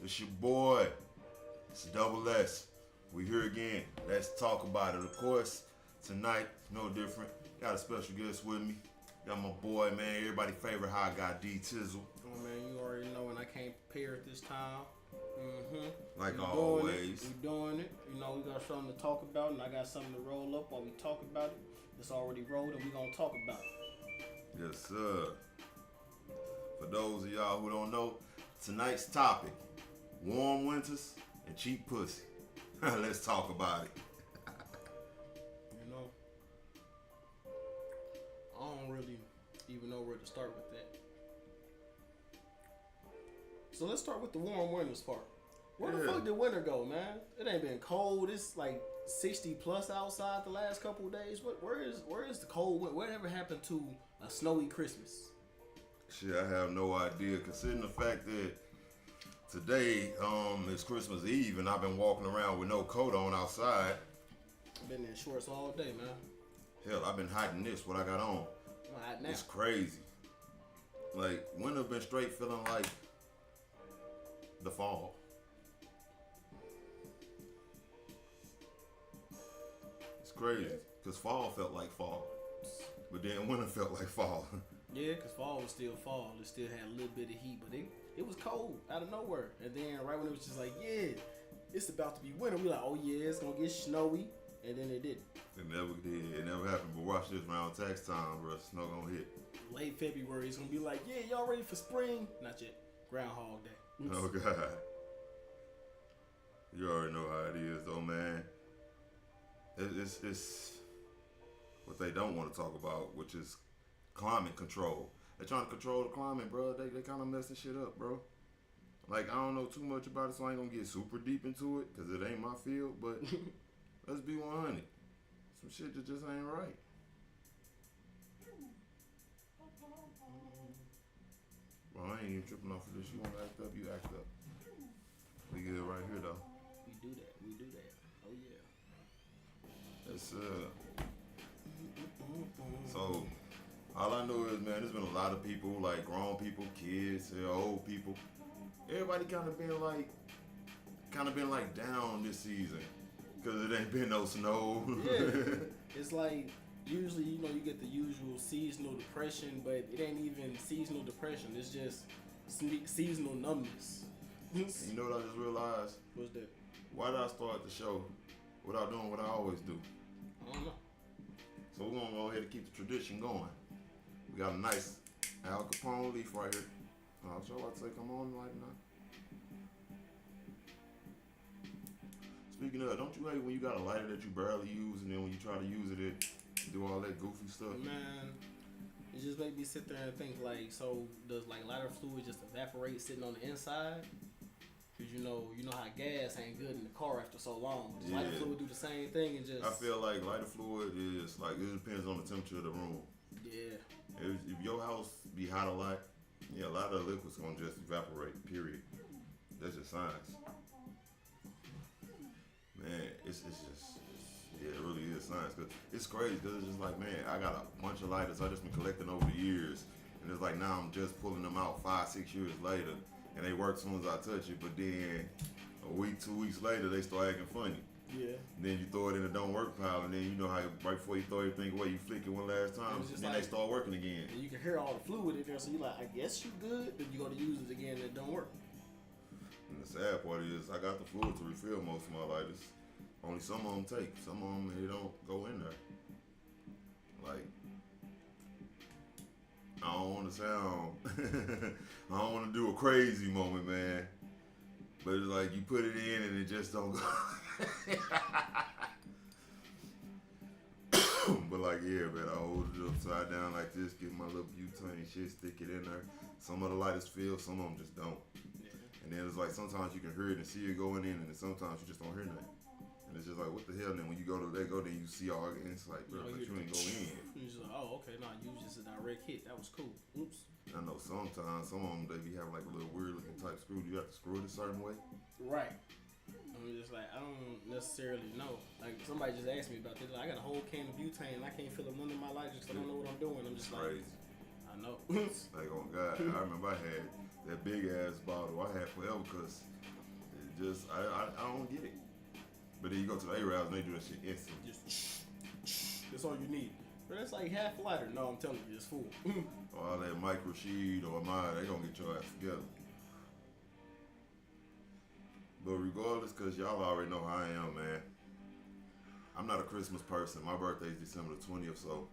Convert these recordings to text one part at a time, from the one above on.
It's your boy. It's Double Letz. We here again. Let's talk about it. Of course, tonight, no different. Got a special guest with me. Got my boy, man. Everybody favorite High Guy D Tizzle. Oh man, you already know, and I can't prepare at this time. Like always. We doing it. You know, we got something to talk about, and I got something to roll up while we talk about it. It's already rolled, and we gonna talk about it. Yes, sir. For those of y'all who don't know, tonight's topic: warm winters and cheap pussy. Let's talk about it. You know, I don't really even know where to start with that. So let's start with the warm winters part. Where the fuck did winter go, man? It ain't been cold. It's like 60 plus outside the last couple of days. Where is the cold winter? Whatever happened to a snowy Christmas? Shit, I have no idea. Considering the fact that today is Christmas Eve and I've been walking around with no coat on outside. I've been in shorts all day, man. Hell, I've been hiding this, what I got on. I'm hot now. It's crazy. Like, winter been straight feeling like the fall. It's crazy, because fall felt like fall, but then winter felt like fall. Yeah, because fall was still fall. It still had a little bit of heat, but it was cold out of nowhere. And then right when it was just like, yeah, it's about to be winter, we like, oh yeah, it's going to get snowy. And then it didn't. It never did. It never happened. But watch this around tax time, bro. Snow gonna hit. Late February, it's going to be like, yeah, y'all ready for spring? Not yet. Groundhog Day. Oops. Oh, God. You already know how it is, though, man. It's what they don't want to talk about, which is climate control. They're trying to control the climate, bro. They kind of messing shit up, bro. Like, I don't know too much about it, so I ain't going to get super deep into it, because it ain't my field, but let's be 100. Some shit that just ain't right. Bro, I ain't even tripping off of this. You want to act up, you act up. We good right here, though. We do that. Oh, yeah. That's, so, all I know is, man, there's been a lot of people, like grown people, kids, old people. Everybody kind of been like down this season. Because it ain't been no snow. Yeah. It's like, usually, you know, you get the usual seasonal depression, but it ain't even seasonal depression. It's just seasonal numbness. You know what I just realized? What's that? Why did I start the show without doing what I always do? I don't know. So we're going to go ahead and keep the tradition going. We got a nice Al Capone leaf right here. I'll show you, I'd say, come on, like now. Speaking of, don't you hate when you got a lighter that you barely use, and then when you try to use it, it do all that goofy stuff? Man, it just make me sit there and think, like, so does like lighter fluid just evaporate sitting on the inside? Because you know how gas ain't good in the car after so long. Does lighter fluid do the same thing and just? I feel like lighter fluid is like, it depends on the temperature of the room. Yeah. If your house be hot a lot, yeah, a lot of the liquid's gonna just evaporate. Period. That's just science. Man, it's just, yeah, it really is science. Cause it's crazy because it's just like, man, I got a bunch of lighters I just been collecting over the years. And it's like now I'm just pulling them out 5-6 years later. And they work as soon as I touch it. But then a week, 2 weeks later, they start acting funny. Yeah. And then you throw it in a don't work pile. And then you know how right before you throw everything away, you flick it one last time. And then like, they start working again. And you can hear all the fluid in there. So you're like, I guess you good. But you go to use it again and it don't work. And the sad part is I got the fluid to refill most of my lighters. Only some of them take. Some of them, they don't go in there. Like, I don't want to sound, I don't want to do a crazy moment, man. But it's like you put it in and it just don't go. But like, yeah, man, I hold it upside down like this, get my little butane shit, stick it in there. Some of the lighters fill, some of them just don't. Yeah. And then it's like sometimes you can hear it and see it going in, and then sometimes you just don't hear nothing. And it's just like, what the hell? And then when you go to let go, then you see all, and it's like, bro, but you ain't go in. You're just like, oh, okay, nah, you was just a direct hit. That was cool. Oops. I know sometimes some of them they be having like a little weird looking type screw. You have to screw it a certain way. Right. I'm just like, I don't necessarily know. Like somebody just asked me about this. Like, I got a whole can of butane and I can't fill it under my lighter because I don't know what I'm doing. I'm just crazy. I know. Like, oh God, I remember I had that big ass bottle I had forever because just I don't get it. But then you go to the A-Raps and they do that shit instantly. Just that's all you need. But that's like half a lighter. No, I'm telling you, it's full. Or all that Mike Rashid or Amaya, they gonna get your ass together. But regardless, cause y'all already know how I am, man. I'm not a Christmas person. My birthday is December the 20th, so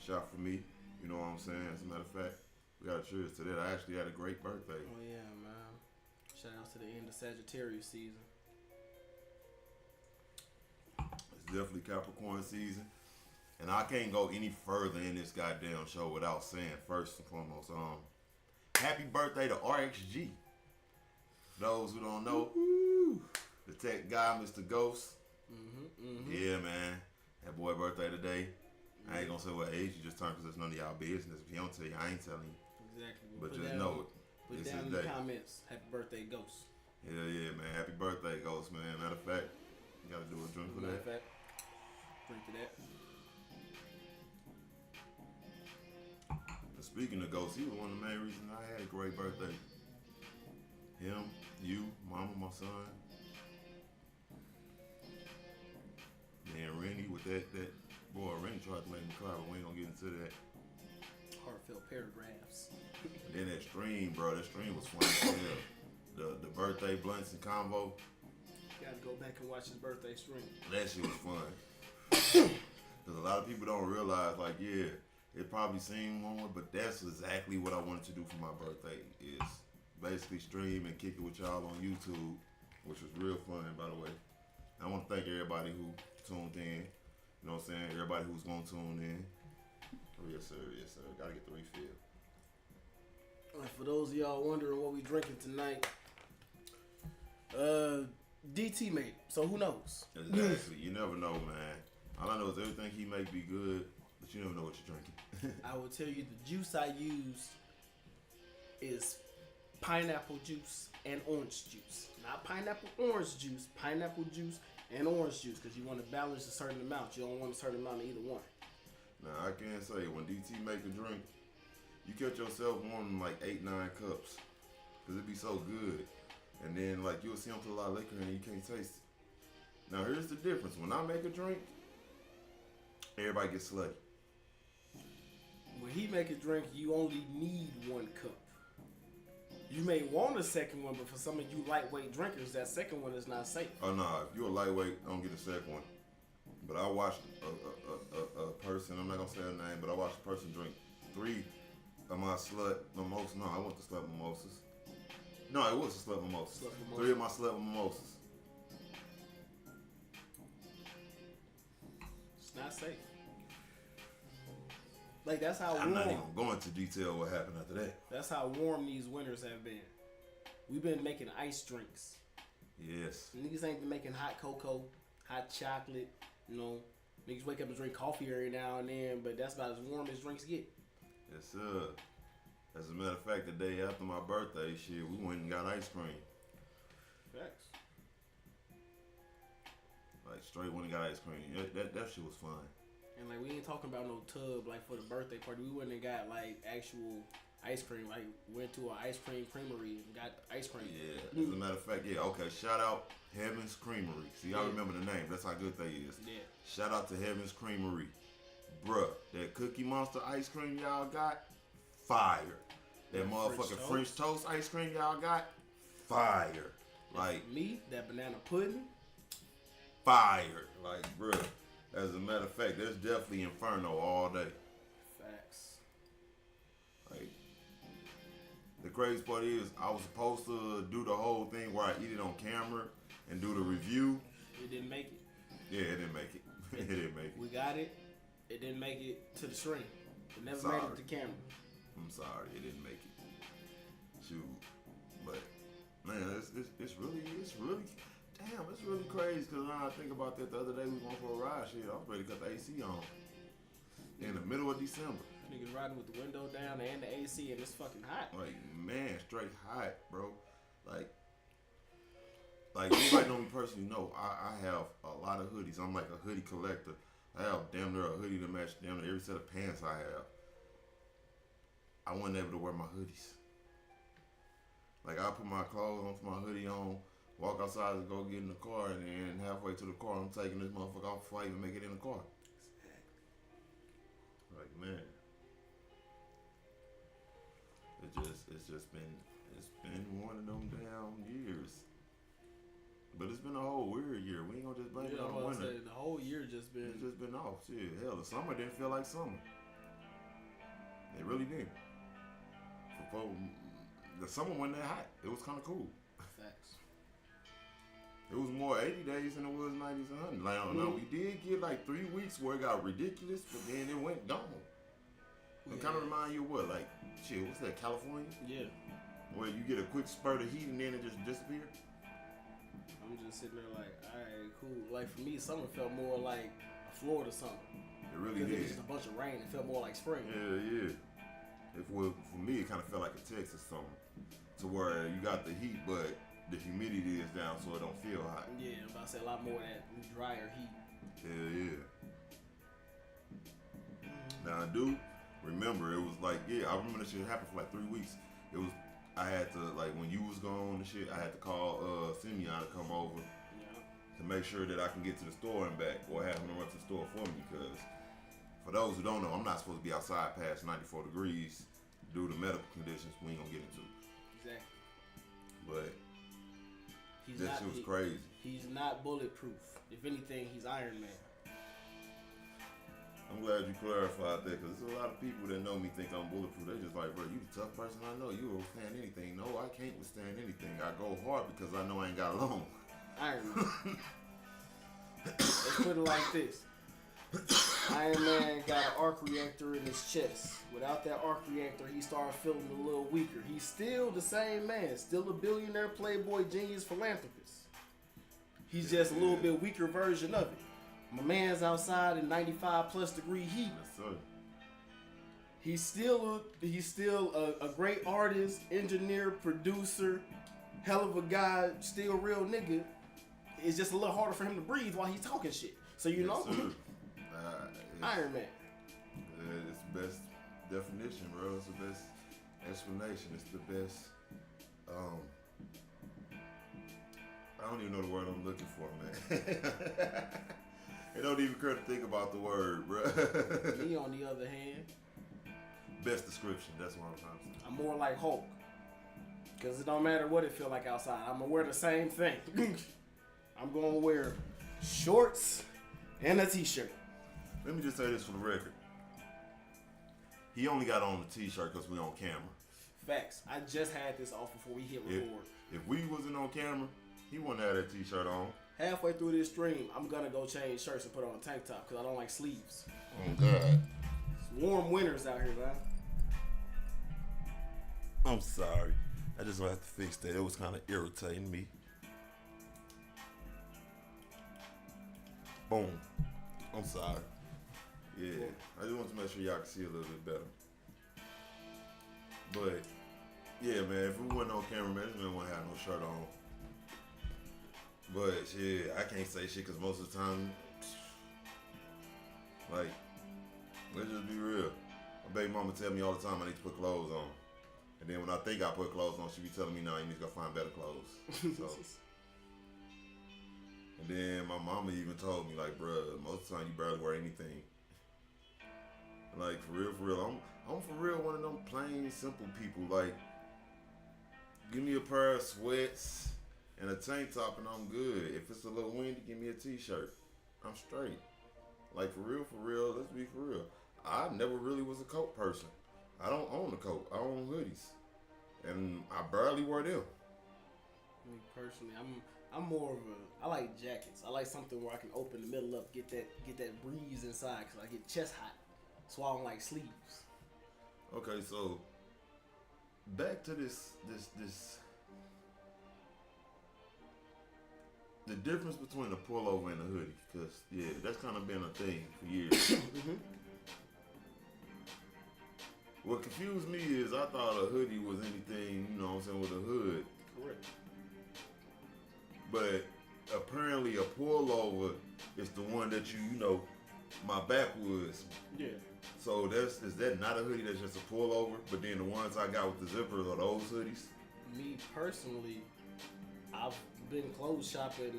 shout for me. You know what I'm saying? As a matter of fact, we got a cheers to that. I actually had a great birthday. Oh yeah, man. Shout out to the end of Sagittarius season. It's definitely Capricorn season. And I can't go any further in this goddamn show without saying, first and foremost, happy birthday to RXG. For those who don't know, the tech guy, Mr. Ghost. Yeah, man. That boy birthday today. I ain't gonna say what age you just turned because it's none of y'all business. If he don't tell you, I ain't telling you. Exactly. But just know it. Put It's down his in the day. comments. Happy birthday, Ghost. Hell yeah, man. Happy birthday, Ghost, man. Matter of fact, you gotta do a drink for Matter that. of fact, drink to that. And speaking of Ghost, he was one of the main reasons I had a great birthday. Him, you, mama, my son. Man, Rennie with that boy, Rennie tried to make me cry, but we ain't gonna get into that. Heartfelt paragraphs. And then that stream, bro, that stream was funny as hell. The birthday blunts and combo, Gotta go back and watch his birthday stream. that shit was fun. Because a lot of people don't realize, like, yeah, it probably seemed one way, but that's exactly what I wanted to do for my birthday, is basically stream and kick it with y'all on YouTube, which was real fun, by the way. I want to thank everybody who tuned in. You know what I'm saying? Everybody who's going to tune in. Oh, yes, sir. Yes, sir. Got to get the refill. Alright, for those of y'all wondering what we drinking tonight, DT made it, so who knows? Exactly. You never know, man. All I know is everything he make be good, but you never know what you're drinking. I will tell you the juice I use is pineapple juice and orange juice. Not pineapple orange juice, pineapple juice and orange juice, because you want to balance a certain amount. You don't want a certain amount of either one. Now, I can say, when DT make a drink, you catch yourself wanting like 8-9 cups, because it be so good. And then, like, you'll see him put a lot of liquor in and you can't taste it. Now, here's the difference. When I make a drink, everybody gets slutty. When he make a drink, you only need 1 cup. You may want a second one, but for some of you lightweight drinkers, that second one is not safe. Oh, no. If you're a lightweight, don't get a second one. But I watched a person, I'm not going to say her name, but I watched a person drink 3 of my slut mimosas. No, I want the slut mimosas. No, it was a slut mimosas. 3 of my slut mimosas. It's not safe. Like, that's how I'm warm. not even going into detail what happened after that. That's how warm these winters have been. We've been making ice drinks. Yes. Niggas ain't been making hot cocoa, hot chocolate. You know, niggas wake up and drink coffee every now and then, but that's about as warm as drinks get. Yes, sir. As a matter of fact, the day after my birthday, shit, we went and got ice cream. Facts. Like, straight went and got ice cream. That shit was fun. And like, we ain't talking about no tub like for the birthday party. We went and got like actual ice cream. Like, went to an ice cream creamery and got ice cream. Yeah. As a matter of fact, yeah. Okay. Shout out Heaven's Creamery. See, y'all remember the name. That's how good they is. Yeah. Shout out to Heaven's Creamery, bruh. That Cookie Monster ice cream y'all got, fire. That motherfucking French toast ice cream y'all got, fire. Like me, that banana pudding, fire. Like, bruh. As a matter of fact, there's definitely Inferno all day. Facts. Like, the crazy part is, I was supposed to do the whole thing where I eat it on camera and do the review. It didn't make it. Yeah, it didn't make it. It didn't make it. We got it. It didn't make it to the stream. It never Sorry. made it to camera. I'm sorry, it didn't make it. Shoot, but man, it's really. Damn, it's really crazy because now I think about that the other day we went for a ride. Shit, I was ready to cut the AC on in the middle of December. Niggas riding with the window down and the AC and it's fucking hot. Like, man, straight hot, bro. Like anybody know me personally know I have a lot of hoodies. I'm like a hoodie collector. I have damn near a hoodie to match damn near every set of pants I have. I wasn't able to wear my hoodies. Like, I put my clothes on, put my hoodie on, walk outside and go get in the car, and then halfway to the car, I'm taking this motherfucker off before I even make it in the car. Like, man, it's been one of them damn years. But it's been a whole weird year. We ain't gonna just blame it on the winter. The whole year just been. It's just been off. Shit, hell, the summer didn't feel like summer. It really did. The summer wasn't that hot. It was kind of cool. Facts. It was more 80 days than it was 90s and 100s. Like, I don't know. We did get like 3 weeks where it got ridiculous, but then it went gone. It kind of remind you of what? Like, shit, what's that, California? Yeah. Where you get a quick spurt of heat and then it just disappears? I'm just sitting there like, alright, cool. Like, for me, summer felt more like a Florida summer. It really did. It was just a bunch of rain. It felt more like spring. Yeah. For me, it kind of felt like a Texas summer. To where you got the heat, but the humidity is down so it don't feel hot. Yeah, I'm about to say a lot more of that drier heat. Yeah. Now, I do remember, it was like, I remember that shit happened for like 3 weeks. It was, I had to, like, when you was gone and shit, I had to call Simeon to come over to make sure that I can get to the store and back, or have him run to the store for me, because for those who don't know, I'm not supposed to be outside past 94 degrees due to medical conditions we ain't gonna get into. Exactly. But that shit was crazy. He's not bulletproof. If anything, he's Iron Man. I'm glad you clarified that, because there's a lot of people that know me think I'm bulletproof. They just like, bro, you the tough person I know. You will withstand anything. No, I can't withstand anything. I go hard because I know I ain't got long. Iron Man. Let's put it like this. Iron Man got an arc reactor in his chest. Without that arc reactor, he started feeling a little weaker. He's still the same man. Still a billionaire, playboy, genius, philanthropist. He's just a little bit weaker version of it. My man's outside in 95 plus degree heat. Yes, sir. He's still a great artist, engineer, producer, hell of a guy, still real nigga. It's just a little harder for him to breathe while he's talking shit. So you know, Iron Man. It's the best definition, bro. It's the best explanation. It's the best. I don't even know the word I'm looking for, man. It don't even occur to think about the word, bro. Me, on the other hand, best description. That's what I'm trying to say. I'm more like Hulk, because it don't matter what it feel like outside. I'm gonna wear the same thing. I'm gonna wear shorts and a t-shirt. Let me just say this for the record. He only got on the t-shirt because we on camera. Facts. I just had this off before we hit record. If we wasn't on camera, he wouldn't have that t-shirt on. Halfway through this stream, I'm gonna go change shirts and put on a tank top because I don't like sleeves. Oh God. It's warm winters out here, man. I'm sorry. I just gonna have to fix that. It was kind of irritating me. Boom. I'm sorry. Yeah. I just want to make sure y'all can see a little bit better. But yeah, man, if we wasn't on camera, man, this man wouldn't have no shirt on. But shit, I can't say shit because most of the time, like, let's just be real. My baby mama tell me all the time I need to put clothes on. And then when I think I put clothes on, she be telling me, no, you need to go find better clothes. So, and then my mama even told me, like, bruh, most of the time you barely wear anything. Like, for real, I'm for real one of them plain, simple people. Like, give me a pair of sweats and a tank top and I'm good. If it's a little windy, give me a t-shirt. I'm straight. Like, for real, let's be for real. I never really was a coat person. I don't own a coat. I own hoodies. And I barely wear them. Me personally, I'm more of a, I like jackets. I like something where I can open the middle up, get that breeze inside because I get chest hot. So I don't like sleeves. Okay, so back to this the difference between a pullover and a hoodie, because yeah, that's kind of been a thing for years. Mm-hmm. What confused me is I thought a hoodie was anything, you know what I'm saying, with a hood. Correct. But apparently a pullover is the one that you know, my backwoods. Yeah. So is that not a hoodie, that's just a pullover? But then the ones I got with the zippers are those hoodies? Me personally, I've been clothes shopping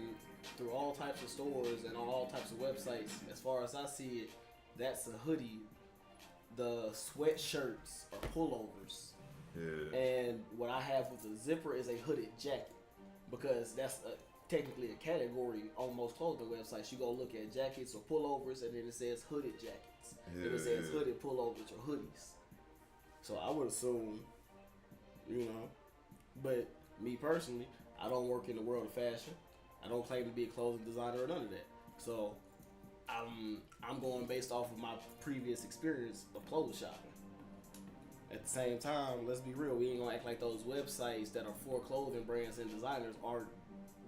through all types of stores and on all types of websites. As far as I see it, that's a hoodie. The sweatshirts are pullovers. Yeah. And what I have with a zipper is a hooded jacket, because that's technically a category on most clothing websites. You go look at jackets or pullovers, and then it says hooded jackets. Yeah, and it says yeah. hooded pullovers or hoodies. So I would assume, you know, but me personally, I don't work in the world of fashion. I don't claim to be a clothing designer or none of that. So I'm going based off of my previous experience of clothes shopping. At the same time, let's be real, we ain't gonna act like those websites that are for clothing brands and designers are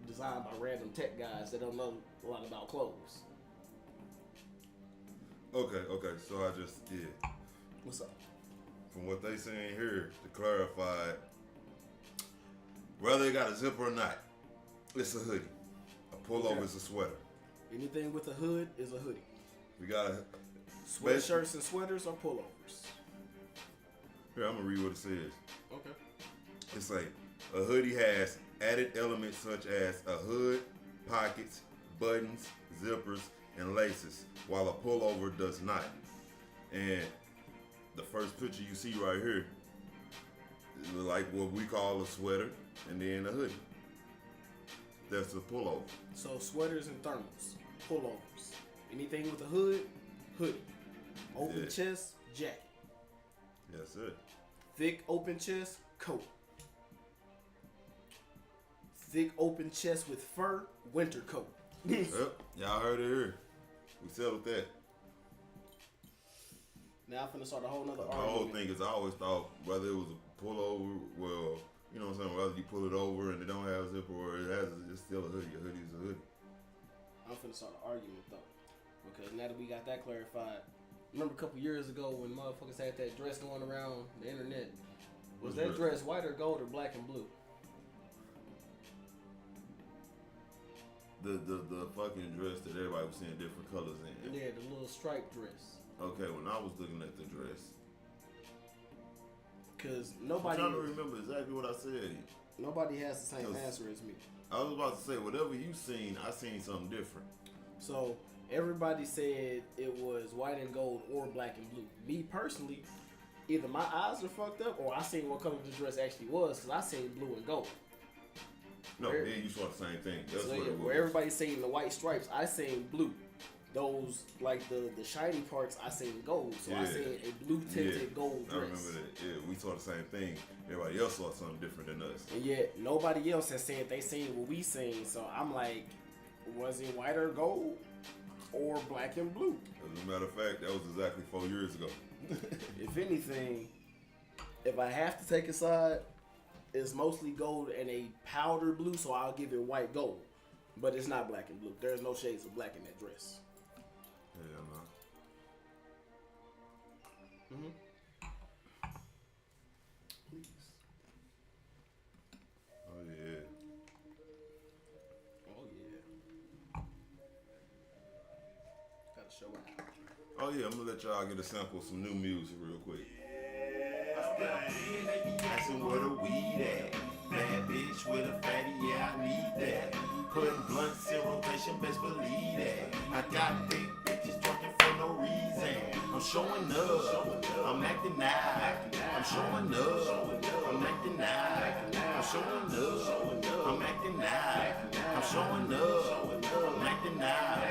designed by random tech guys that don't know a lot about clothes. Okay. So I just What's up? from what they saying here to clarify, whether they got a zipper or not, it's a hoodie. A pullover is a sweater. Anything with a hood is a hoodie. We got a Sweatshirts and sweaters are pullovers. Here, I'm gonna read what it says. Okay. It's like a hoodie has added elements such as a hood, pockets, buttons, zippers, and laces, while a pullover does not. And the first picture you see right here is like what we call a sweater, and then a hoodie. That's a pullover. So sweaters and thermals, pullovers. Anything with a hood, hoodie. Open chest, jacket. That's it. Thick open chest, coat. Thick open chest with fur, winter coat. Yep, y'all heard it here. We settled that. Now I'm finna start a whole nother The argument. whole thing is I always thought whether it was a pullover, well, you know what I'm saying, whether you pull it over and it don't have a zipper or it has, it's still a hoodie. A hoodie is a hoodie. I'm finna start an argument though, because now that we got that clarified, remember a couple years ago when motherfuckers had that dress going around the internet? Was that dress white or gold or black and blue? The fucking dress that everybody was seeing different colors in. Yeah, the little striped dress. Okay, when I was looking at the dress, Cause I'm nobody, trying to remember exactly what I said. nobody has the same answer as me. I was about to say whatever you seen, I seen something different. So everybody said it was white and gold or black and blue. Me personally, either my eyes are fucked up or I seen what color the dress actually was, because I seen blue and gold. No, yeah, you saw the same thing. That's So what yeah, it was. where everybody's saying the white stripes, I seen blue. Those like the shiny parts, I seen gold. So I Yeah. seen a blue tinted gold I dress. remember that. Yeah, we saw the same thing. Everybody else saw something different than us. And yet nobody else has said they seen what we seen. So I'm like, was it white or gold or black and blue? As a matter of fact, that was exactly 4 years ago. If anything, if I have to take a side, it's mostly gold and a powder blue, so I'll give it white gold. But it's not black and blue. There's no shades of black in that dress. Hell no. Please. Oh yeah. Oh yeah. Gotta show it. Oh yeah, I'm gonna let y'all get a sample of some new music real quick. Asking where the weed at. Bad bitch with a fatty, yeah, I need that. Putting blunts in rotation, best believe that. I got big bitches twerking for no reason. I'm showing up, I'm acting out. I'm showing up, I'm acting out. I'm showing up, I'm acting out. I'm showing up, I'm acting out.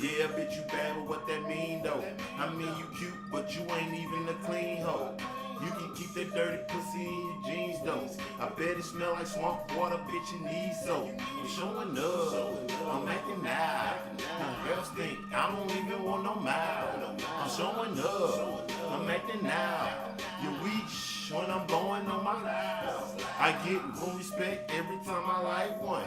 Yeah, bitch, you bad, but what that mean though? I mean, you cute, but you ain't even a clean hoe. You can keep that dirty pussy in your jeans though. I bet it smell like swamp water, bitch, you need soap. I'm showing up, I'm acting out. My girls think I don't even want no mouth. I'm showing up, I'm acting out. You weak when I'm blowing on my loud. I get more respect every time I like one.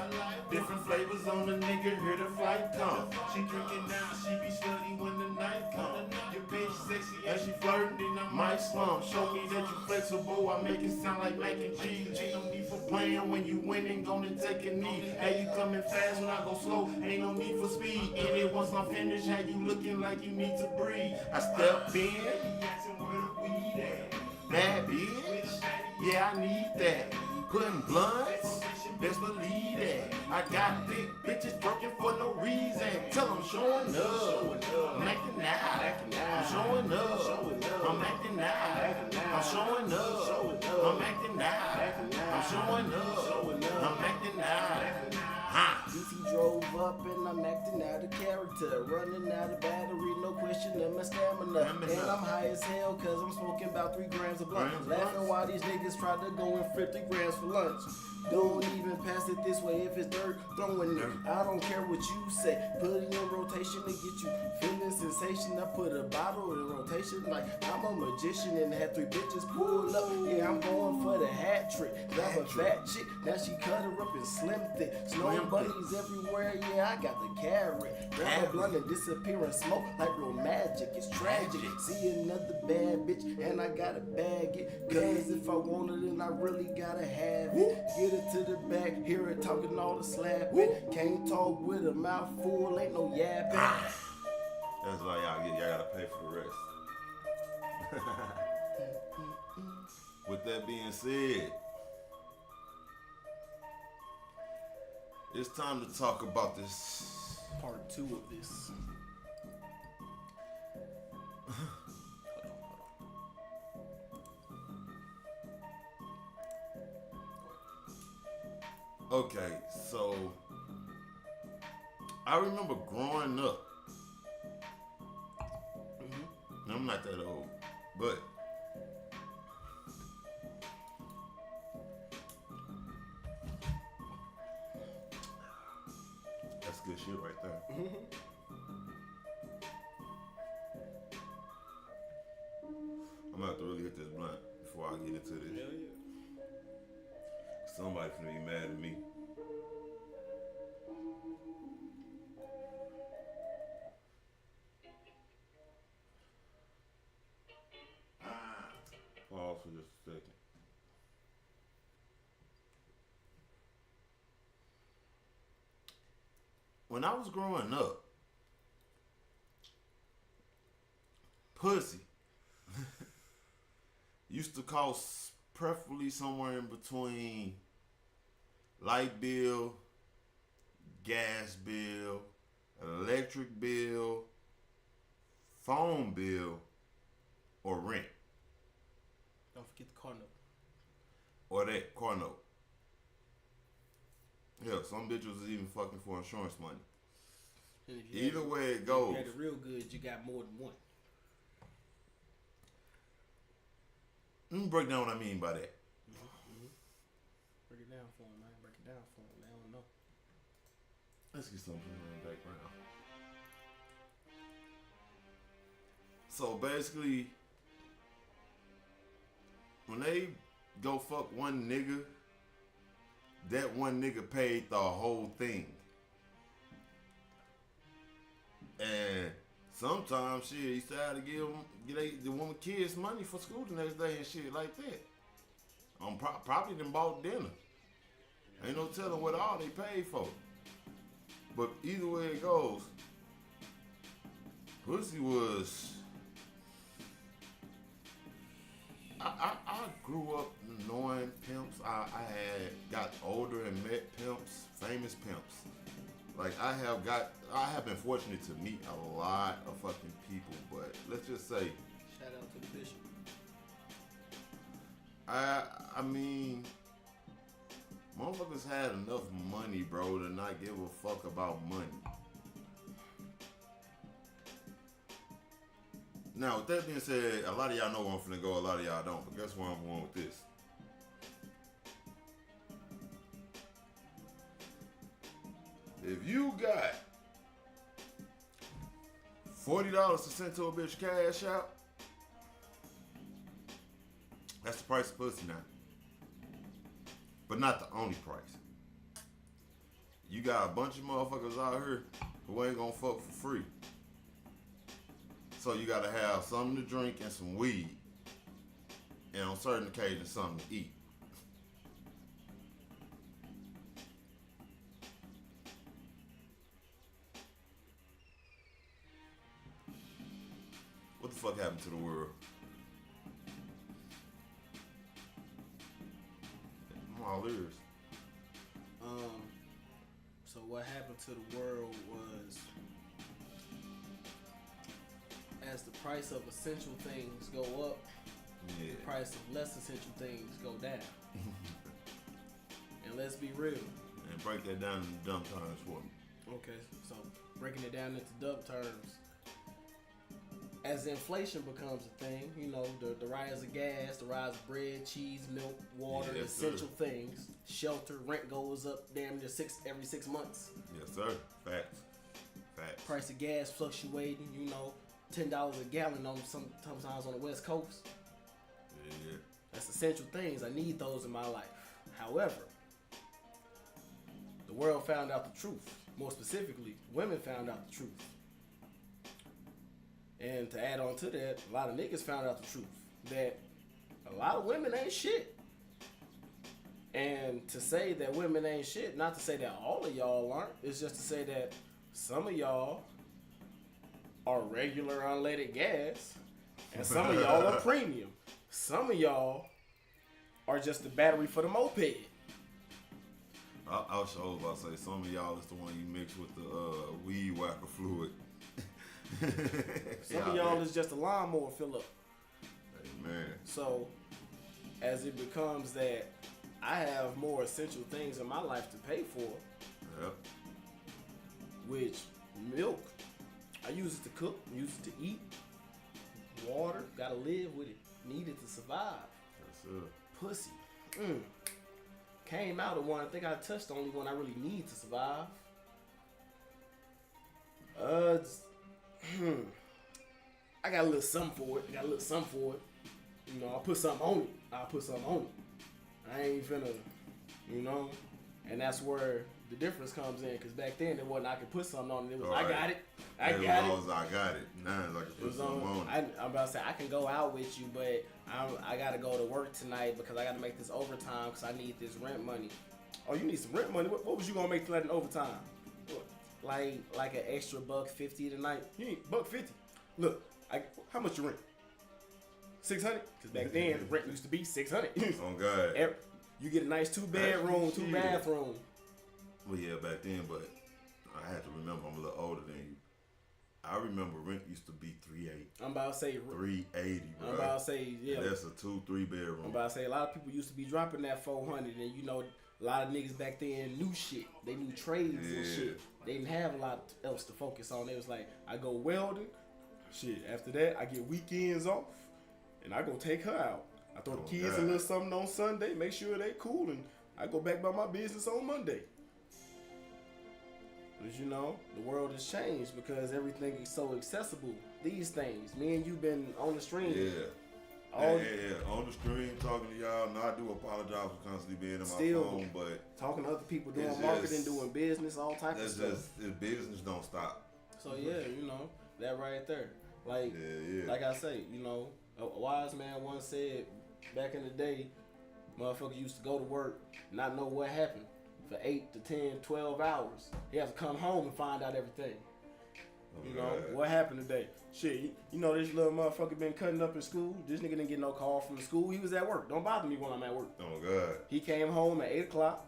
Different flavors on the nigga, hear the flight come. She drinking now, she be slutty when the night come. Your bitch sexy as she flirting, then I might slump. Show me that you flexible, I make it sound like mac and cheese. Ain't no need for playing when you winning, gonna take a knee. How you coming fast when I go slow, ain't no need for speed. And it once I'm finished, how you looking like you need to breathe. I step in, asking where the weed at. Bad bitch, yeah, I need that. putting blunts. Best believe that. I got thick bitches twerking for no reason. Tell them showing up. I'm acting out. I'm showing up. I'm acting out. I'm showing up. I'm acting out. I'm showing up. I'm acting out. DC drove up and I'm acting out of character. Running out of battery, no question of my stamina. And I'm high as hell cause I'm smoking about 3 grams of blunt. Laughing while these niggas try to go and flip 3 grams for lunch. Don't even pass it this way if it's dirt, throwing it. I don't care what you say. Put it in rotation to get you feeling sensation. I put a bottle in rotation like I'm a magician and had 3 bitches pull up. Yeah, I'm going for the hat trick. Grab a fat chick, now she cut her up and slim thick. Snow bunnies everywhere, yeah, I got the carrot. Grab a blunt and disappear in smoke like real magic. It's tragic. See another bad bitch and I gotta bag it. Cause if I want it, then I really gotta have it. Get it to the back, hear it talking all the slapping. Can't talk with a mouth full, ain't no yapping. That's all y'all get. Y'all gotta pay for the rest. With that being said, it's time to talk about this. Part 2 of this. Okay, so I remember growing up. I'm not that old, but that's good shit right there. I'm gonna have to really hit this blunt before I get into this. Hell yeah. Somebody finna be mad at me. Pause for just a second. When I was growing up, pussy used to cost preferably somewhere in between light bill, gas bill, electric bill, phone bill, or rent. Don't forget the car note. Or that car note. Hell, some bitches was even fucking for insurance money. And if you Either way it goes. If you had it real good, you got more than one. Let me break down what I mean by that. Break it down for them, man. Break it down for them. They don't know. Let's get something in the background. So basically, when they go fuck one nigga, that one nigga paid the whole thing. And sometimes shit, he started to give the woman kids money for school the next day and shit like that. Probably done bought dinner. Ain't no telling what all they paid for. But either way it goes, pussy was. I grew up knowing pimps. I had got older and met pimps, famous pimps. Like I have been fortunate to meet a lot of fucking people, but let's just say, Shout out to the bishop. I mean, motherfuckers had enough money, bro, to not give a fuck about money. Now, with that being said, a lot of y'all know where I'm finna go, a lot of y'all don't, but guess where I'm going with this? If you got $40 to send to a bitch cash out, that's the price of pussy now. But not the only price. You got a bunch of motherfuckers out here who ain't gonna fuck for free. So you gotta have something to drink and some weed. And on certain occasions, something to eat. What the fuck happened to the world? All ears. So what happened to the world was, as the price of essential things go up, Yeah. the price of less essential things go down. And let's be real. And break that down in dumb terms for me. Okay, so breaking it down into dumb terms, as inflation becomes a thing, you know, the rise of gas, the rise of bread, cheese, milk, water, Yes, essential sir. things, shelter, rent goes up damn near every 6 months. Yes, sir. Facts. Facts. Price of gas fluctuating, you know, $10 a gallon on sometimes on the West Coast. Yeah. That's essential things. I need those in my life. However, the world found out the truth. More specifically, women found out the truth. And to add on to that, a lot of niggas found out the truth. That a lot of women ain't shit. And to say that women ain't shit, not to say that all of y'all aren't, it's just to say that some of y'all are regular unleaded gas, and some of y'all are premium. Some of y'all are just the battery for the moped. I was sure about to say some of y'all is the one you mix with the weed whacker fluid. Some of y'all is just a lawnmower fill up. Amen. So, as it becomes that I have more essential things in my life to pay for, Yep. which milk, I use it to cook, use it to eat. Water, gotta live with it. Need it to survive. Yes, sir. Pussy. Came out of one. I think I touched the only one I really need to survive. I got a little something for it. You know, I'll put something on it. I ain't finna, you know. And that's where the difference comes in. Because back then, it wasn't I could put something on it. It was, Right. I got it. I got it. Now it's like I It put was something on it. I'm about to say, I can go out with you, but I got to go to work tonight because I got to make this overtime because I need this rent money. Oh, you need some rent money? What was you going to make tonight in overtime? What? Like an extra $150 tonight? You need $150. Look, how much you rent? $600? Because back then, rent used to be $600. Oh, God. You get a nice 2-bedroom, 2-bathroom. Well, yeah, back then, but I had to remember I'm a little older than you. I remember rent used to be $380. I'm about to say $380, bro. I'm about to say, yeah. And that's a 2-3 bedroom. I'm about to say a lot of people used to be dropping that $400, and you know, a lot of niggas back then knew shit. They knew trades and shit. They didn't have a lot else to focus on. It was like, I go welding. Shit, after that, I get weekends off, and I go take her out. I throw the kids a little something on Sunday, make sure they cool, and I go back by my business on Monday. But you know, the world has changed because everything is so accessible. These things, me and you been on the stream. Yeah. On the stream talking to y'all. No, I do apologize for constantly being in my phone, but talking to other people, doing it's marketing, just- doing business, all types of that's stuff. just the business don't stop. So yeah, you know, that right there. Like, like I say, you know, a wise man once said back in the day, motherfucker used to go to work, not know what happened for 8 to 10, 12 hours. He has to come home and find out everything. You know, what happened today? Shit, you know this little motherfucker been cutting up in school. This nigga didn't get no call from the school. He was at work. Don't bother me when I'm at work. Oh, God. He came home at 8 o'clock.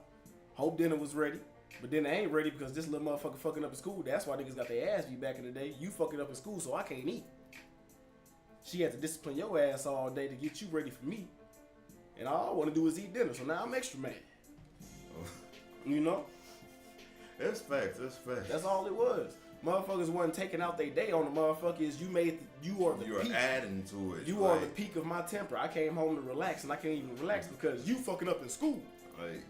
Hope dinner was ready. But then they ain't ready because this little motherfucker fucking up in school. That's why niggas got their ass beat back in the day. You fucking up in school, so I can't eat. She had to discipline your ass all day to get you ready for me. And all I want to do is eat dinner. So now I'm extra mad. You know? That's facts. That's all it was. Motherfuckers wasn't taking out their day on the motherfuckers. You are the peak. Adding to it. You are the peak of my temper. I came home to relax, and I can't even relax because you fucking up in school. Like,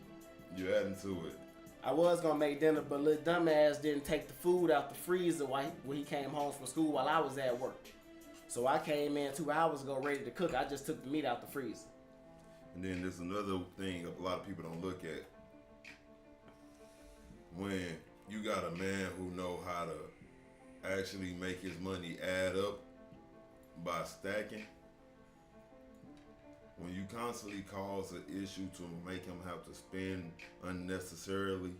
you're adding to it. I was gonna make dinner, but little dumbass didn't take the food out the freezer when he came home from school while I was at work. So I came in 2 hours ago ready to cook. I just took the meat out the freezer. And then there's another thing a lot of people don't look at. When you got a man who know how to actually make his money add up by stacking, when you constantly cause an issue to make him have to spend unnecessarily,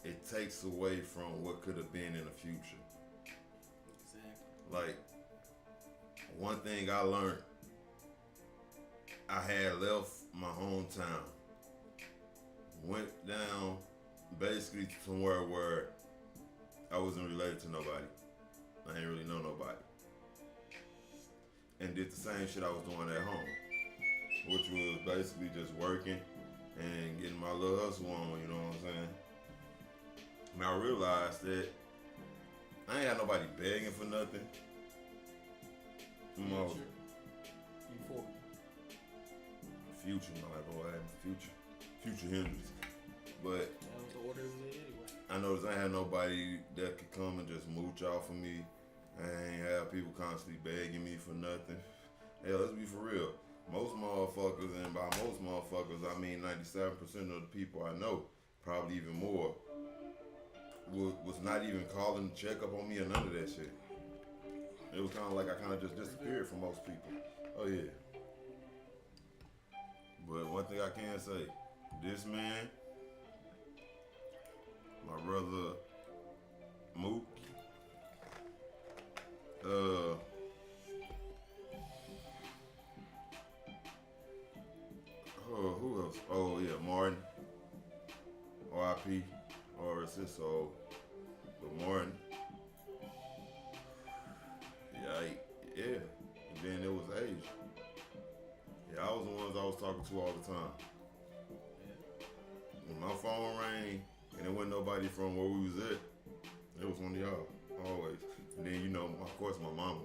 it takes away from what could have been in the future. Exactly. Like, one thing I learned, I had left my hometown went down basically to somewhere where I wasn't related to nobody. I ain't really know nobody. And did the same shit I was doing at home, which was basically just working and getting my little hustle on, you know what I'm saying? And I realized that I ain't had nobody begging for nothing. Future, no, I go ahead and future hindrance. But that was the order it was in anyway. I noticed I ain't had nobody that could come and just mooch off of me. I ain't have people constantly begging me for nothing. Hey, let's be for real. Most motherfuckers, and by most motherfuckers, I mean 97% of the people I know, probably even more, was not even calling to check up on me or none of that shit. It was kind of like I kind of just disappeared from most people. Oh yeah. But one thing I can say, this man, my brother Mook, who else? Oh yeah, Martin, R.I.P. or his soul, but Martin. Yeah. And then it was age. Yeah, I was the ones I was talking to all the time. When my phone rang and it wasn't nobody from where we was at, it was one of y'all, always. And then, you know, of course, my mama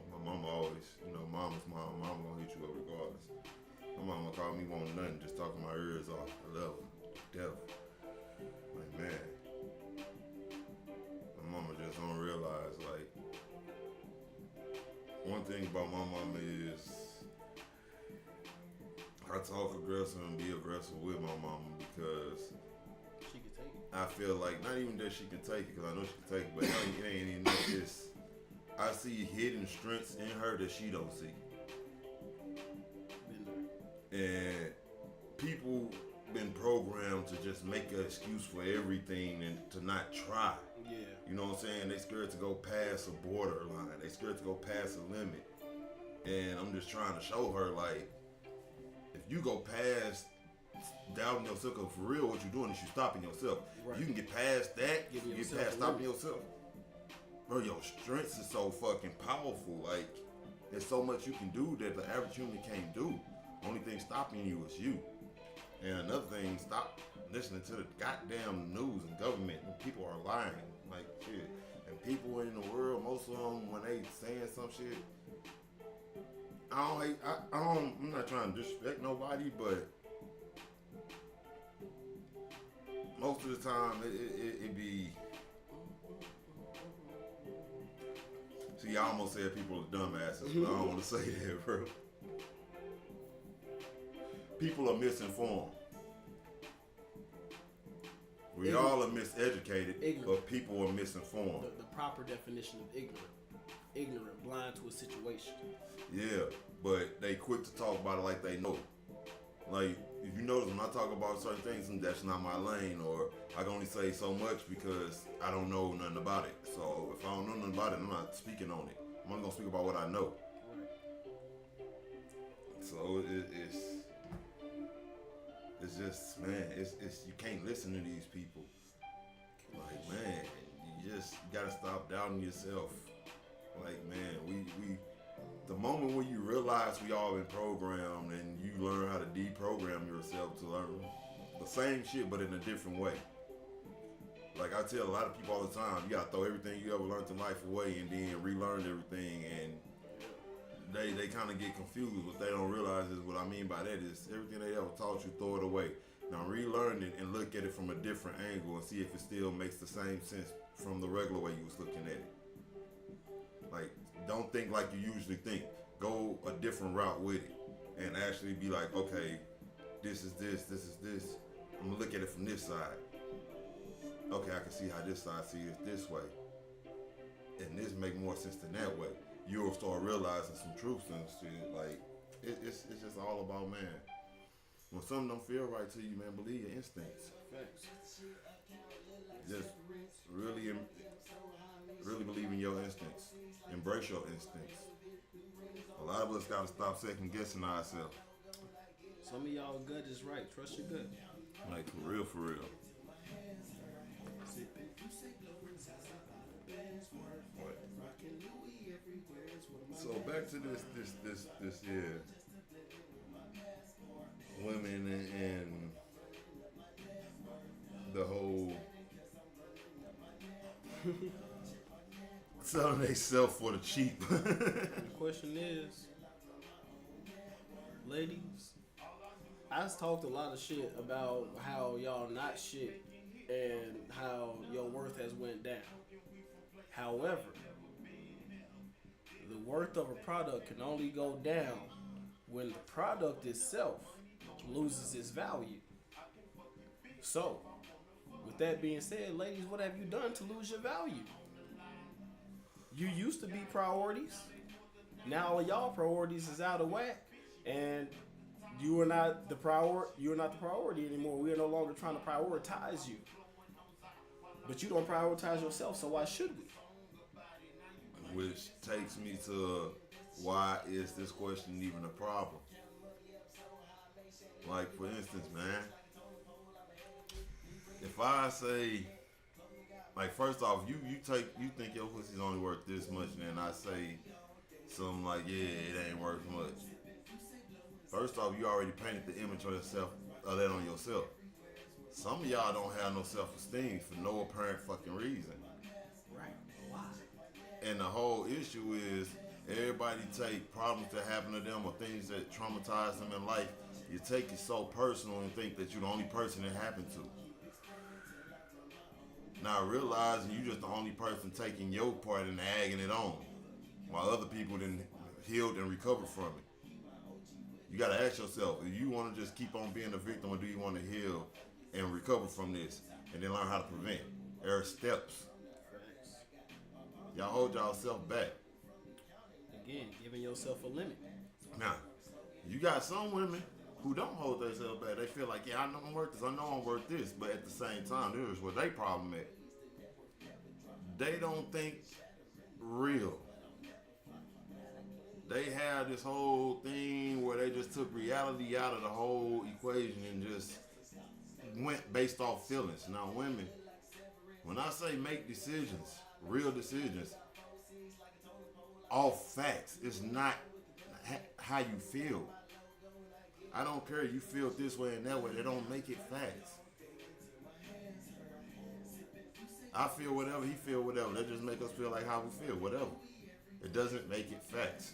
always, you know, mama's mom, mama gonna hit you up regardless. My mama called me wanting nothing, just talking my ears off. I love her, death. Like, man, my mama just don't realize, like, one thing about my mama is I talk aggressive and be aggressive with my mama because she can take it. I feel like, not even that she can take it, because I know she can take it, but it ain't even this. I see hidden strengths in her that she don't see. And people been programmed to just make an excuse for everything and to not try. Yeah. You know what I'm saying? They scared to go past a borderline. They scared to go past a limit. And I'm just trying to show her, like, if you go past doubting yourself, because for real what you're doing is you're stopping yourself. Right. You can get past that, you can get past stopping yourself. Bro, your strengths is so fucking powerful. Like, there's so much you can do that the average human can't do. Only thing stopping you is you. And another thing, stop listening to the goddamn news and government. And people are lying, like shit. And people in the world, most of them, when they saying some shit, I'm not trying to disrespect nobody, but most of the time it be. See, I almost said people are dumbasses, but I don't want to say that, bro. People are misinformed. We all are miseducated, but people are misinformed. The proper definition of ignorant. Ignorant, blind to a situation. Yeah, but they quick to talk about it like they know. Like, if you notice when I talk about certain things, that's not my lane, or I can only say so much because I don't know nothing about it. So if I don't know nothing about it, I'm not speaking on it. I'm only gonna speak about what I know. Right. So it's just, man, it's you can't listen to these people. Like, man, you gotta stop doubting yourself. Like, man, we the moment when you realize we all been programmed and you learn how to deprogram yourself to learn the same shit but in a different way. Like I tell a lot of people all the time, you gotta throw everything you ever learned in life away and then relearn everything, and they kind of get confused. What they don't realize is what I mean by that is everything they ever taught you, throw it away. Now relearn it and look at it from a different angle and see if it still makes the same sense from the regular way you was looking at it. Like, don't think like you usually think. Go a different route with it and actually be like, okay, this is this. I'm gonna look at it from this side. Okay, I can see how this side sees it this way. And this make more sense than that way. You'll start realizing some truths and shit. Like, it's just all about, man. When something don't feel right to you, man, believe your instincts. Facts. Just really believe in your instincts. Embrace your instincts. A lot of us gotta stop second guessing ourselves. Some of y'all gut is right. Trust your gut. Like for real, for real. What? So back to this yeah. Women and the whole selling themselves for the cheap. The question is, ladies, I talked a lot of shit about how y'all not shit and how your worth has went down. However, the worth of a product can only go down when the product itself loses its value. So, with that being said, ladies, what have you done to lose your value? You used to be priorities. Now all y'all priorities is out of whack, and you are not the priority anymore. We are no longer trying to prioritize you. But you don't prioritize yourself, so why should we? Which takes me to why is this question even a problem? Like for instance, man, if I say, like first off, you think your pussy's only worth this much, and then I say something like, yeah, it ain't worth much. First off, you already painted the image of yourself, of that on yourself. Some of y'all don't have no self-esteem for no apparent fucking reason. Right. Why? And the whole issue is everybody take problems that happen to them or things that traumatize them in life. You take it so personal and think that you're the only person it happened to. Now realizing you just the only person taking your part and agging it on, while other people then healed and recovered from it. You gotta ask yourself, do you want to just keep on being a victim, or do you want to heal and recover from this and then learn how to prevent? There are steps. Y'all hold y'allself back. Again, giving yourself a limit. Now, you got some women who don't hold themselves back. They feel like, yeah, I know I'm worth this, I know I'm worth this, but at the same time, here's where they problem at. They don't think real. They have this whole thing where they just took reality out of the whole equation and just went based off feelings. Now, women, when I say make decisions, real decisions, off facts, it's not how you feel. I don't care you feel this way and that way. They don't make it facts. I feel whatever, he feel whatever. That just make us feel like how we feel, whatever. It doesn't make it facts.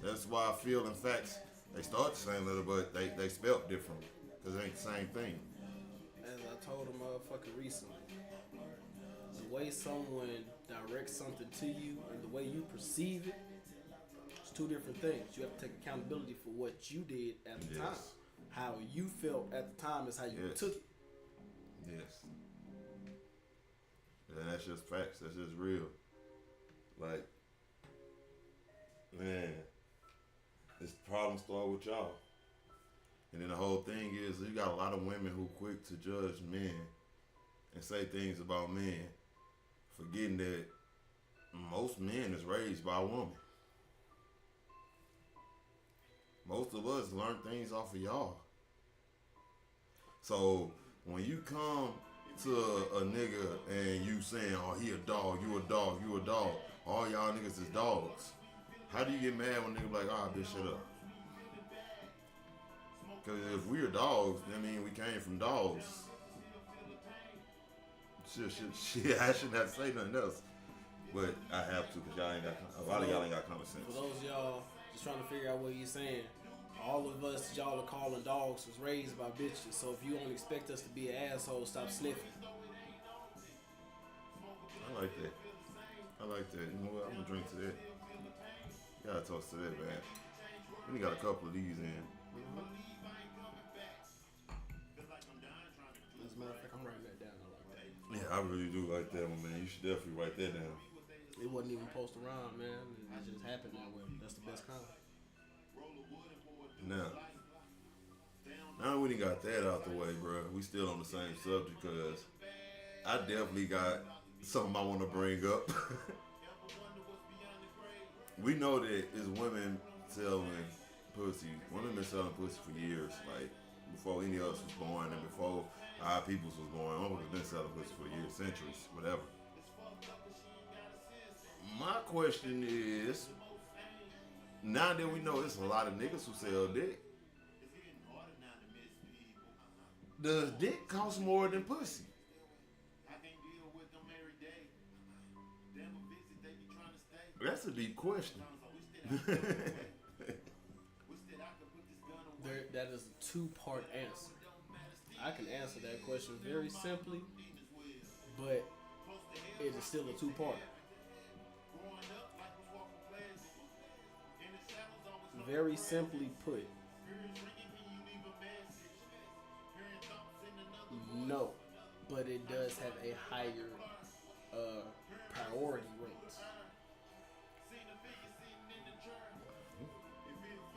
That's why I feel in facts, they start the same letter, but they spelled differently. Because it ain't the same thing. As I told a motherfucker recently, the way someone directs something to you and the way you perceive it, it's two different things. You have to take accountability for what you did at the time. How you felt at the time is how you took it. Yes. And that's just facts. That's just real. Like, man, this problem start with y'all. And then the whole thing is, you got a lot of women who quick to judge men and say things about men, forgetting that most men is raised by a woman. Most of us learn things off of y'all. So when you come to a nigga and you saying, oh, he a dog, you a dog, you a dog, all y'all niggas is dogs, how do you get mad when niggas like, ah, bitch, shut up? Because if we're dogs, that means we came from dogs. Shit, I shouldn't have to say nothing else. But I have to, because a lot of y'all ain't got common sense. For those of y'all just trying to figure out what he's saying, all of us y'all are calling dogs was raised by bitches. So if you don't expect us to be an asshole, stop sniffing. I like that. I like that. You know what? I'm going to drink to that. Gotta toast to that, man. We got a couple of these in. As a matter of fact, I'm writing that down. I like that. Yeah, I really do like that one, man. You should definitely write that down. It wasn't even posted around, man. It just happened that way. That's the best kind. Now we done got that out the way, bro. We still on the same subject, because I definitely got something I want to bring up. We know that it's women selling pussy. Women been selling pussy for years, like before any of us was born and before our peoples was born. Motherfuckers been selling pussy for years, centuries, whatever. My question is, now that we know there's a lot of niggas who sell dick, does dick cost more than pussy? That's a deep question. That is a two-part answer. I can answer that question very simply, but it is still a two-part. Very simply put, no, but it does have a higher priority rate.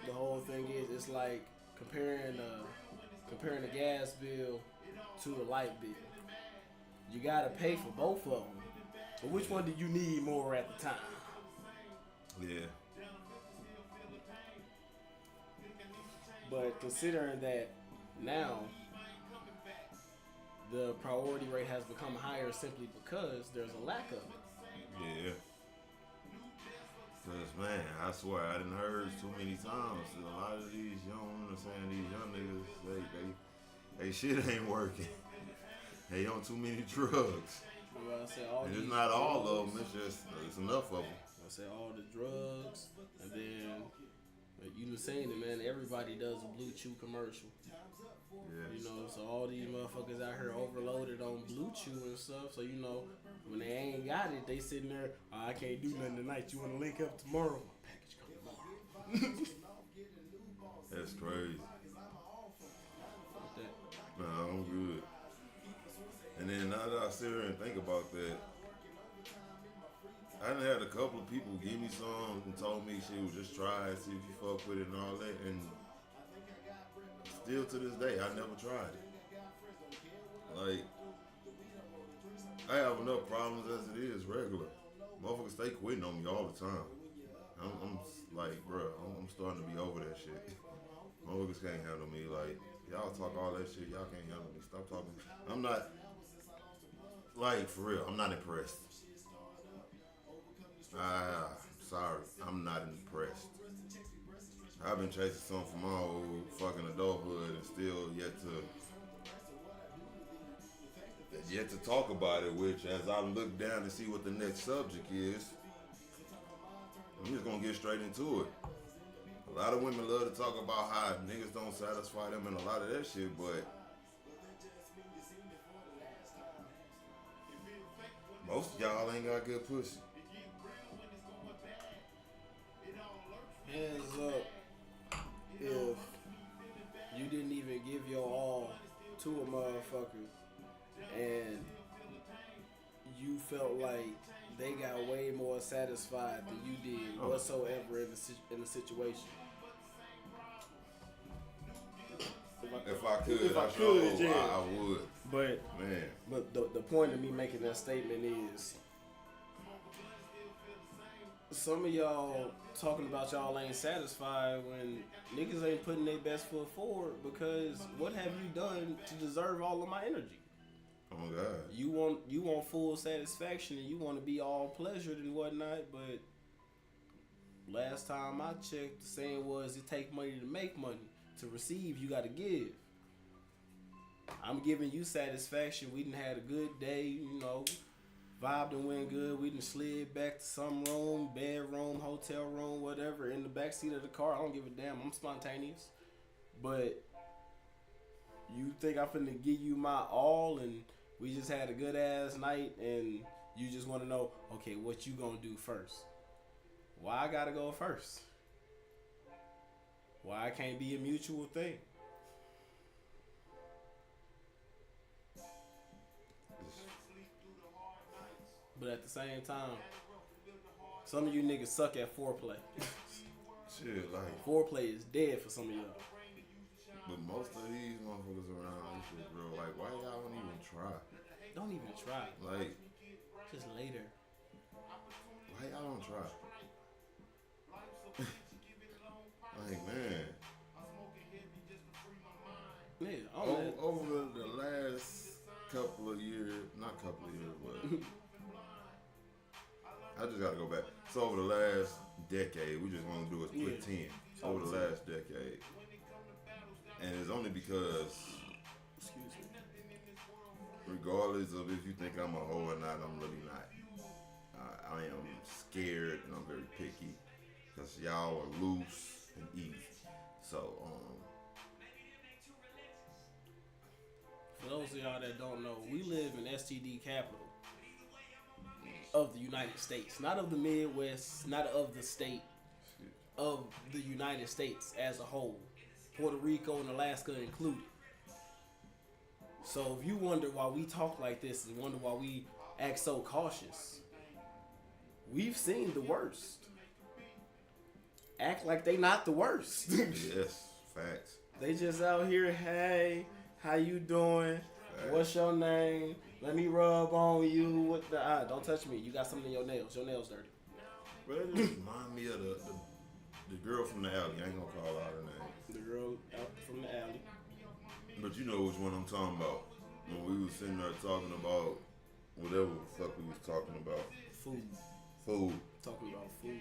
The whole thing is, it's like comparing a gas bill to a light bill. You gotta pay for both of them, but which one do you need more at the time? Yeah. But considering that now the priority rate has become higher simply because there's a lack of it. Yeah. Cause man, I swear I done heard too many times that a lot of these young niggas, they shit ain't working. They on too many drugs. Well, I say And it's not all of them. It's enough of them. I say all the drugs, and then you been saying it, man. Everybody does a Blue Chew commercial. Yeah. You know, so all these motherfuckers out here overloaded on Blue Chew and stuff. So you know, when they ain't got it, they sitting there. Oh, I can't do nothing tonight. You want to link up tomorrow? My package come tomorrow. That's crazy. Fuck that. Nah, I'm good. And then now that I sit here and think about that, I done had a couple of people give me some and told me she would just try it, see if you fuck with it and all that. And still to this day, I never tried it. Like, I have enough problems as it is regular. Motherfuckers stay quitting on me all the time. I'm like, bro, I'm starting to be over that shit. Motherfuckers can't handle me. Like, y'all talk all that shit, y'all can't handle me. Stop talking. I'm not, like, for real, I'm not impressed. Sorry, I'm not impressed. I've been chasing something from my old fucking adulthood and still yet to talk about it, which as I look down to see what the next subject is, I'm just gonna get straight into it. A lot of women love to talk about how niggas don't satisfy them and a lot of that shit, but most of y'all ain't got good pussy. Hands up if you didn't even give your all to a motherfucker and you felt like they got way more satisfied than you did whatsoever in the situation. If I could, yeah. I would. But Man, but the point of me making that statement is some of y'all talking about y'all ain't satisfied when niggas ain't putting their best foot forward, because what have you done to deserve all of my energy? oh God. You want full satisfaction and you want to be all pleasured and whatnot, but last time I checked, the saying was it take money to make money. To receive, you got to give. I'm giving you satisfaction. We done had a good day, you know, vibed and went good. We done slid back to some room, bedroom, hotel room, whatever, in the backseat of the car. I don't give a damn. I'm spontaneous. But you think I'm finna give you my all and we just had a good ass night and you just want to know, okay, what you gonna do first? Why I gotta go first? Why it can't be a mutual thing? But at the same time, some of you niggas suck at foreplay. Shit, like, Foreplay is dead for some of y'all. but most of these motherfuckers around, this shit, bro, like, why y'all don't even try? Don't even try. Like, Just later. why y'all don't try? Like, man. Yeah. couple of years, but I just gotta go back. So over the last decade, we just want to do a quick 10. Over the last decade, and it's only because, excuse me, regardless of if you think I'm a hoe or not, I'm really not. I am scared and I'm very picky because y'all are loose and easy. So, for those of y'all that don't know, we live in STD capital of the United States, not of the Midwest, not of the state, of the United States as a whole, Puerto Rico and Alaska included. So if you wonder why we talk like this and wonder why we act so cautious, we've seen the worst. Act like they not the worst. yes, facts. They just out here, hey, how you doing? What's your name? Let me rub on you with the don't touch me. You got something in your nails. Your nails dirty. Bro, it just remind me of the girl from the alley. I ain't gonna call out her name. The girl out from the alley. But you know which one I'm talking about. When we was sitting there talking about whatever the fuck we was talking about. Food. Talking about food.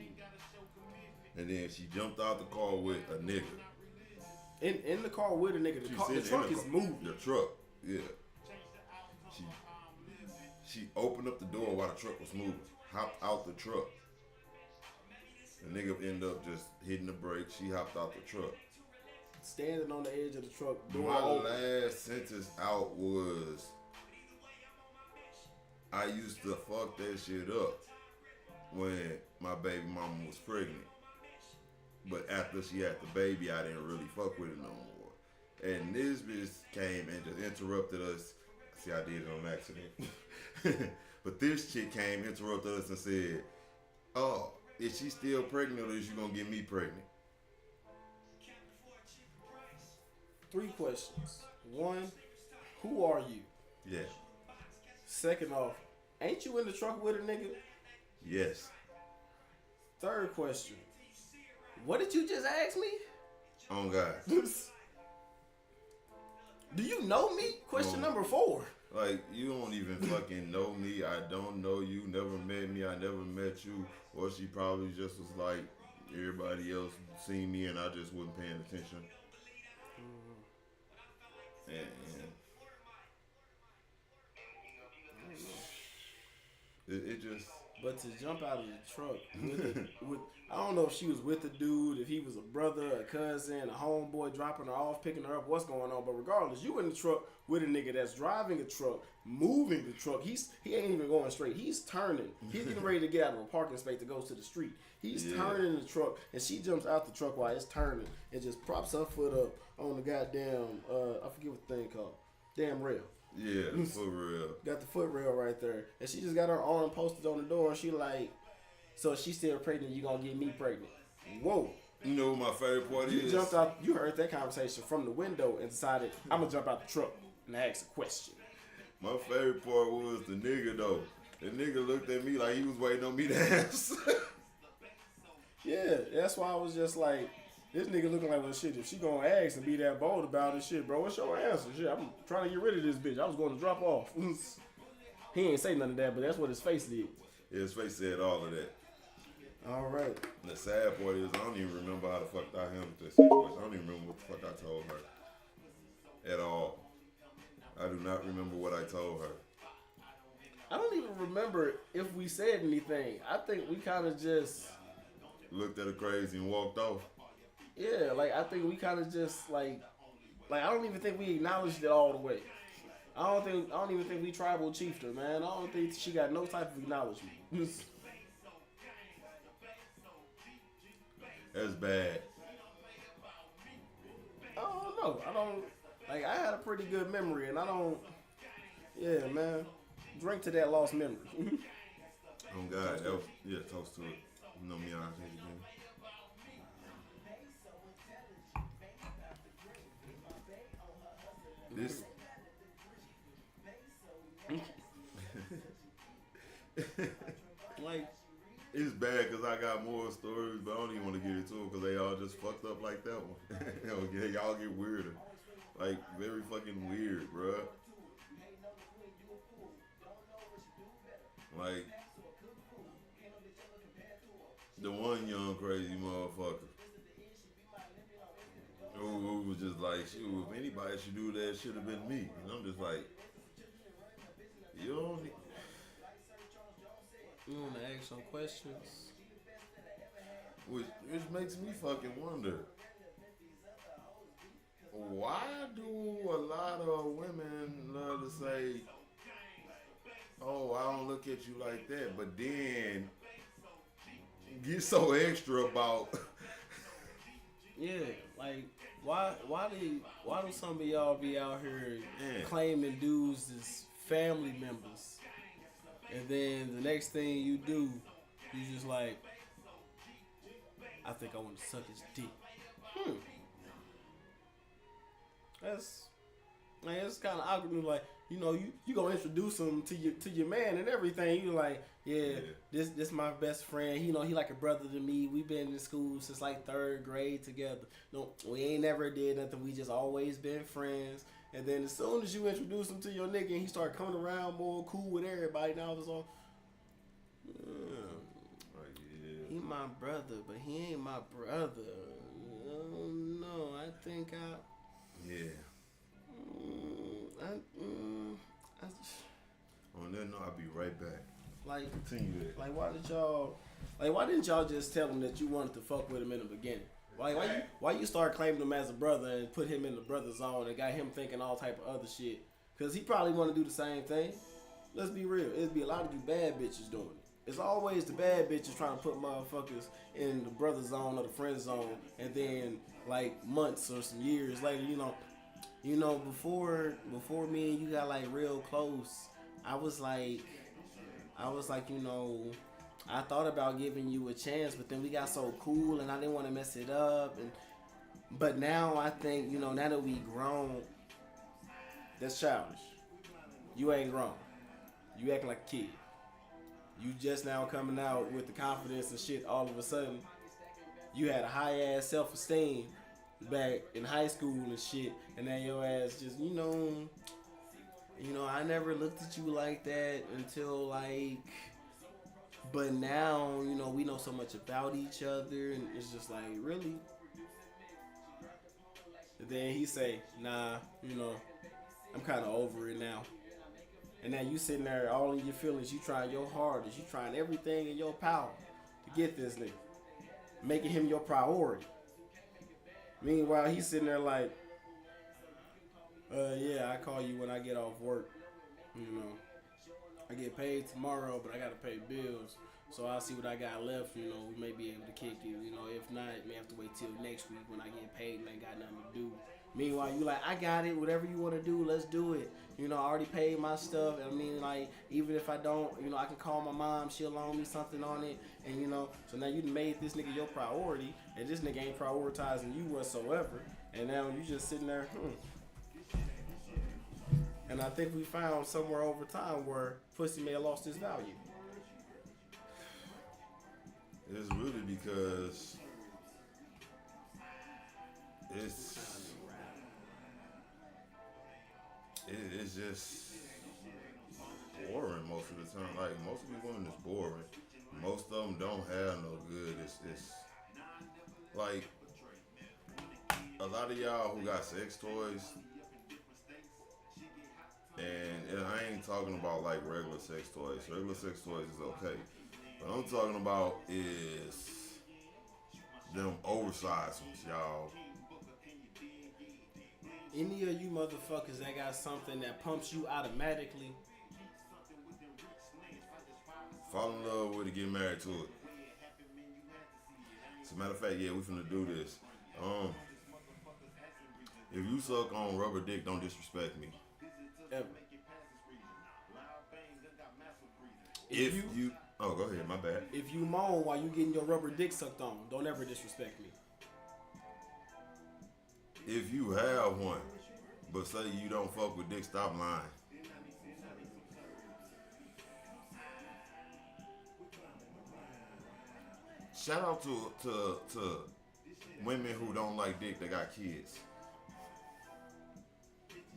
And then she jumped out the car with a nigga. In the car with a nigga. The truck is moving. The truck, yeah. She opened up the door while the truck was moving. Hopped out the truck. The nigga ended up just hitting the brakes. She hopped out the truck. Standing on the edge of the truck. My last sentence out was, I used to fuck that shit up when my baby mama was pregnant. But after she had the baby, I didn't really fuck with it no more. And this bitch came and just interrupted us. See, I did it on accident. But this chick came, interrupted us and said, oh, is she still pregnant or is she gonna get me pregnant? 3 questions. 1, who are you? Yeah. Second off, ain't you in the truck with a nigga? Yes. 3rd question, what did you just ask me? Oh God. Do you know me? Question number 4. Like, you don't even fucking know me. I don't know you. Never met me. I never met you. Or she probably just was like everybody else seen me and I just wasn't paying attention. And it just. But to jump out of the truck with I don't know if she was with a dude, if he was a brother, a cousin, a homeboy dropping her off, picking her up, what's going on. But regardless, you in the truck with a nigga that's driving a truck, moving the truck. He ain't even going straight. He's turning. He's getting ready to get out of a parking space that goes to the street. He's turning the truck, and she jumps out the truck while it's turning and just props her foot up on the goddamn, I forget what the thing called. Damn rail. Yeah, the foot rail. Got the foot rail right there. And she just got her arm posted on the door. And she like, so if she's still pregnant, you gonna get me pregnant. Whoa. You know what my favorite part You is? jumped out, you heard that conversation from the window and decided, I'm gonna jump out the truck and ask a question. My favorite part was the nigga though. The nigga looked at me like he was waiting on me to answer. Yeah, that's why I was just like, this nigga looking like, well, shit, if she gonna ask and be that bold about it, shit, bro, what's your answer? Shit, I'm trying to get rid of this bitch. I was going to drop off. He ain't say none of that, but that's what his face did. Yeah, his face said all of that. All right. And the sad part is I don't even remember how the fuck I handled this situation. I don't even remember what the fuck I told her. At all. I do not remember what I told her. I don't even remember if we said anything. I think we kind of just Looked at her crazy and walked off. yeah, like I think we kind of just like I don't even think we acknowledged it all the way. I don't even think we tribal chiefed her, man. I don't think she got no type of acknowledgement. That's bad. I don't know. I had a pretty good memory, and I don't. Yeah, man. Drink to that lost memory. Oh God, that was toast to it. You know me, I think again. This. Like, It's bad because I got more stories, but I don't even want to get into it because they all just fucked up like that one. Y'all get weirder. Like, very fucking weird, bruh. Like the one young crazy motherfucker who was just like, shoot, if anybody should do that, it should have been me. And I'm just like, you don't need. You want to ask some questions? Which makes me fucking wonder. Why do a lot of women love to say, oh, I don't look at you like that, but then get so extra about Yeah, like why do some of y'all be out here claiming dudes as family members, and then the next thing you do, you just like, I think I want to suck his dick. That's kind of awkward. Like, you know, you gonna introduce him to your man and everything. You like, this my best friend. You know, he like a brother to me. We've been in school since like 3rd grade together. No, we ain't never did nothing. We just always been friends. And then as soon as you introduce him to your nigga and he start coming around more cool with everybody, now it's all, he my brother, but he ain't my brother. Oh no, I think On that note, I'll be right back. Like, continue that. Like, why didn't y'all just tell him that you wanted to fuck with him in the beginning? Why you start claiming him as a brother and put him in the brother zone and got him thinking all type of other shit? Because he probably want to do the same thing. Let's be real. It'd be a lot of you bad bitches doing it. It's always the bad bitches trying to put motherfuckers in the brother zone or the friend zone, and then like months or some years later, you know, before me and you got like real close, I was like, you know, I thought about giving you a chance, but then we got so cool and I didn't want to mess it up. But now I think, you know, now that we grown, that's childish. You ain't grown. You acting like a kid. You just now coming out with the confidence and shit all of a sudden. You had a high ass self-esteem back in high school and shit, and then your ass just, you know, I never looked at you like that until like, but now, you know, we know so much about each other, and it's just like, really? And then he say, nah, you know, I'm kind of over it now. And now you sitting there all in your feelings, you trying your hardest, you trying everything in your power to get this nigga, making him your priority. Meanwhile, he's sitting there like, yeah, I call you when I get off work. You know, I get paid tomorrow, but I gotta pay bills. So I'll see what I got left. You know, we may be able to kick it. You know, if not, may have to wait till next week when I get paid and ain't got nothing to do. Meanwhile, you like, I got it. Whatever you want to do, let's do it. You know, I already paid my stuff. I mean, like, even if I don't, you know, I can call my mom. She'll loan me something on it. And, you know, so now you made this nigga your priority. And this nigga ain't prioritizing you whatsoever. And now you just sitting there, And I think we found somewhere over time where pussy may have lost its value. It's really because it's just boring most of the time. Like, most of these women is boring. Most of them don't have no good. It's like a lot of y'all who got sex toys, and I ain't talking about like regular sex toys. Regular sex toys is okay. What I'm talking about is them oversized ones, y'all. Any of you motherfuckers that got something that pumps you automatically, fall in love with it, get married to it. As a matter of fact, yeah, we finna do this. If you suck on rubber dick, don't disrespect me. ever. If you oh, go ahead, my bad. If you moan while you getting your rubber dick sucked on, don't ever disrespect me. If you have one, but say you don't fuck with dick, stop lying. Shout out to women who don't like dick that got kids.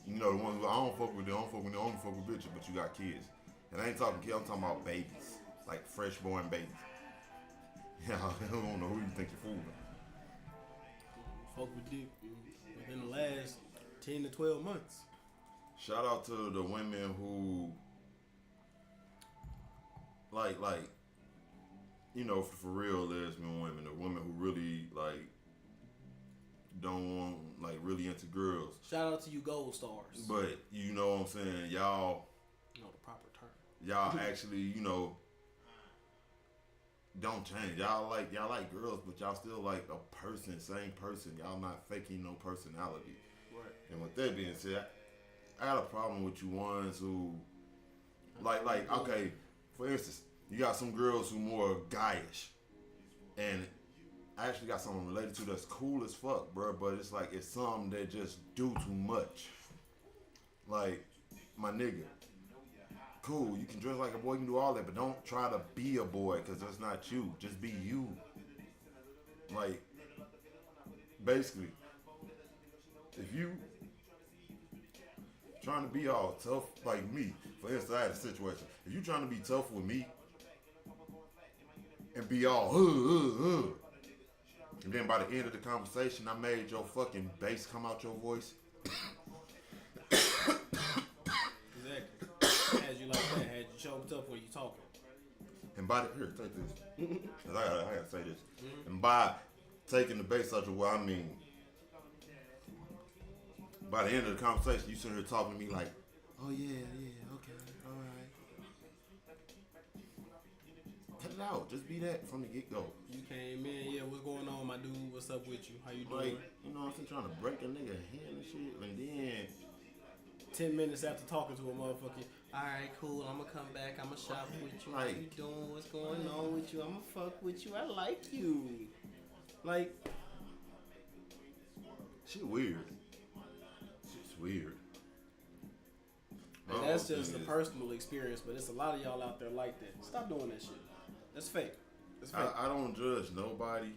You know, the ones who I don't fuck with, I don't fuck with bitches, but you got kids. And I ain't talking kids, I'm talking about babies. Like fresh born babies. Yeah, I don't know who you think you're fooling. Fuck with dick within the last 10 to 12 months. Shout out to the women who like you know, for real lesbian women, the women who really like don't want like really into girls. Shout out to you gold stars. But you know what I'm saying, y'all You know the proper term. y'all actually, you know, don't change. Y'all like girls, but y'all still like a person, same person. Y'all not faking no personality. Right. And with that being said, I got a problem with you ones who like okay, for instance, you got some girls who more guyish, and I actually got someone related to that's cool as fuck, bro. But it's like it's some that just do too much. Like my nigga, cool, you can dress like a boy, you can do all that, but don't try to be a boy, because that's not you. Just be you. Like, basically, if you trying to be all tough like me, for instance, I had a situation. If you trying to be tough with me and be all and then by the end of the conversation, I made your fucking bass come out your voice. Exactly. Had you like that, had you choked up when you talking. And by the, here, take this. 'Cause I gotta say this. And by taking the bass out your way, I mean, by the end of the conversation, you sitting here talking to me like, oh yeah, okay, all right. Cut it out. Just be that from the get-go. You came in, yeah, what's going on, my dude? What's up with you? How you doing? Like, you know what I'm saying? Trying to break a nigga hand and shit. And then 10 minutes after talking to a motherfucker, alright, cool, I'm gonna come back, I'm gonna shop with you. How you doing? What's going on with you? I'm gonna fuck with you. I like you. Like, shit weird. Shit's weird. and that's just a personal experience, but it's a lot of y'all out there like that. Stop doing that shit. That's fake. That's fake. I don't judge nobody.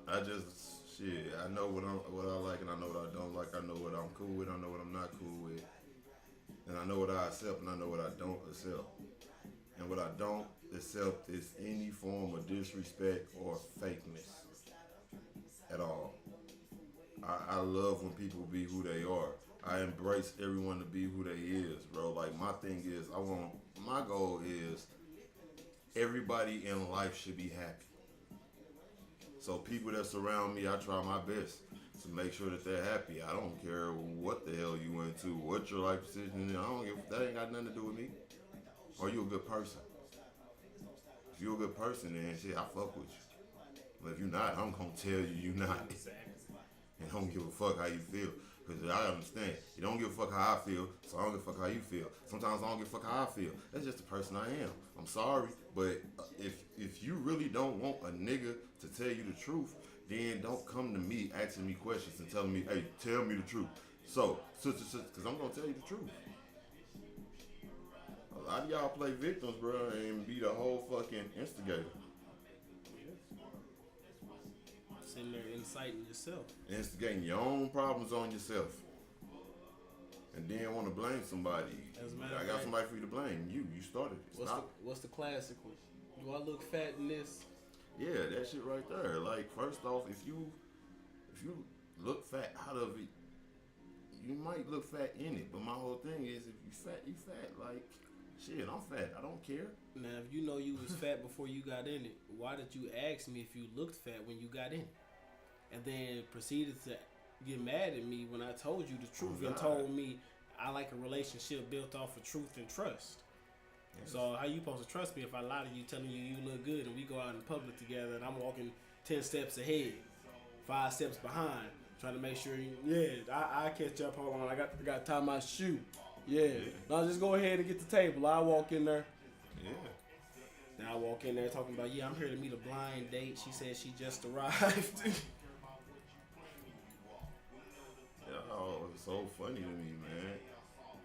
I just shit. I know what I like and I know what I don't like. I know what I'm cool with. I know what I'm not cool with. And I know what I accept and I know what I don't accept. And what I don't accept is any form of disrespect or fakeness at all. I love when people be who they are. I embrace everyone to be who they is, bro. Like my thing is, my goal is everybody in life should be happy. So people that surround me, I try my best to make sure that they're happy. I don't care what the hell you into, what your life decision is. I don't give, that ain't got nothing to do with me. Are you a good person? If you're a good person, then shit, I fuck with you. But if you're not, I'm gonna tell you not. And I don't give a fuck how you feel. Because I understand. You don't give a fuck how I feel, so I don't give a fuck how you feel. Sometimes I don't give a fuck how I feel. That's just the person I am. I'm sorry, but if you really don't want a nigga to tell you the truth, then don't come to me asking me questions and telling me, hey, tell me the truth. So, because I'm going to tell you the truth. A lot of y'all play victims, bro, and be the whole fucking instigator. Sitting there inciting yourself. Instigating your own problems on yourself. And then want to blame somebody. As a matter I of got fact, somebody for you to blame. You started it. Stop. What's the classic one? Do I look fat in this? Yeah, that shit right there. Like, first off, if you look fat out of it, you might look fat in it. But my whole thing is, if you fat, you fat. Like, shit, I'm fat. I don't care. Now, if you know you was fat before you got in it, why did you ask me if you looked fat when you got in it? And then proceeded to get mad at me when I told you the truth and told me I like a relationship built off of truth and trust. Yes. So how you supposed to trust me if I lie to you, telling you look good, and we go out in public together and I'm walking 10 steps ahead, 5 steps behind, trying to make sure I catch up. Hold on, I got to tie my shoe. Yeah. Now just go ahead and get the table. I walk in there. Yeah. Then I walk in there talking about, I'm here to meet a blind date. She said she just arrived. Oh, it's so funny to me, man.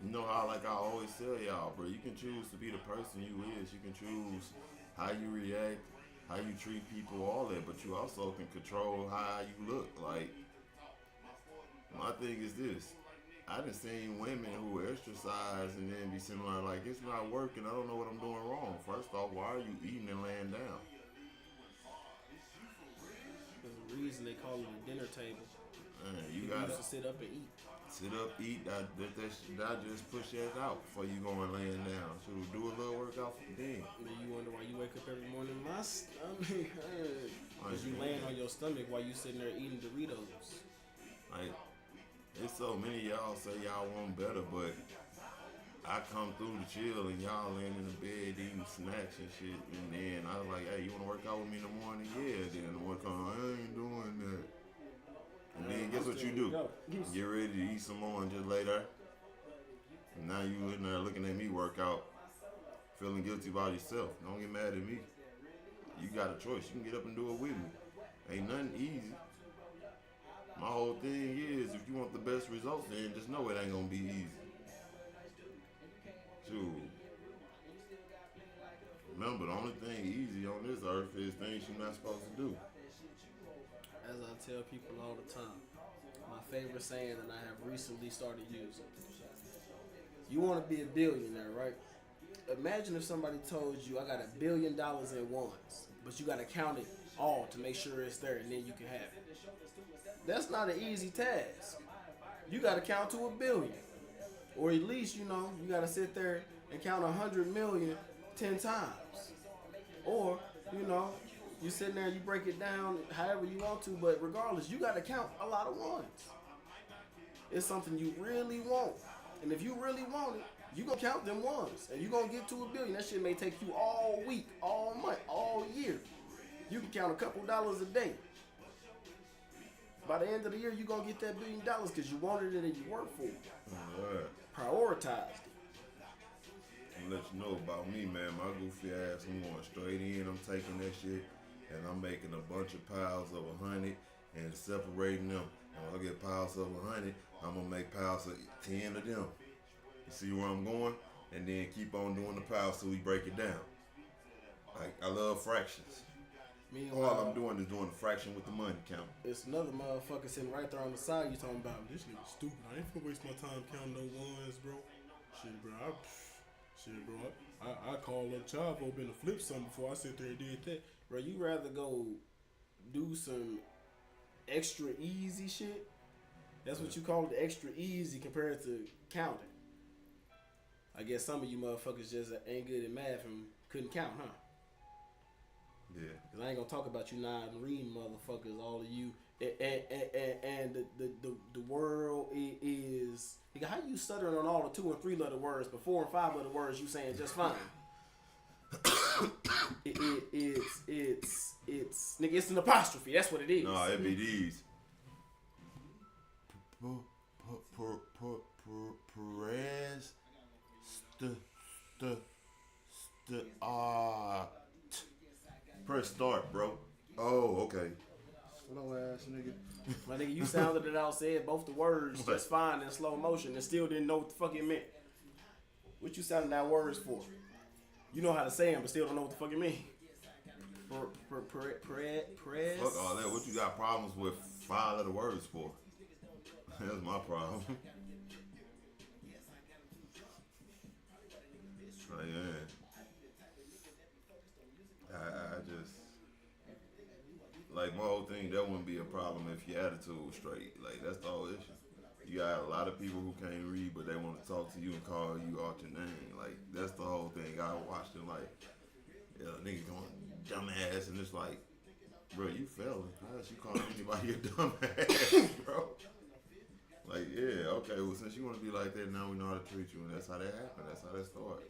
You know how, like I always tell y'all, bro, you can choose to be the person you is. You can choose how you react, how you treat people, all that. But you also can control how you look. Like, my thing is this. I done seen women who exercise and then be sitting around like, it's not working. I don't know what I'm doing wrong. First off, why are you eating and laying down? There's a reason they call it a dinner table. Man, you People gotta used to sit up and eat. sit up, eat. That just push that out before you going laying down. So do a little workout for the day. And then you wonder why you wake up every morning, my stomach hurt. Because you laying on your stomach while you sitting there eating Doritos. Like, it's so many of y'all say y'all want better, but I come through the chill and y'all laying in the bed eating snacks and shit. And then I was like, hey, you want to work out with me in the morning? Yeah. Then the one come, I ain't doing that. And then guess what you do? Get ready to eat some more and just lay there. And now you in there looking at me work out, feeling guilty about yourself. Don't get mad at me. You got a choice. You can get up and do it with me. Ain't nothing easy. My whole thing is, if you want the best results, then just know it ain't gonna be easy. Shoot. Remember, the only thing easy on this earth is things you're not supposed to do. As I tell people all the time, my favorite saying that I have recently started using. You want to be a billionaire, right? Imagine if somebody told you, I got $1 billion in ones, but you got to count it all to make sure it's there and then you can have it. That's not an easy task. You got to count to 1 billion. Or at least, you got to sit there and count 100 million 10 times. Or, you sitting there, you break it down however you want to, but regardless, you got to count a lot of ones. It's something you really want. And if you really want it, you going to count them ones. And you going to get to 1 billion. That shit may take you all week, all month, all year. You can count a couple dollars a day. By the end of the year, you're going to get that $1 billion because you wanted it and you worked for it. Alright. Prioritized it. I'll let you know about me, man. My goofy ass, I'm going straight in. I'm taking that shit and I'm making a bunch of piles of 100 and separating them. And when I get piles of 100, I'm going to make piles of 10 of them. You see where I'm going? And then keep on doing the piles till we break it down. Like, I love fractions. All I'm doing is doing the fraction with the money count. It's another motherfucker sitting right there on the side. You talking about this nigga stupid. I ain't gonna waste my time counting no ones, bro. Shit, bro. I call up Chavo been to flip something before I sit there and did that, bro. You rather go do some extra easy shit. That's what you call it, extra easy compared to counting. I guess some of you motherfuckers just ain't good at math and couldn't count, huh? Yeah. Cause I ain't gonna talk about you non-reading motherfuckers, all of you, and the world is. Nigga, how you stuttering on all the 2 and 3 letter words, but 4 and 5 letter words you saying just fine? It's nigga, it's an apostrophe. That's what it is. No, it be these. Perez, press start, bro. Oh, okay. Slow ass nigga. My nigga, you sounded it out, said both the words just fine in slow motion, and still didn't know what the fuck it meant. What you sounding that words for? You know how to say them, but still don't know what the fuck it mean. Press. Fuck all that. What you got problems with 5 letter words for? That's my problem. Like, man. I just, like, my whole thing, that wouldn't be a problem if your attitude was straight. Like, that's the whole issue. You got a lot of people who can't read, but they want to talk to you and call you out your name. Like, that's the whole thing. I watched it like, yeah, nigga going dumbass, and it's like, bro, you failing. How is you calling anybody a dumbass, bro? Like, yeah, okay, well, since you want to be like that, now we know how to treat you, and that's how that happened. That's how that started.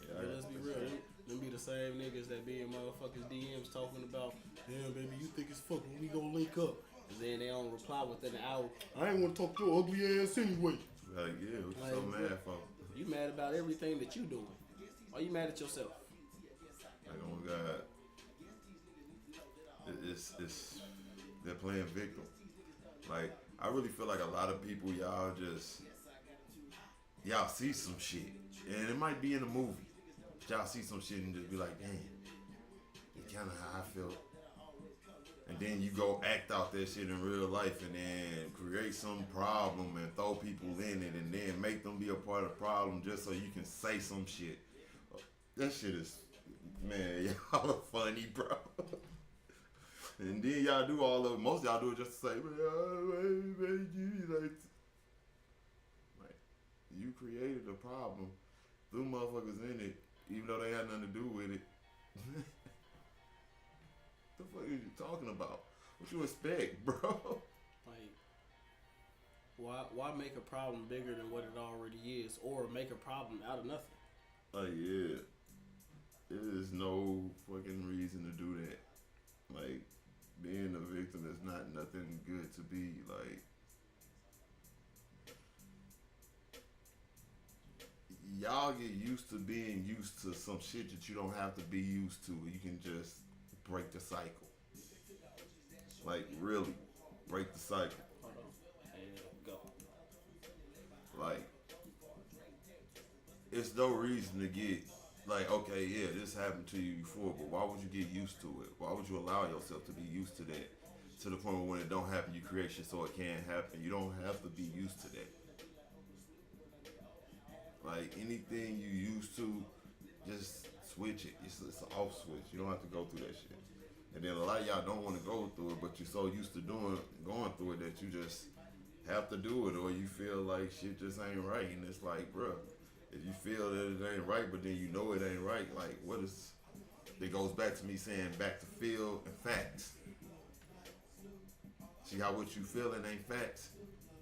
Yeah, let's be real. Them be the same niggas that be in motherfuckers' DMs talking about, damn, baby, you think it's fuck when we gonna link up? And then they don't reply within an hour. I ain't want to talk to your ugly ass anyway. Like, yeah, what you so mad for? You mad about everything that you doing. Why you mad at yourself? Like, oh my God. It's they're playing victim. Like, I really feel like a lot of people, y'all see some shit. And it might be in a movie. Y'all see some shit and just be like, damn, it's kind of how I felt. And then you go act out that shit in real life and then create some problem and throw people in it and then make them be a part of the problem just so you can say some shit. That shit is, man, y'all are funny, bro. And then y'all do all of it. Most of y'all do it just to say, like, you created a problem. Them motherfuckers in it, even though they had nothing to do with it. The fuck are you talking about? What you expect, bro? Like, why make a problem bigger than what it already is, or make a problem out of nothing? Oh yeah, there is no fucking reason to do that. Like, being a victim is not nothing good to be. Like, y'all get used to being used to some shit that you don't have to be used to. You can just break the cycle. Like, really, break the cycle. Hold on. And go. Like, it's no reason to get, like, okay, yeah, this happened to you before, but why would you get used to it? Why would you allow yourself to be used to that? To the point where when it don't happen, you create shit so it can't happen. You don't have to be used to that. Like, anything you used to, just switch it. It's an off switch. You don't have to go through that shit. And then a lot of y'all don't want to go through it, but you're so used to going through it that you just have to do it, or you feel like shit just ain't right. And it's like, bruh, if you feel that it ain't right, but then you know it ain't right, like, what is... It goes back to me saying back to feel and facts. See how what you feeling ain't facts,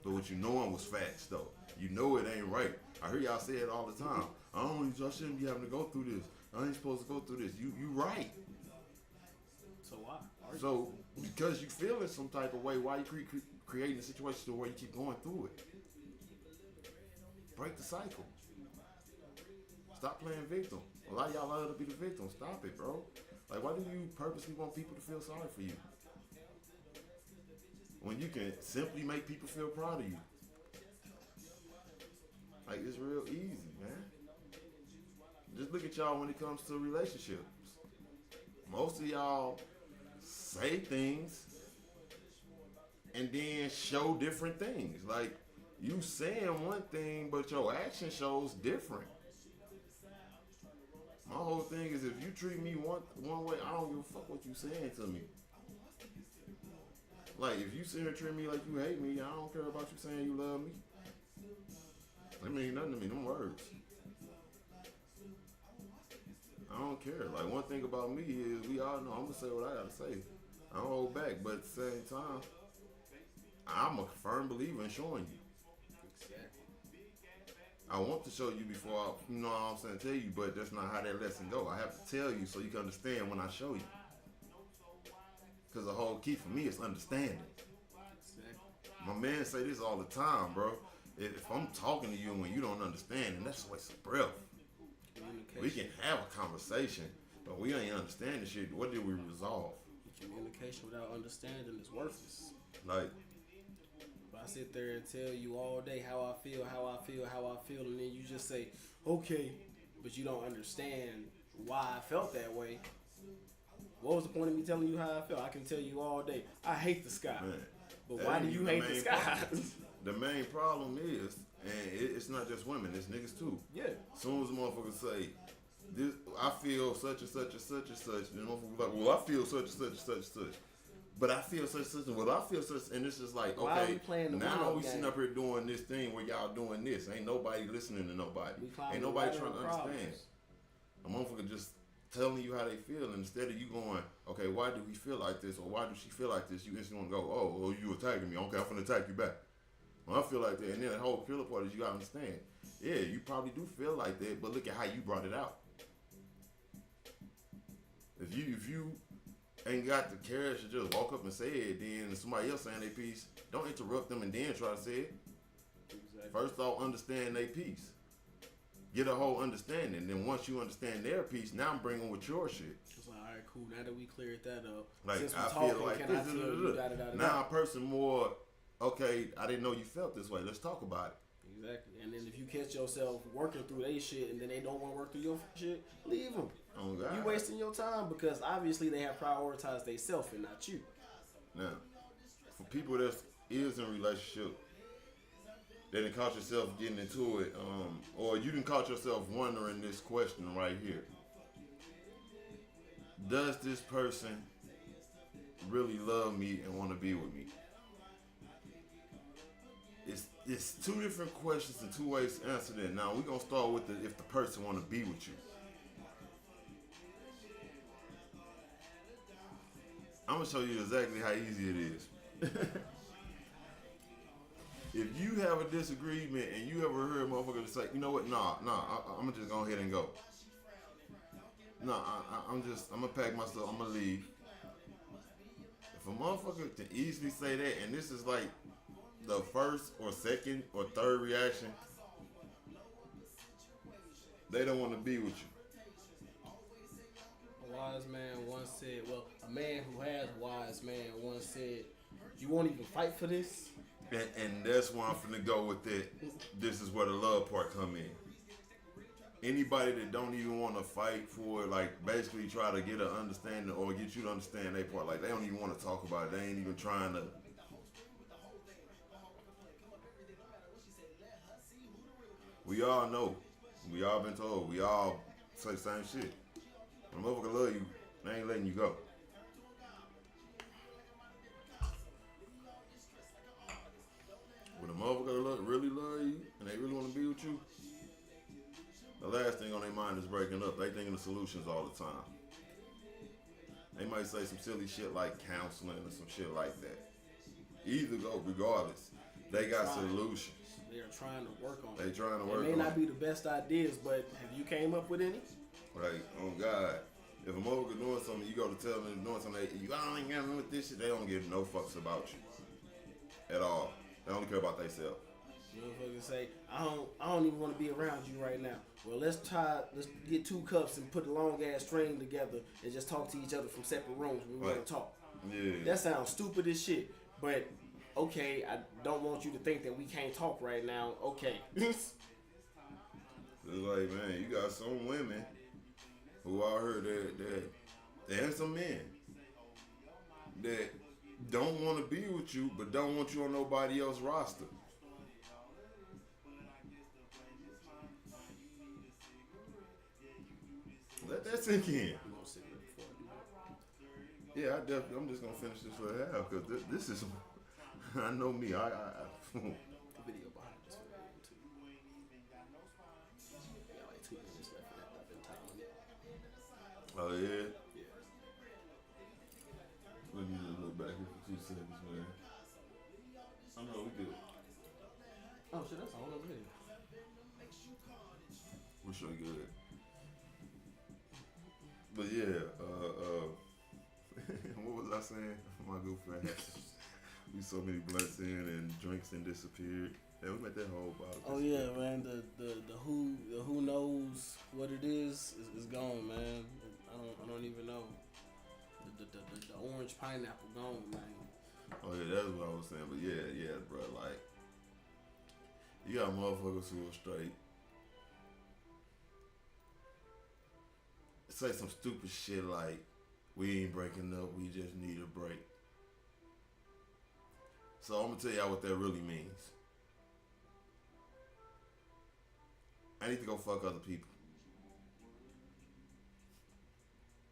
but what you knowing was facts, though. You know it ain't right. I hear y'all say it all the time. I shouldn't be having to go through this. I ain't supposed to go through this. You right. So why? So because you feel it some type of way, why you creating a situation to where you keep going through it? Break the cycle. Stop playing victim. A lot of y'all love to be the victim. Stop it, bro. Like, why do you purposely want people to feel sorry for you? When you can simply make people feel proud of you. Like, it's real easy, man. Just look at y'all when it comes to relationships. Most of y'all say things and then show different things. Like, you saying one thing, but your action shows different. My whole thing is, if you treat me one way, I don't give a fuck what you saying to me. Like, if you sit here and treat me like you hate me, I don't care about you saying you love me. That mean nothing to me, them words. I don't care. Like, one thing about me is, we all know I'm gonna say what I gotta say. I don't hold back, but at the same time, I'm a firm believer in showing you. I want to show you before I, you know what I'm saying, tell you, but that's not how that lesson go. I have to tell you so you can understand when I show you. Because the whole key for me is understanding. My man say this all the time, bro. If I'm talking to you and when you don't understand, then that's a waste of breath. We can have a conversation, but we ain't understanding shit. What did we resolve? Communication without understanding is worthless. Like, I sit there and tell you all day how I feel, and then you just say, okay, but you don't understand why I felt that way. What was the point of me telling you how I felt? I can tell you all day, I hate the sky. man, But why do you hate the sky? The main problem is, and it's not just women, it's niggas too. Yeah. As soon as a motherfucker say, this, I feel such and such and such and such, then motherfucker like, well, I feel such and such and such and such. But I feel such and such, well, I feel such, and it's just like, Why okay, are we playing the now we game? sitting up here doing this thing where y'all doing this. Ain't nobody listening to nobody. Ain't nobody trying to understand. A motherfucker just telling you how they feel, and instead of you going, okay, why do we feel like this, or why do she feel like this, you instantly want to go, oh, well, you attacking me, okay, I'm finna attack you back. Well, I feel like that, and then the whole killer part is you gotta understand, yeah, you probably do feel like that, but look at how you brought it out. If you ain't got the courage to just walk up and say it, then somebody else saying their piece, don't interrupt them and then try to say it. Exactly. First off, understand their piece. Get a whole understanding. Then once you understand their piece, now I'm bringing with your shit. It's like, all right, cool. Now that we cleared that up, like, since we I talking, feel like can this. I tell you da-da-da-da-da? Now a person more, okay, I didn't know you felt this way. Let's talk about it. Exactly. And then if you catch yourself working through their shit and then they don't want to work through your shit, leave them. Oh, God. You wasting your time because obviously they have prioritized themselves and not you. Now, for people that is in a relationship, that done caught yourself getting into it, or you done caught yourself wondering this question right here. Does this person really love me and want to be with me? It's two different questions and two ways to answer that. Now, we're going to start with if the person want to be with you. I'm going to show you exactly how easy it is. If you have a disagreement and you ever heard motherfuckers say, you know what, nah, I'm going to just go ahead and go. I'm going to pack my stuff, I'm going to leave. If a motherfucker can easily say that, and this is like the first or second or third reaction, they don't want to be with you. A wise man once said, well, a man who has wise man once said, you won't even fight for this? And that's where I'm finna go with it. This is where the love part come in. Anybody that don't even want to fight for it, like basically try to get an understanding or get you to understand their part, like they don't even want to talk about it. They ain't even trying to. We all know. We all been told. We all say the same shit. When a motherfucker love you, they ain't letting you go. When a motherfucker really love you and they really want to be with you, the last thing on their mind is breaking up. They thinking of solutions all the time. They might say some silly shit like counseling or some shit like that. Either go, regardless. They got solutions. They're trying to work on it. They trying to work on it. It may not be the best ideas, but have you came up with any? Like, oh God. If a motherfucker doing something, you go to tell them they're doing something, I ain't got nothing with this shit, they don't give no fucks about you. At all. They only care about themselves. Motherfuckers say, I don't even want to be around you right now. Well, let's get 2 cups and put a long ass string together and just talk to each other from separate rooms when we want to talk. Yeah. That sounds stupid as shit. But okay, I don't want you to think that we can't talk right now. Okay. It's like, man, you got some women who out here that and some men that don't want to be with you, but don't want you on nobody else's roster. Let that sink in. Yeah, I'm just gonna finish this for half because this is. I know me. I Video behind this video too. Yeah, like 2 minutes left for that. I've been timing it. Oh yeah. Yeah. We need to look back here for 2 seconds, man. I know we good. Oh shit, that's a whole other video. We're sure good. But yeah, what was I saying? My goofy ass. We so many blunts in and drinks and disappeared. Yeah, we met that whole bottle. Oh yeah, man. The who knows what it is gone, man. I don't even know. The orange pineapple gone, man. Oh yeah, that's what I was saying. But yeah, bro. Like, you got motherfuckers who are straight. Say some stupid shit like, we ain't breaking up, we just need a break. So I'm gonna tell y'all what that really means. I need to go fuck other people.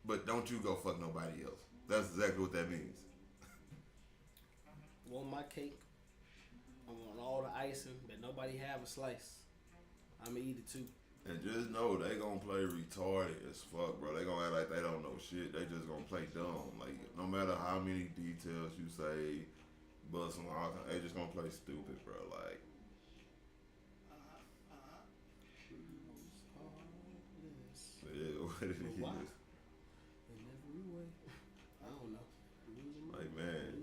But don't you go fuck nobody else. That's exactly what that means. Want my cake? I want all the icing, but nobody have a slice. I'ma eat it too. And just know they gonna play retarded as fuck, bro. They gonna act like they don't know shit. They just gonna play dumb. Like, no matter how many details you say, but some they just gonna play stupid, bro. Like, yeah, what it is. Why? In every way. I don't know. Like, man.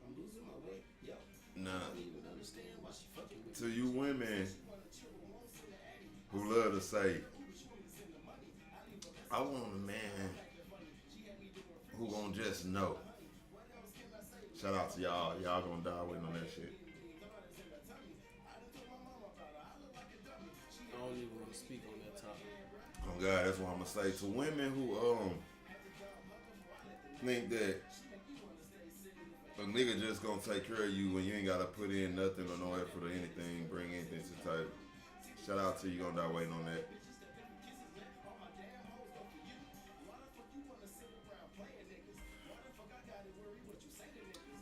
I'm losing my weight. Yo. Nah. I don't even understand why she fucking with To you women who love to say, I want a man who gonna just know. Shout out to y'all. Y'all gonna die waiting on that shit. I don't even want to speak on that topic. Oh God, that's what I'm gonna say to women who think that A nigga just gonna take care of you when you ain't gotta put in nothing or no effort or anything, bring anything to the table. Shout out to you, gonna die waiting on that.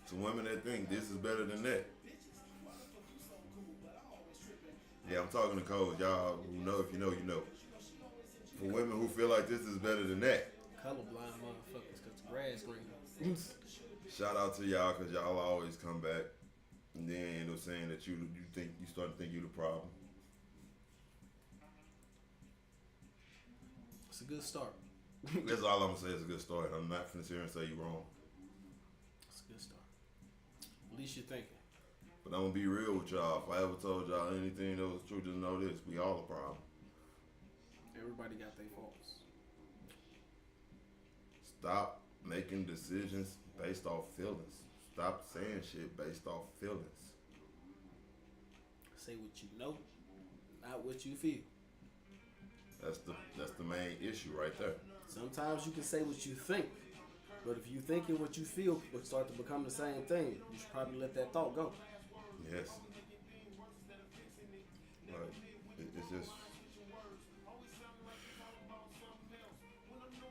To women that think this is better than that. Yeah, I'm talking to codes. Y'all who know, if you know, you know. For women who feel like this is better than that. Colorblind motherfuckers, cause the grass green. Shout out to y'all, cause y'all always come back and then end up saying that you start to think you the problem. It's a good start. That's all I'm gonna say. It's a good start. I'm not finna sit here and say you wrong. It's a good start. At least you're thinking. But I'm gonna be real with y'all. If I ever told y'all anything that was true, just know this: we all a problem. Everybody got their faults. Stop making decisions based off feelings. Stop saying shit based off feelings. Say what you know, not what you feel. That's the main issue right there. Sometimes you can say what you think, but if you thinking what you feel will start to become the same thing, you should probably let that thought go. Yes. Like, it's just...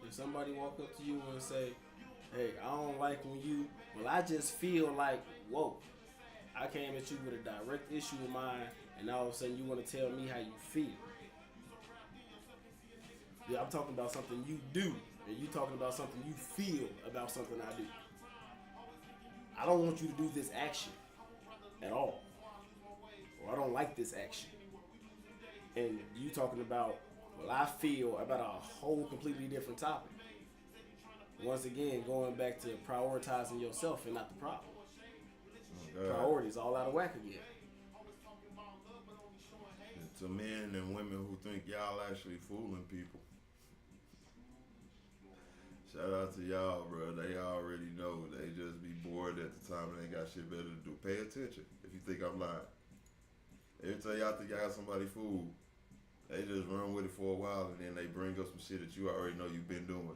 If somebody walk up to you and say, hey, I don't like when you... Well, I just feel like, whoa. I came at you with a direct issue of mine, and all of a sudden you want to tell me how you feel. Yeah, I'm talking about something you do, and you talking about something you feel about something I do. I don't want you to do this action at all. Or I don't like this action. And you talking about, well, I feel about a whole completely different topic. Once again, going back to prioritizing yourself and not the problem. Priorities all out of whack again. To men and women who think y'all actually fooling people. Shout out to y'all, bro. They already know. They just be bored at the time and they got shit better to do. Pay attention if you think I'm lying. Every time y'all think y'all got somebody fooled, they just run with it for a while and then they bring up some shit that you already know you've been doing.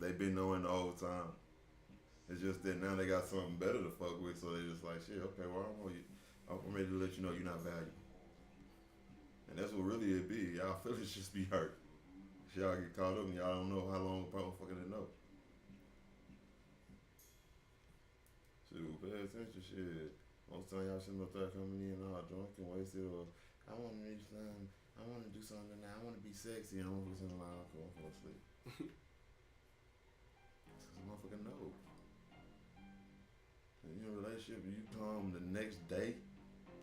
They been knowing the whole time. It's just that now they got something better to fuck with, so they just like, shit, okay, well, I'm ready to let you know you're not valuable. And that's what really it be. Y'all feelings just be hurt. Y'all get caught up and y'all don't know how long a motherfucker to know. Shoot, pay attention, shit. Most time y'all sitting up there coming in all drunk and wasted, or I want to read something, I want to do something now, I want to be sexy, and I'm going to sitting around, I'm going to fall asleep. Because the motherfucker know. And you in a relationship, and you come the next day,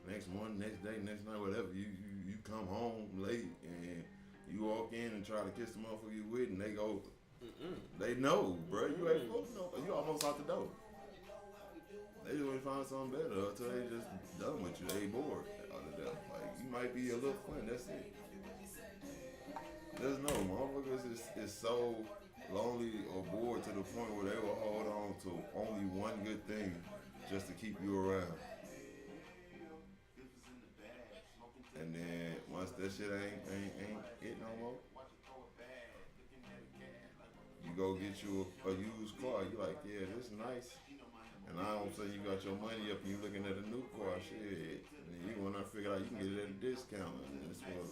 next morning, next day, next night, whatever, you come home late and you walk in and try to kiss the motherfucker you with, and they go, they know, bro. You ain't supposed to know. You almost out the door. They just want to find something better until they just done with you. They bored out of that. Like, you might be a little fun, that's it. There's no motherfuckers is so lonely or bored to the point where they will hold on to only one good thing just to keep you around. And then once that shit ain't it no more, you go get you a used car. You like, yeah, this is nice. And I don't say you got your money up and you looking at a new car, shit. And you wanna figure out you can get it at a discount. And it's for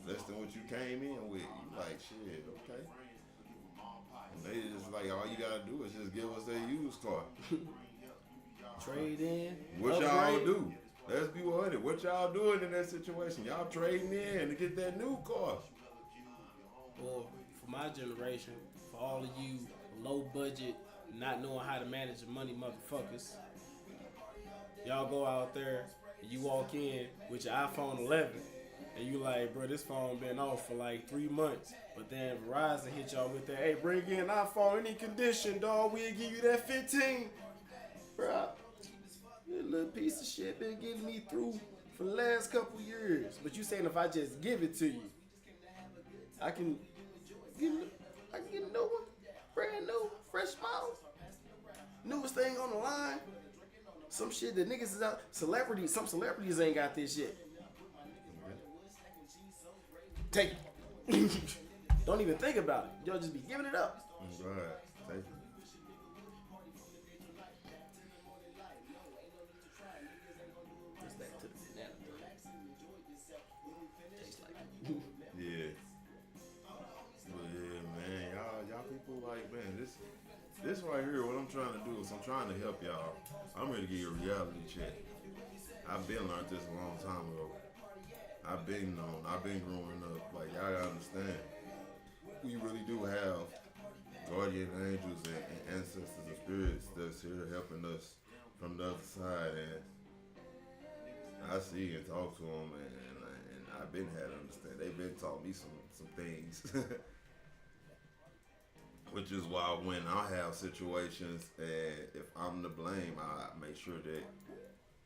less than what you came in with. You like, shit, okay. And they just like, all you gotta do is just give us that used car. Trade in. What y'all do? Let's be 100. What y'all doing in that situation? Y'all trading in to get that new car. Well, for my generation, for all of you low budget, not knowing how to manage your money motherfuckers, y'all go out there and you walk in with your iPhone 11 and you like, bro, this phone been off for like 3 months. But then Verizon hit y'all with that, hey, bring in iPhone, any condition, dog, we'll give you that 15. Bro, this little piece of shit been getting me through for the last couple years. But you saying if I just give it to you, I can get a new one, brand new, fresh model, newest thing on the line. Some shit that niggas is out. Some celebrities ain't got this shit. Take it. Don't even think about it. Y'all just be giving it up. Right. Take it. This right here, what I'm trying to do is I'm trying to help y'all. I'm ready to give you a reality check. I've been learned this a long time ago. I've been growing up. Like, y'all gotta understand. We really do have guardian angels and ancestors and spirits that's here helping us from the other side. And I see and talk to them, and I've been had to understand. They've been taught me some things. Which is why when I have situations and if I'm to blame, I make sure that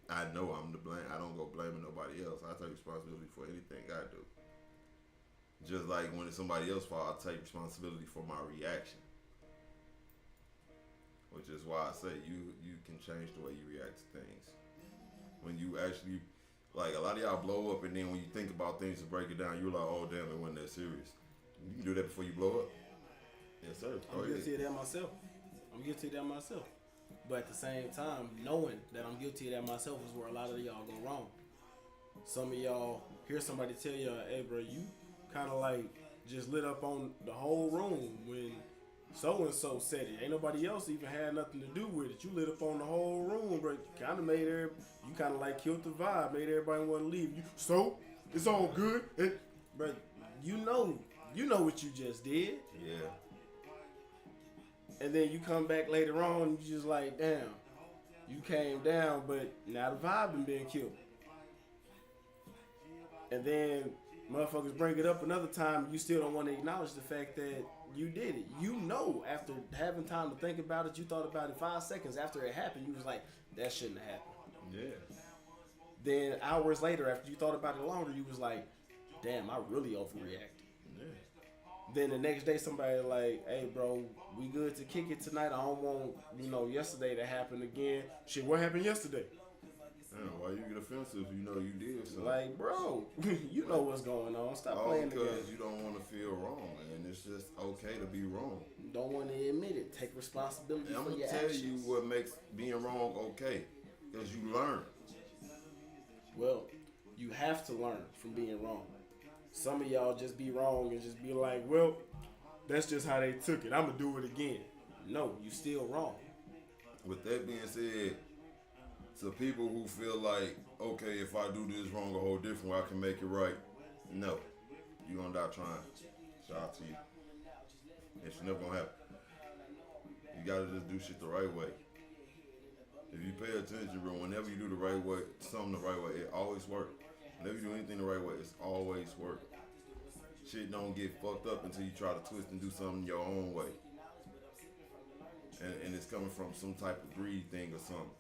I know I'm to blame. I don't go blaming nobody else. I take responsibility for anything I do. Just like when it's somebody else's fault, I take responsibility for my reaction. Which is why I say you can change the way you react to things. When you actually, like, a lot of y'all blow up, and then when you think about things to break it down, you're like, oh damn, it wasn't that serious. You can do that before you blow up. Yes, sir. I'm guilty of that myself. But at the same time, knowing that I'm guilty of that myself is where a lot of y'all go wrong. Some of y'all hear somebody tell you, hey bro, you kind of like just lit up on the whole room when so-and-so said it. Ain't nobody else even had nothing to do with it. You lit up on the whole room, bro. Kind of made you kind of like killed the vibe, made everybody want to leave. So, it's all good. But you know what you just did. Yeah. And then you come back later on and you just like, damn, you came down, but now the vibe been being killed. And then motherfuckers bring it up another time, you still don't want to acknowledge the fact that you did it. You know, after having time to think about it, you thought about it 5 seconds after it happened, you was like, that shouldn't have happened. Yeah. Then hours later, after you thought about it longer, you was like, damn, I really overreacted. Yeah. Then the next day, somebody like, hey, bro, we good to kick it tonight. I don't want, yesterday to happen again. Shit, what happened yesterday? Damn, why you get offensive? You know you did something. Like, bro, you know what's going on. Stop playing the game. Because you don't want to feel wrong, and it's just okay to be wrong. Don't want to admit it. Take responsibility and for your I'm going to tell actions. you what makes being wrong okay, because you learn. Well, you have to learn from being wrong. Some of y'all just be wrong and just be like, well, that's just how they took it. I'm going to do it again. No, you still wrong. With that being said, to people who feel like, okay, if I do this wrong a whole different way, I can make it right. No. You're going to die trying. Shout out to you. It's never going to happen. You got to just do shit the right way. If you pay attention, bro, whenever you do the right way, something the right way, it always works. Whenever you do anything the right way, it's always work. Shit don't get fucked up until you try to twist and do something your own way. And it's coming from some type of greed thing or something.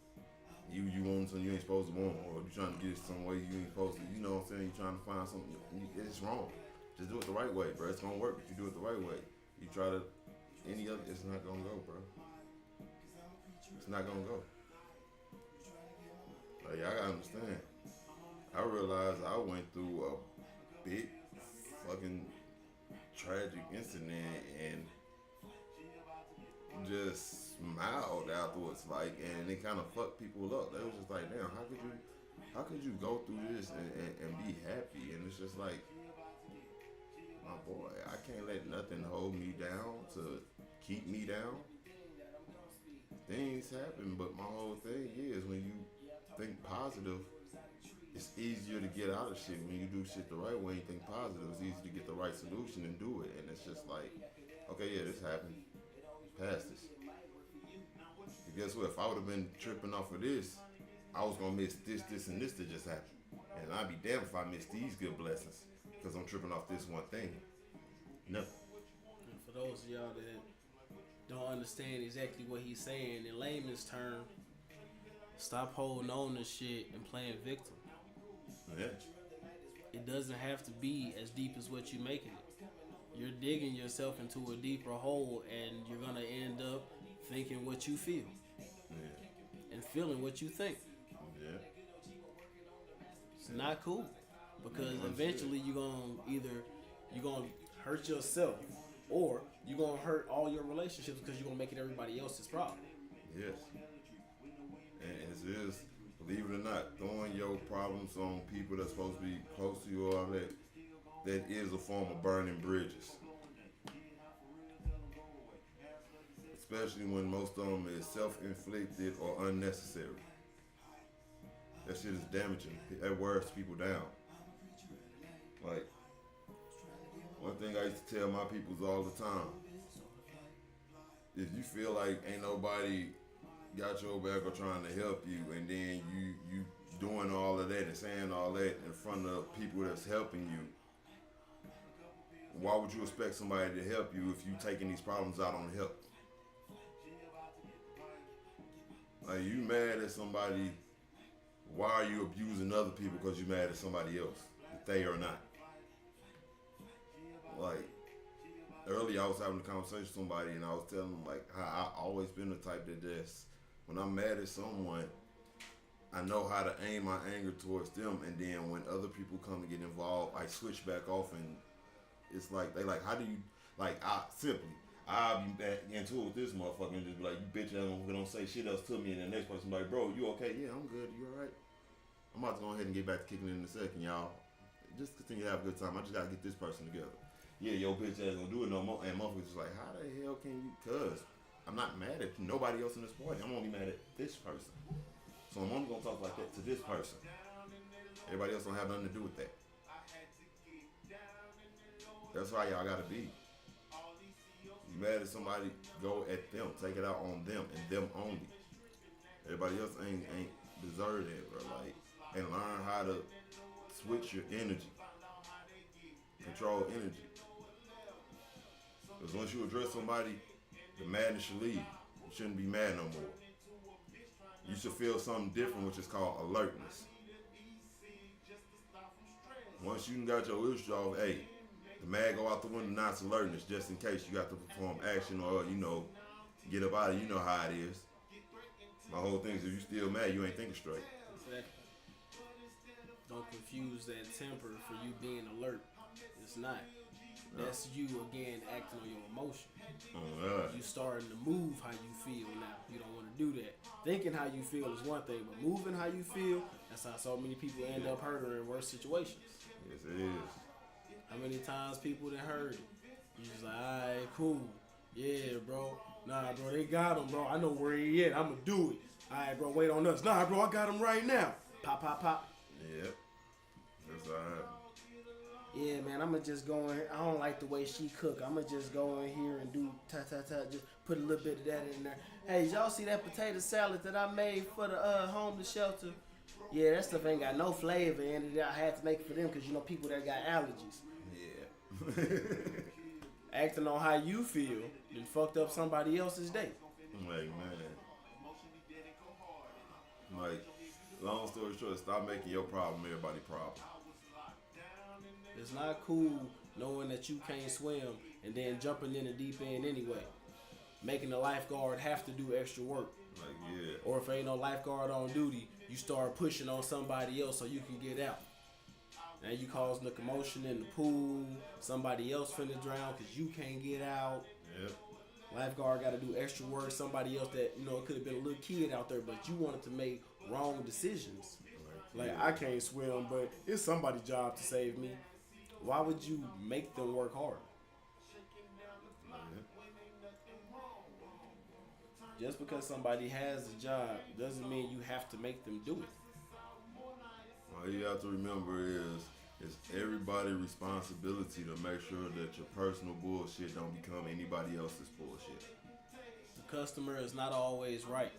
You want something you ain't supposed to want, or you trying to get it some way you ain't supposed to, you know what I'm saying? You trying to find something, it's wrong. Just do it the right way, bro. It's gonna work if you do it the right way. You try to, any other, it's not gonna go, bro. It's not gonna go. Like, I gotta understand. I realized I went through a big fucking tragic incident and just smiled afterwards, like, and it kind of fucked people up. They was just like, damn, how could you go through this and be happy? And it's just like, my boy, I can't let nothing hold me down to keep me down. Things happen, but my whole thing is when you think positive, it's easier to get out of shit. When you do shit the right way and think positive, it's easy to get the right solution and do it. And it's just like, okay, yeah, this happened. Past this. And guess what? If I would have been tripping off of this, I was gonna miss this, and this that just happened. And I'd be damned if I miss these good blessings because I'm tripping off this one thing. No. And for those of y'all that don't understand exactly what he's saying in layman's term, stop holding on to shit and playing victim. Yeah. It doesn't have to be as deep as what you're making it. You're digging yourself into a deeper hole, and you're gonna end up thinking what you feel. Yeah. And feeling what you think. Yeah. It's not cool, because eventually you're gonna hurt yourself, or you're gonna hurt all your relationships because you're gonna make it everybody else's problem. Yes. And it is, believe it or not, throwing your problems on people that's supposed to be close to you or all that is a form of burning bridges. especially when most of them is self-inflicted or unnecessary. That shit is damaging. That wears people down. Like, one thing I used to tell my peoples all the time, if you feel like ain't nobody got your back or trying to help you, and then you doing all of that and saying all that in front of people that's helping you, why would you expect somebody to help you if you taking these problems out on help? Like, you mad at somebody, why are you abusing other people because you mad at somebody else, if they are not? Like, earlier I was having a conversation with somebody and I was telling them like how I always been the type that just, when I'm mad at someone, I know how to aim my anger towards them, and then when other people come to get involved, I switch back off, and it's like they like, how do you, like, I'll be back into it with this motherfucker and just be like, you bitch ass don't say shit else to me, and the next person be like, bro, you okay? Yeah, I'm good. You alright? I'm about to go ahead and get back to kicking it in a second, y'all. Just continue to have a good time. I just gotta get this person together. Yeah, your bitch ass don't do it no more. And motherfuckers just like, how the hell can you? Cause I'm not mad at nobody else in this party. I'm only mad at this person. So I'm only gonna talk like that to this person. Everybody else don't have nothing to do with that. That's how y'all gotta be. You mad at somebody, go at them. Take it out on them and them only. Everybody else ain't deserve that, bro. Like, and learn how to switch your energy. Control energy. Because once you address somebody, the madness should leave. You shouldn't be mad no more. You should feel something different, which is called alertness. Once you got your issue off, hey, the mad go out the window, now it's alertness, just in case you got to perform action or, get up out of it. You know how it is. My whole thing is, if you still mad, you ain't thinking straight. Exactly. Don't confuse that temper for you being alert. It's not. That's you, again, acting on your emotion. You starting to move how you feel now. You don't want to do that. Thinking how you feel is one thing, but moving how you feel, that's how so many people end up hurting in worse situations. Yes, it is. How many times people that heard it? You just like, alright, cool. Yeah, bro. Nah, bro, they got him, bro. I know where he at. I'ma do it. Alright, bro, wait on us. Nah, bro, I got him right now. Pop, pop, pop. Yep. That's all right. Yeah, man, I'ma just go in here. I don't like the way she cook. I'ma just go in here and do just put a little bit of that in there. Hey, y'all see that potato salad that I made for the homeless shelter? Yeah, that stuff ain't got no flavor in it. I had to make it for them because, people that got allergies. Yeah. Acting on how you feel then fucked up somebody else's day. Like, man. Like, long story short, stop making your problem everybody's problem. It's not cool knowing that you can't swim and then jumping in the deep end anyway. Making the lifeguard have to do extra work. Like, yeah. Or if ain't no lifeguard on duty, you start pushing on somebody else so you can get out. Now you causing the commotion in the pool. Somebody else finna drown because you can't get out. Yep. Lifeguard got to do extra work. Somebody else that, it could have been a little kid out there, but you wanted to make wrong decisions. Like, I can't swim, but it's somebody's job to save me. Why would you make them work hard? Just because somebody has a job doesn't mean you have to make them do it. All you have to remember is it's everybody's responsibility to make sure that your personal bullshit don't become anybody else's bullshit. The customer is not always right.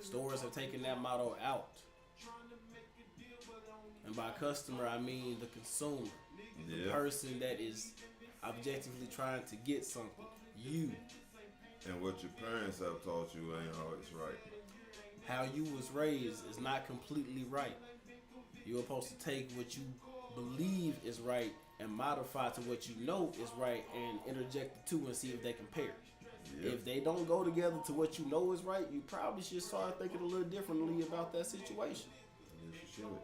Stores have taken that motto out. And by customer, I mean the consumer. The person that is objectively trying to get something. You. And what your parents have taught you ain't always right. How you was raised is not completely right. You're supposed to take what you believe is right and modify to what you know is right and interject the two and see if they compare. Yep. If they don't go together to what you know is right, you probably should start thinking a little differently about that situation. Yes, you should.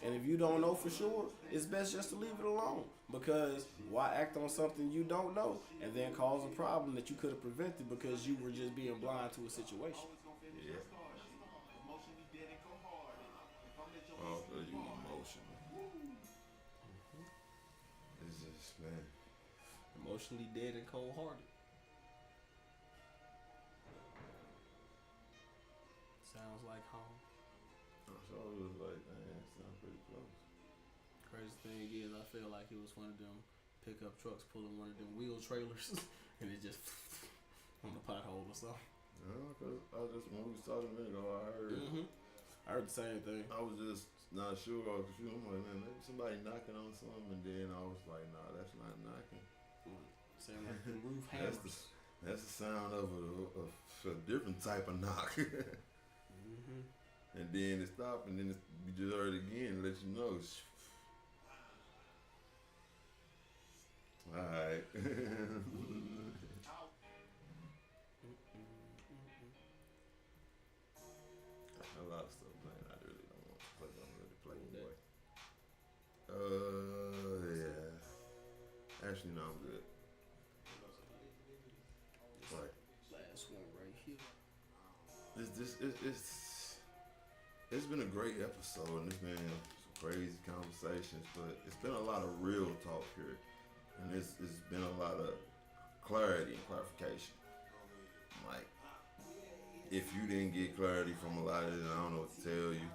And if you don't know for sure, it's best just to leave it alone. Because why act on something you don't know and then cause a problem that you could have prevented because you were just being blind to a situation? Yeah. Oh, you emotional. Emotionally dead and cold-hearted. Sounds like home. So it was like, man, it sounds pretty close. Crazy thing is, I feel like it was one of them pickup trucks pulling one of them wheel trailers, and it just on the pothole or something. Yeah, cause when we was talking a minute ago, I heard. I heard the same thing. I was just not sure. I was confused. I'm like, man, maybe somebody knocking on something, and then I was like, nah, that's not knocking. Sound like the roof hammers. That's the sound of a different type of knock. And then it stopped, and then you just heard it again and let you know. Alright. A lot of stuff, man. I really don't want to play. I don't really play anyway. Yeah. Actually, no, I'm good. Like, Last one right here. It's been a great episode, and it's been some crazy conversations, but it's been a lot of real talk here, and it's been a lot of clarity and clarification. Like, if you didn't get clarity from a lot of it, I don't know what to tell you.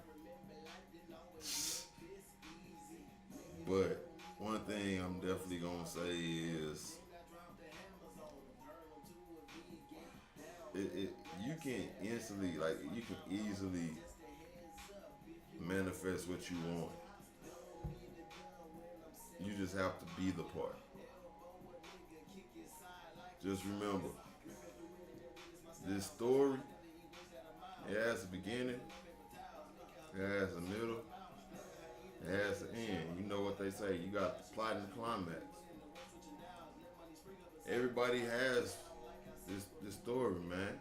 But one thing I'm definitely gonna say is, you can instantly, like, you can easily manifest what you want. You just have to be the part. Just remember, this story, it has a beginning, it has a middle, it has an end. You know what they say, you got the plot and the climax. Everybody has this story, man.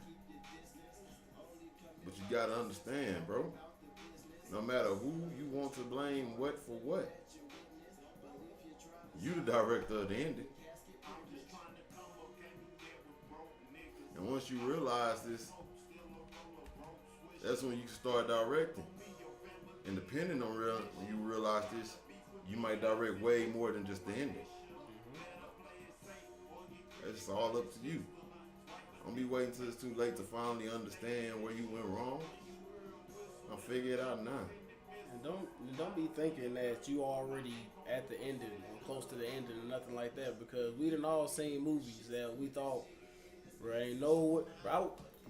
But you gotta understand, bro. No matter who you want to blame what for what, you the director of the ending. And once you realize this, that's when you start directing. And depending on when you realize this, you might direct way more than just the ending. It's all up to you. Don't be waiting till it's too late to finally understand where you went wrong. I'll figure it out now. And don't be thinking that you already at the ending or close to the ending or nothing like that, because we done all seen movies that we thought,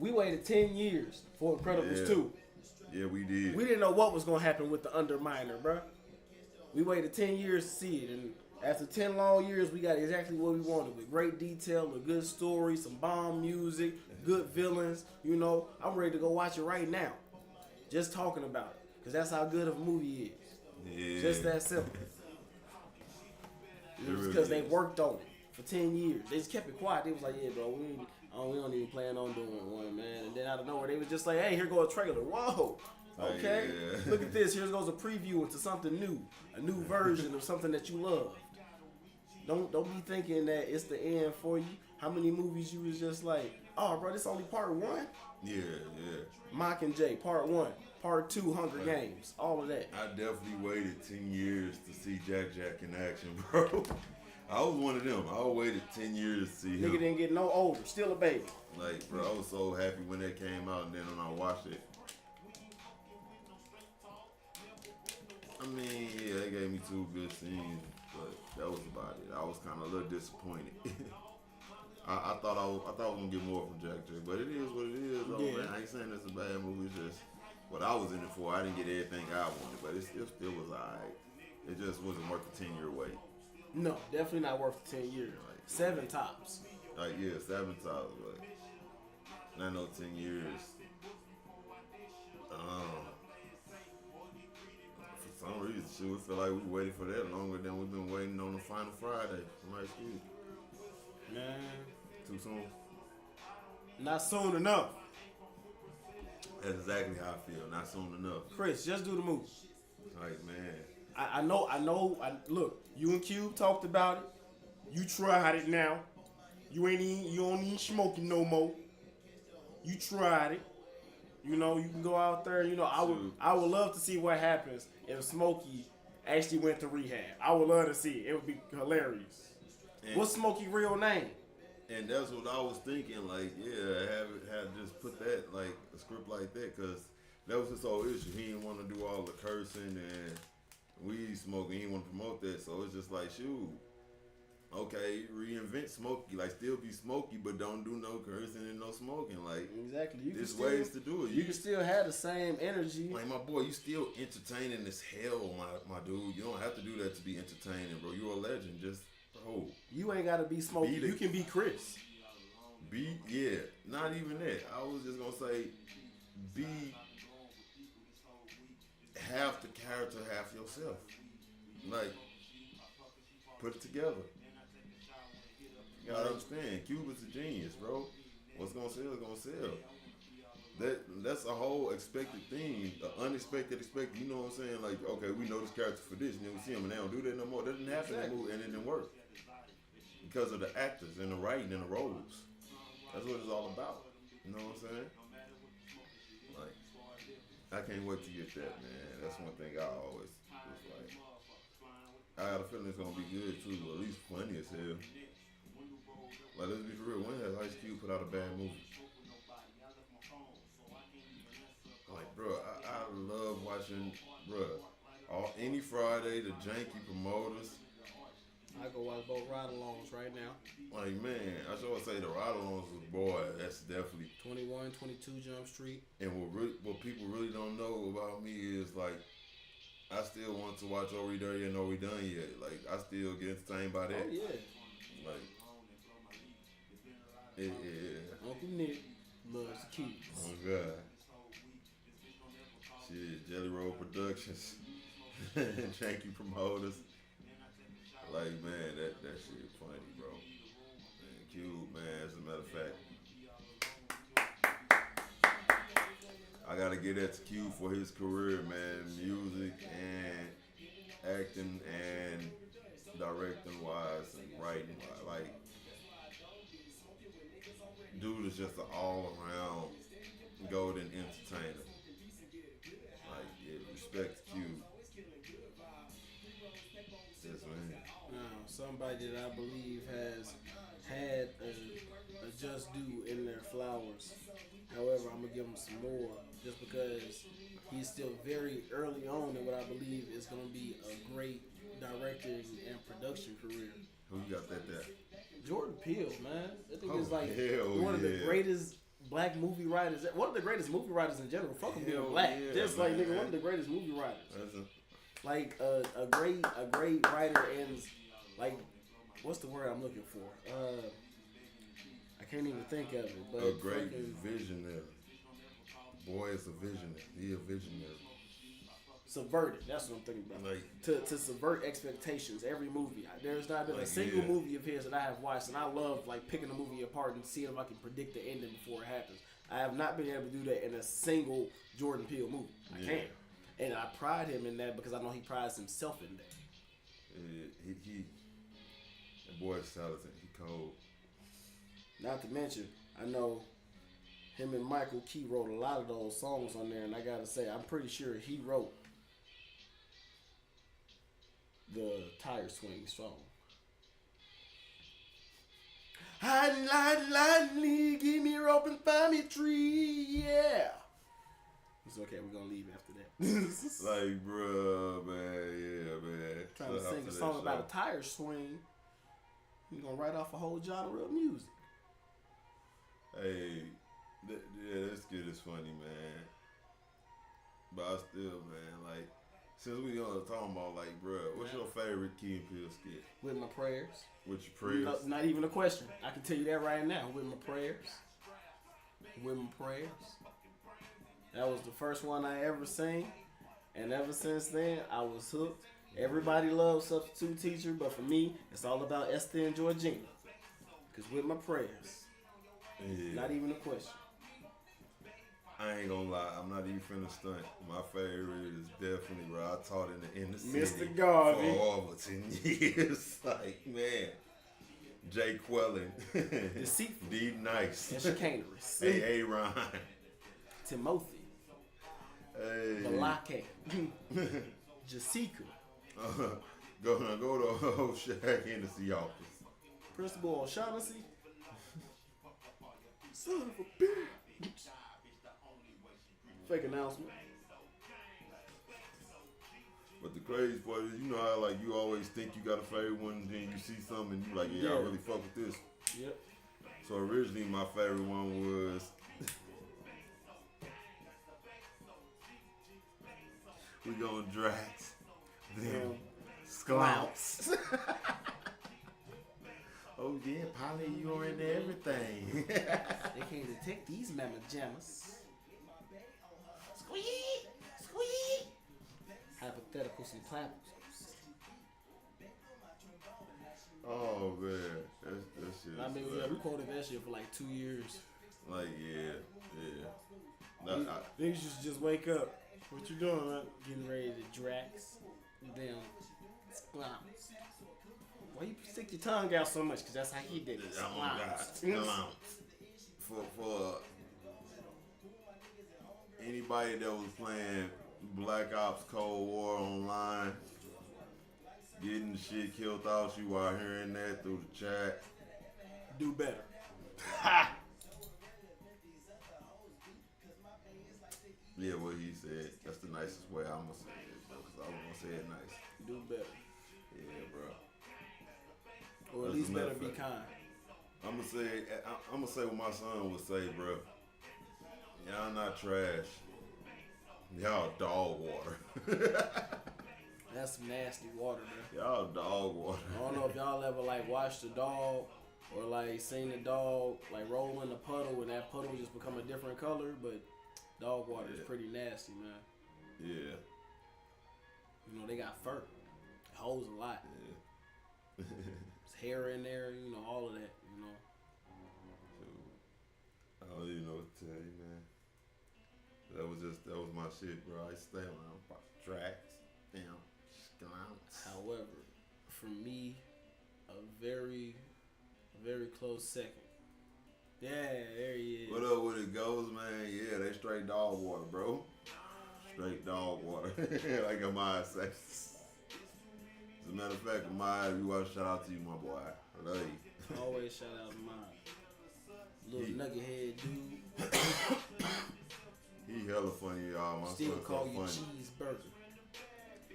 we waited 10 years for Incredibles 2. Yeah, we did. We didn't know what was going to happen with the Underminer, bro. We waited 10 years to see it, and after 10 long years, we got exactly what we wanted, with great detail, a good story, some bomb music, good villains. You know, I'm ready to go watch it right now. Just talking about it, because that's how good of a movie is. Yeah. Just that simple. Because they worked on it for 10 years. They just kept it quiet. They was like, yeah, bro, we don't even plan on doing one, man. And then out of nowhere, they was just like, hey, here goes a trailer. Whoa. Okay. Yeah. Look at this. Here goes a preview into something new. A new version of something that you love. Don't be thinking that it's the end for you. How many movies you was just like, oh, bro, this only part 1? Yeah. Mockingjay, part 1. Part 2, Hunger Games. All of that. I definitely waited 10 years to see Jack in action, bro. I was one of them. I waited 10 years to see him. Nigga didn't get no older. Still a baby. Like, bro, I was so happy when that came out, and then when I watched it, I mean, yeah, they gave me 2 good scenes, but that was about it. I was kind of a little disappointed. I thought I was gonna get more from Jack, but it is what it is, though, Yeah. man. I ain't saying it's a bad movie. It's just what I was in it for. I didn't get everything I wanted, but it still was alright. It just wasn't worth the 10-year wait. No, definitely not worth the 10 years. 7 tops. Like, yeah, 7 times, but not no 10 years. For some reason, shit, we feel like we waited for that longer than we've been waiting on the final Friday. Somebody excuse me. Man, Too soon? not soon enough. That's exactly how I feel. Not soon enough. Chris, just do the movie. Like, man. I know. Look, you and Cube talked about it. You tried it now. You don't even smoking no more. You tried it. You know, you can go out there. You know, I would love to see what happens if Smokey actually went to rehab. I would love to see it. It would be hilarious. What's Smokey's real name? And that's what I was thinking. Like, yeah, have just put that, like, a script like that, because That was his whole issue. He didn't want to do all the cursing and weed smoking. He didn't want to promote that. So it's just like, shoot, okay, reinvent Smokey. Like, still be Smokey, but don't do no cursing and no smoking. Like, exactly. there's ways to do it. You can still have the same energy. Like, my boy, you still entertaining as hell, my dude. You don't have to do that to be entertaining, bro. You're a legend. Just, bro. You ain't got to be Smokey. You can be Chris. Yeah, not even that. I was just going to say, be half the character, half yourself. Like, put it together. You gotta understand, Cuba's a genius, bro. What's gonna sell is gonna sell. That's a whole expected thing, unexpected, expected. You know what I'm saying? Like, okay, we know this character for this, and then we see him, and they don't do that no more. That didn't happen in the movie, and it didn't work because of the actors and the writing and the roles. That's what it's all about. You know what I'm saying? Like, I can't wait to get that, man. That's one thing I always was like. I got a feeling it's gonna be good too, or at least funny as hell. Like, let's be for real. When has Ice Cube put out a bad movie? Like, bro, I love watching, bro. Any Friday, the janky promoters. I go watch both ride-alongs right now. Like, man, I sure would say the ride-alongs was, boy, that's definitely 21, 22 Jump Street. And what people really don't know about me is, like, I still want to watch Are We There Yet? Are We Done Yet? Like, I still get entertained by that. Oh, yeah. Like, yeah. Uncle Nick loves the kids. Oh, God. Shit, Jelly Roll Productions. Janky Promoters. Like, man, that shit funny, bro. Man, Cube, man, as a matter of fact. I gotta give that to Cube for his career, man. Music and acting and directing wise and writing wise. Like, dude is just an all around golden entertainer. Like, yeah, respect to Cube. Yes, man. Now, somebody that I believe has had a just due in their flowers. However, I'm gonna give him some more just because he's still very early on in what I believe is gonna be a great directing and production career. Who you got that there? Jordan Peele, man. I think Oh, it's like hell one of the yeah. greatest black movie writers. One of the greatest movie writers in general. Fuck him being Hell black. yeah, Just like man. nigga, one of the greatest movie writers. That's Like a great writer and like what's the word I'm looking for? I can't even think of it. But a great fucking visionary. Boy is a visionary. He a visionary. subverted. That's what I'm thinking about. Like, To subvert expectations. Every movie. There's not been a Like, single yeah. movie of his that I have watched, and I love like picking a movie apart and seeing if I can predict the ending before it happens. I have not been able to do that in a single Jordan Peele movie. I Yeah. can't. And I pride him in that because I know he prides himself in that. that boy is talented. He cold. Not to mention, I know him and Michael Key wrote a lot of those songs on there, and I gotta say, I'm pretty sure he wrote the Tire Swing song. Lightly, give me a rope and find me a tree, yeah. It's okay, we're gonna leave after that. Like, bruh, man, yeah, man. Trying to sing a song about a tire swing. You're gonna write off a whole genre of music. Hey, this kid is funny, man. But I still, man, like, since we talking about, like, bruh, what's your favorite Key and Peele skit? With my prayers. With your prayers? No, not even a question. I can tell you that right now. With my prayers. With my prayers. That was the first one I ever sang. And ever since then, I was hooked. Everybody loves Substitute Teacher, but for me, it's all about Esther and Georgina. Because with my prayers. Yeah. Not even a question. I ain't gonna lie, I'm not even finna stunt. My favorite is definitely where I taught in the city Mr. Garvey. for over 10 years. Like, man, Jay Quellen, Deceitful. D Nice, And chicanerous. A Ron, Timothy. hey, Balake. Jessica. go to Shaq Hennessy office. Principal O'Shaughnessy. Son of a bitch. Fake announcement. But the crazy part is, you know how like you always think you got a favorite one, and then you see something and you like, yeah, I Yeah. really fuck with this. Yep. So originally my favorite one was we gonna Drax them Sklounts. Oh yeah, Polly, you're into everything. They can't detect these mamma jammas. Squeak, squeak. Hypotheticals and clappers. Oh man, that shit. I mean, is we like, quoted that shit for like 2 years. like yeah. Niggas used to just wake up. What you doing, man? Getting ready to Drax them Sklounts. Why you stick your tongue out so much? Because that's how he did it. Oh my God, Sklounts. For anybody that was playing Black Ops Cold War online, getting the shit killed out you while hearing that through the chat. Do better. Yeah, what he said. That's the nicest way I'm gonna say it, bro. Cause I was gonna say it nice. Do better. Yeah, bro. Or at That's least better enough be for- kind. I'm gonna say what my son would say, bro. Y'all not trash. Y'all dog water. That's some nasty water, man. Y'all dog water. I don't know if y'all ever like watched a dog or like seen a dog like roll in a puddle and that puddle just become a different color, but dog water is Yeah. pretty nasty, man. Yeah. You know, they got fur. It holds a lot. Yeah. There's hair in there, you know, all of that, you know. I don't even know what to tell you, man. That was my shit, bro. I used to stay around about tracks, Sklounts. However, for me, a very, very close second. Yeah, there he is. What up with it goes, man? Yeah, they straight dog water, bro. Straight dog water. Like Amaya says. As a matter of fact, Amaya, if you watch, shout out to you, my boy. I love you. Always shout out to mine. Little nugget head dude. He hella funny, y'all. My Still son's call so you funny. cheeseburger.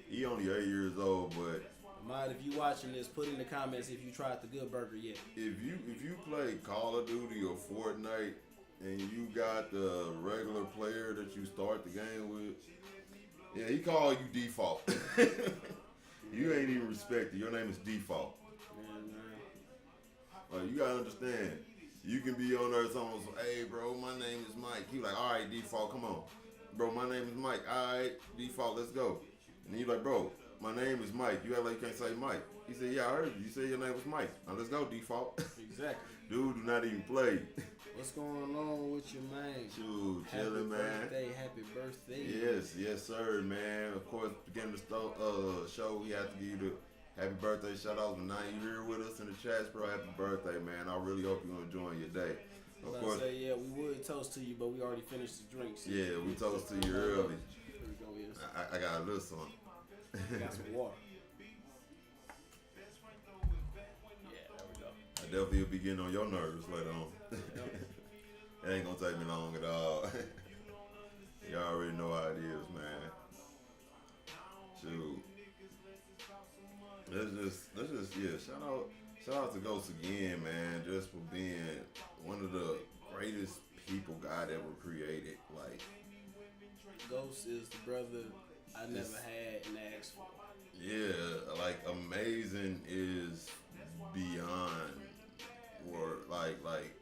He only 8 years old, but Mind if you watching this, put in the comments if you tried the good burger yet. if you play Call of Duty or Fortnite and you got the regular player that you start the game with, yeah, he call you default. You ain't even respected. Your name is default. Man, Like, you gotta understand. You can be on there, someone's like, hey, bro, my name is Mike. He like, all right, default, come on. Bro, my name is Mike. All right, default, let's go. And you like, bro, my name is Mike. You act like you can't say Mike. He said, yeah, I heard you. You said your name was Mike. Now let's go, default. exactly. Dude, do not even play. What's going on with your man? Shoot, Happy chilling, man. Happy birthday. Yes, sir, man. Of course, beginning the show, we have to give you the happy birthday shout out. Now you here with us in the chats, bro. Happy birthday, man. I really hope you're enjoying your day. Of course, I say, yeah, we would toast to you, but we already finished the drinks. yeah, we toast to you early. Here we go, yes. I got a little something. Got some water. Yeah, there we go. I definitely will be getting on your nerves later on. It ain't gonna take me long at all. Y'all already know how it is, man. Shoot. Let's just shout out to Ghost again, man, just for being one of the greatest people God ever created. Like, Ghost is the brother I never had and asked for. yeah, like amazing is beyond word, like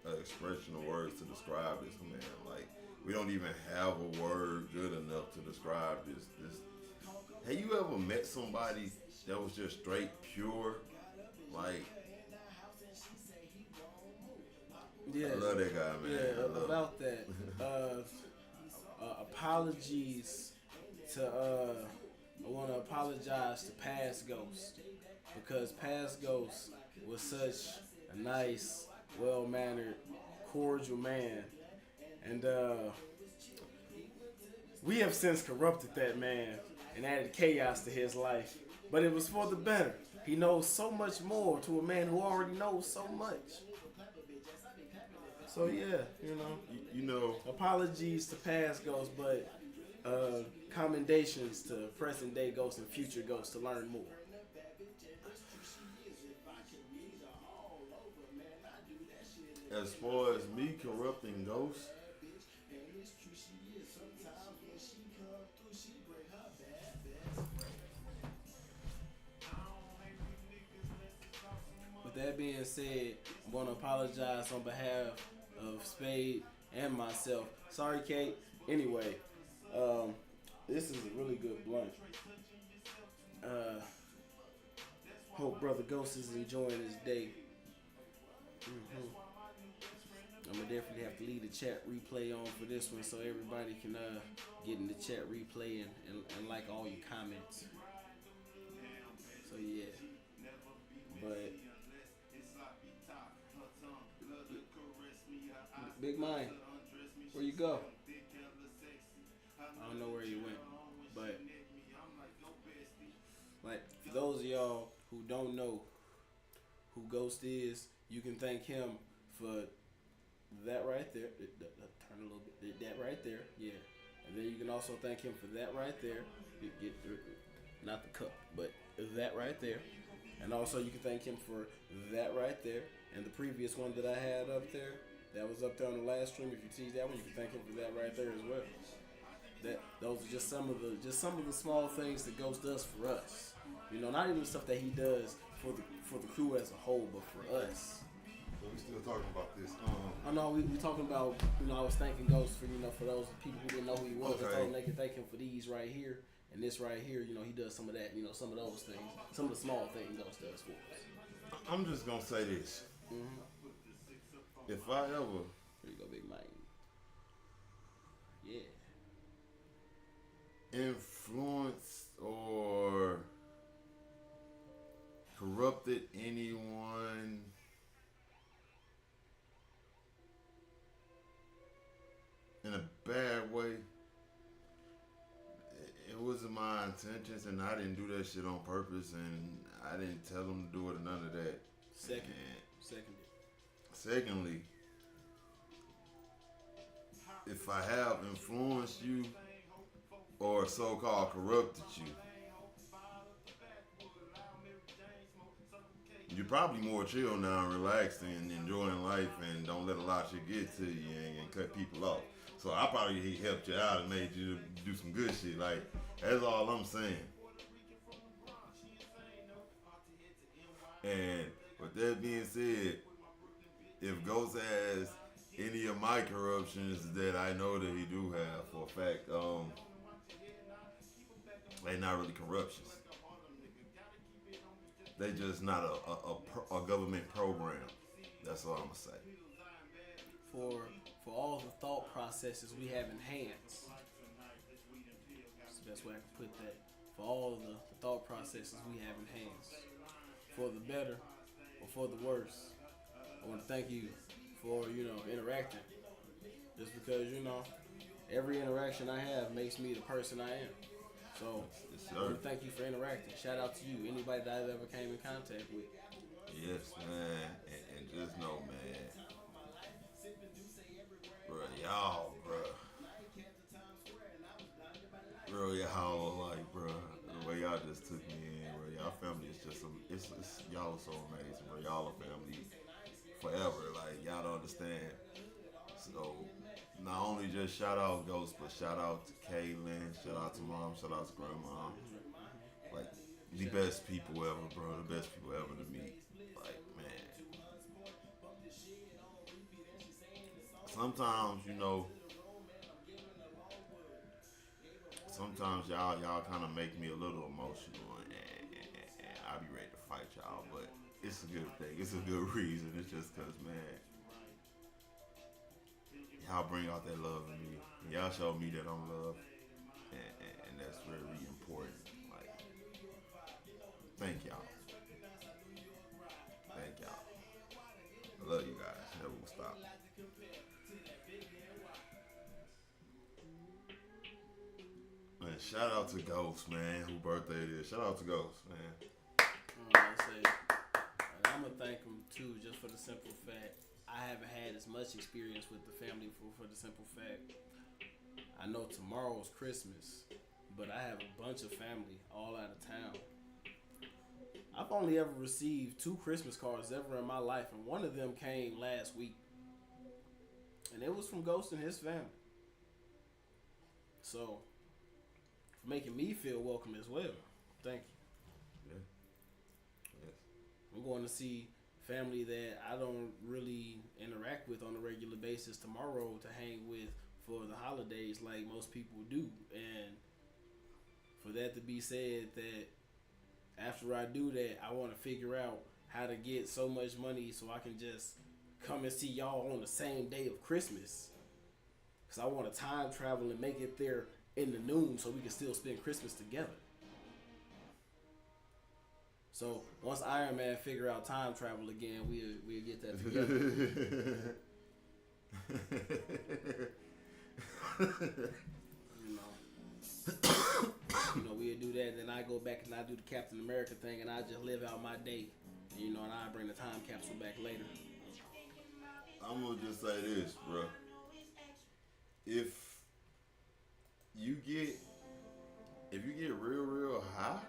an expression of words to describe this man. Like, we don't even have a word good enough to describe this. Have you ever met somebody that was just straight pure? Like, Yeah, I love that guy, man. yeah. I love About that, apologies to. I want to apologize to Past Ghost because Past Ghost was such a nice, well-mannered, cordial man, and we have since corrupted that man and added chaos to his life. But it was for the better. He knows so much more to a man who already knows so much. So yeah, you know. you know. Apologies to Past Ghost, but Commendations to present day ghosts and future ghosts to learn more. As far as me corrupting ghosts, With that being said, I'm going to apologize on behalf of Spade and myself. Sorry, Kate. Anyway, this is a really good blunt. Hope Brother Ghost is enjoying his day. I'm going to definitely have to leave the chat replay on for this one so everybody can get in the chat replay and like all your comments. So, yeah. But Big Mind, where you go? I don't know where you went, but like for those of y'all who don't know who Ghost is, you can thank him for that right there. Turn a little bit. That right there, yeah. And then you can also thank him for that right there. Not the cup, but that right there. And also you can thank him for that right there. And the previous one that I had up there, that was up there on the last stream. If you see that one, you can thank him for that right there as well. Those are just some of the small things that Ghost does for us. You know, not even the stuff that he does for the crew as a whole, but for us. So we still talking about this. I know we talking about, I was thanking Ghost for, for those people who didn't know who he was. Okay. I told them they can thank him for these right here and this right here. He does some of that, some of those things, some of the small things Ghost does for us. I'm just gonna say this. Mm-hmm. If I ever, Here you go, Big Mike. Yeah. influenced or corrupted anyone in a bad way, it wasn't my intentions, and I didn't do that shit on purpose, and I didn't tell them to do it or none of that. Secondly, if I have influenced you or so-called corrupted you, you're probably more chill now and relaxed and enjoying life and don't let a lot of shit get to you and cut people off. So I probably helped you out and made you do some good shit. Like, that's all I'm saying. And with that being said, if Ghost has any of my corruptions that I know that he do have for a fact, they not really corruptions. They just not a government program. That's all I'm gonna say. For all the thought processes we have enhanced. That's the best way I can put that. For all the thought processes we have enhanced. For the better or for the worse. I want to thank you for, interacting. Just because, every interaction I have makes me the person I am. So, Yes, I want to thank you for interacting. Shout out to you, anybody that I've ever came in contact with. Yes, man. And just know, man. Bro, y'all, y'all like, bro, the way y'all just took me in, bro, y'all family is just, it's y'all are so amazing, bro. Y'all are family forever, like, y'all don't understand. So, not only just shout out Ghost, but shout out to Kaylin, shout out to Mom, shout out to Grandma. Like, the best people ever, bro, the best people ever to meet. Like, man. Sometimes, sometimes y'all kind of make me a little emotional, and I be ready to fight y'all, but it's a good thing. It's a good reason. It's just cause, man, y'all bring out that love in me. And y'all show me that I'm loved, and that's really important. Like, thank y'all. Thank y'all. I love you guys. Never will stop. Man, shout out to Ghost, man, whose birthday it is. Shout out to Ghost, man. I'm going to thank him, too, just for the simple fact I haven't had as much experience with the family for the simple fact I know tomorrow's Christmas, but I have a bunch of family all out of town. I've only ever received 2 Christmas cards ever in my life, and one of them came last week. And it was from Ghost and his family. So, for making me feel welcome as well. Thank you. Yeah. Yes. I'm going to see family that I don't really interact with on a regular basis tomorrow to hang with for the holidays like most people do. And for that to be said, that after I do that, I want to figure out how to get so much money so I can just come and see y'all on the same day of Christmas. Because I want to time travel and make it there in the noon so we can still spend Christmas together. So once Iron Man figure out time travel again, we'll get that together. We'll do that, then I go back and I do the Captain America thing, and I just live out my day, and I bring the time capsule back later. I'm gonna just say this, bro. If you get real high,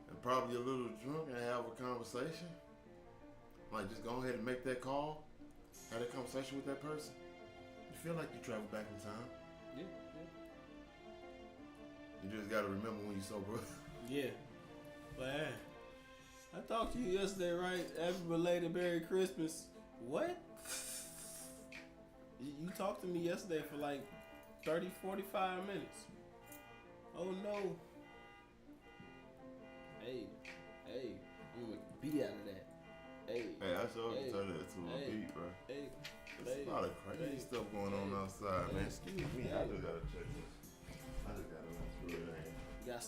and probably a little drunk, and have a conversation, like just go ahead and make that call, have that conversation with that person. You feel like you travel back in time. Yeah. You just gotta remember when you're sober. Yeah. But hey, I talked to you yesterday, right? Happy belated Merry Christmas. What? You talked to me yesterday for like 30, 45 minutes. Oh no. Hey, I'm gonna make a beat out of that. Hey, I saw you turn that to a beat, bro. There's a lot of crazy stuff going on outside, man. Excuse me, I just gotta check this. I just gotta run through it, man. Gots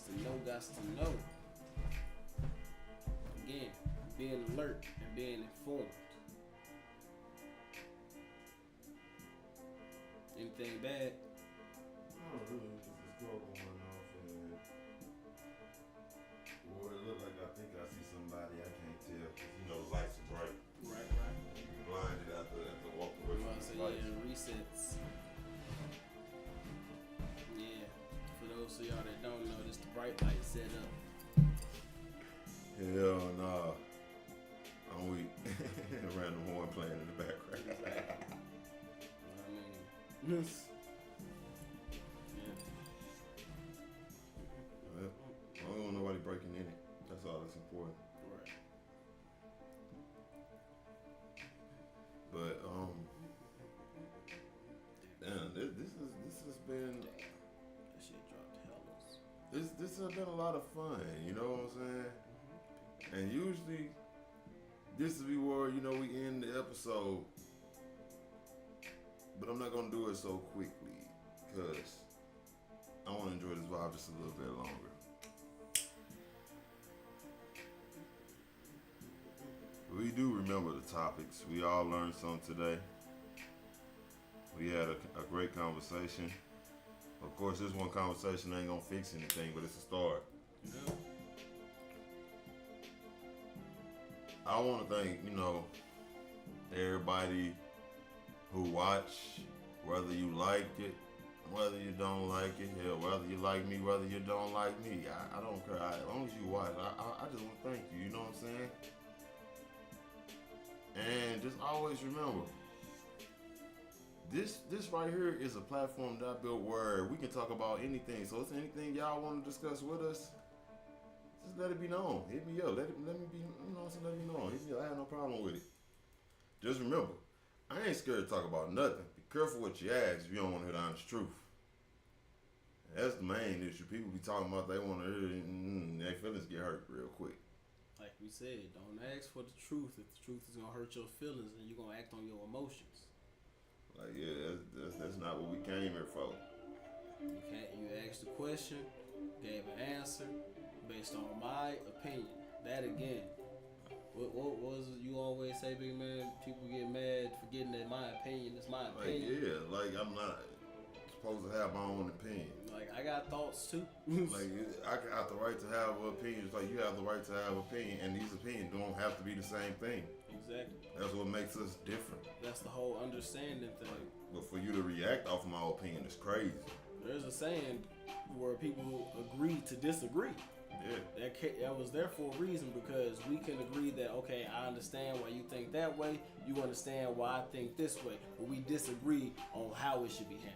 to know. Again, being alert and being informed. Anything bad? Oh, really? Just this girl going off and boy, it look like I think I see somebody. I can't tell because the lights are bright. Right. You're blinded after walk away from the lights. Yeah, resets. Yeah. For those of y'all that don't know, this the bright light setup. Hell nah. I'm weak. Random horn playing in the background. Yeah. Well, I don't want nobody breaking in it. That's all that's important. Right. But damn, this has been. That shit dropped hellas. This has been a lot of fun. You know what I'm saying? And usually, this will be where we end the episode. But I'm not gonna do it so quickly because I want to enjoy this vibe just a little bit longer. We do remember the topics. We all learned something today. We had a great conversation. Of course, this one conversation ain't gonna fix anything, but it's a start. Yeah. I want to thank, everybody who watch, whether you like it, whether you don't like it, hell, whether you like me, whether you don't like me, I don't care. As long as you watch, I just want to thank you, you know what I'm saying? And just always remember, this right here is a platform that I built where we can talk about anything. So if anything y'all want to discuss with us, just let it be known. Hit me up. Let me be, let me know. Hit me up. I have no problem with it. Just remember, I ain't scared to talk about nothing. Be careful what you ask if you don't want to hear the honest truth. That's the main issue. People be talking about they want to hear it, and their feelings get hurt real quick. Like we said, don't ask for the truth if the truth is going to hurt your feelings and you're going to act on your emotions. Like, yeah, that's not what we came here for. You asked the question, gave an answer based on my opinion. That again. What was it you always say, big man? People get mad forgetting that my opinion is my opinion. Like, yeah, like I'm not supposed to have my own opinion. Like, I got thoughts too. Like, I have the right to have an opinion, just like you have the right to have an opinion, and these opinions don't have to be the same thing. Exactly. That's what makes us different. That's the whole understanding thing. But for you to react off of my opinion is crazy. There's a saying where people agree to disagree. Yeah. That was there for a reason, because we can agree that, okay, I understand why you think that way, you understand why I think this way, but we disagree on how it should be handled.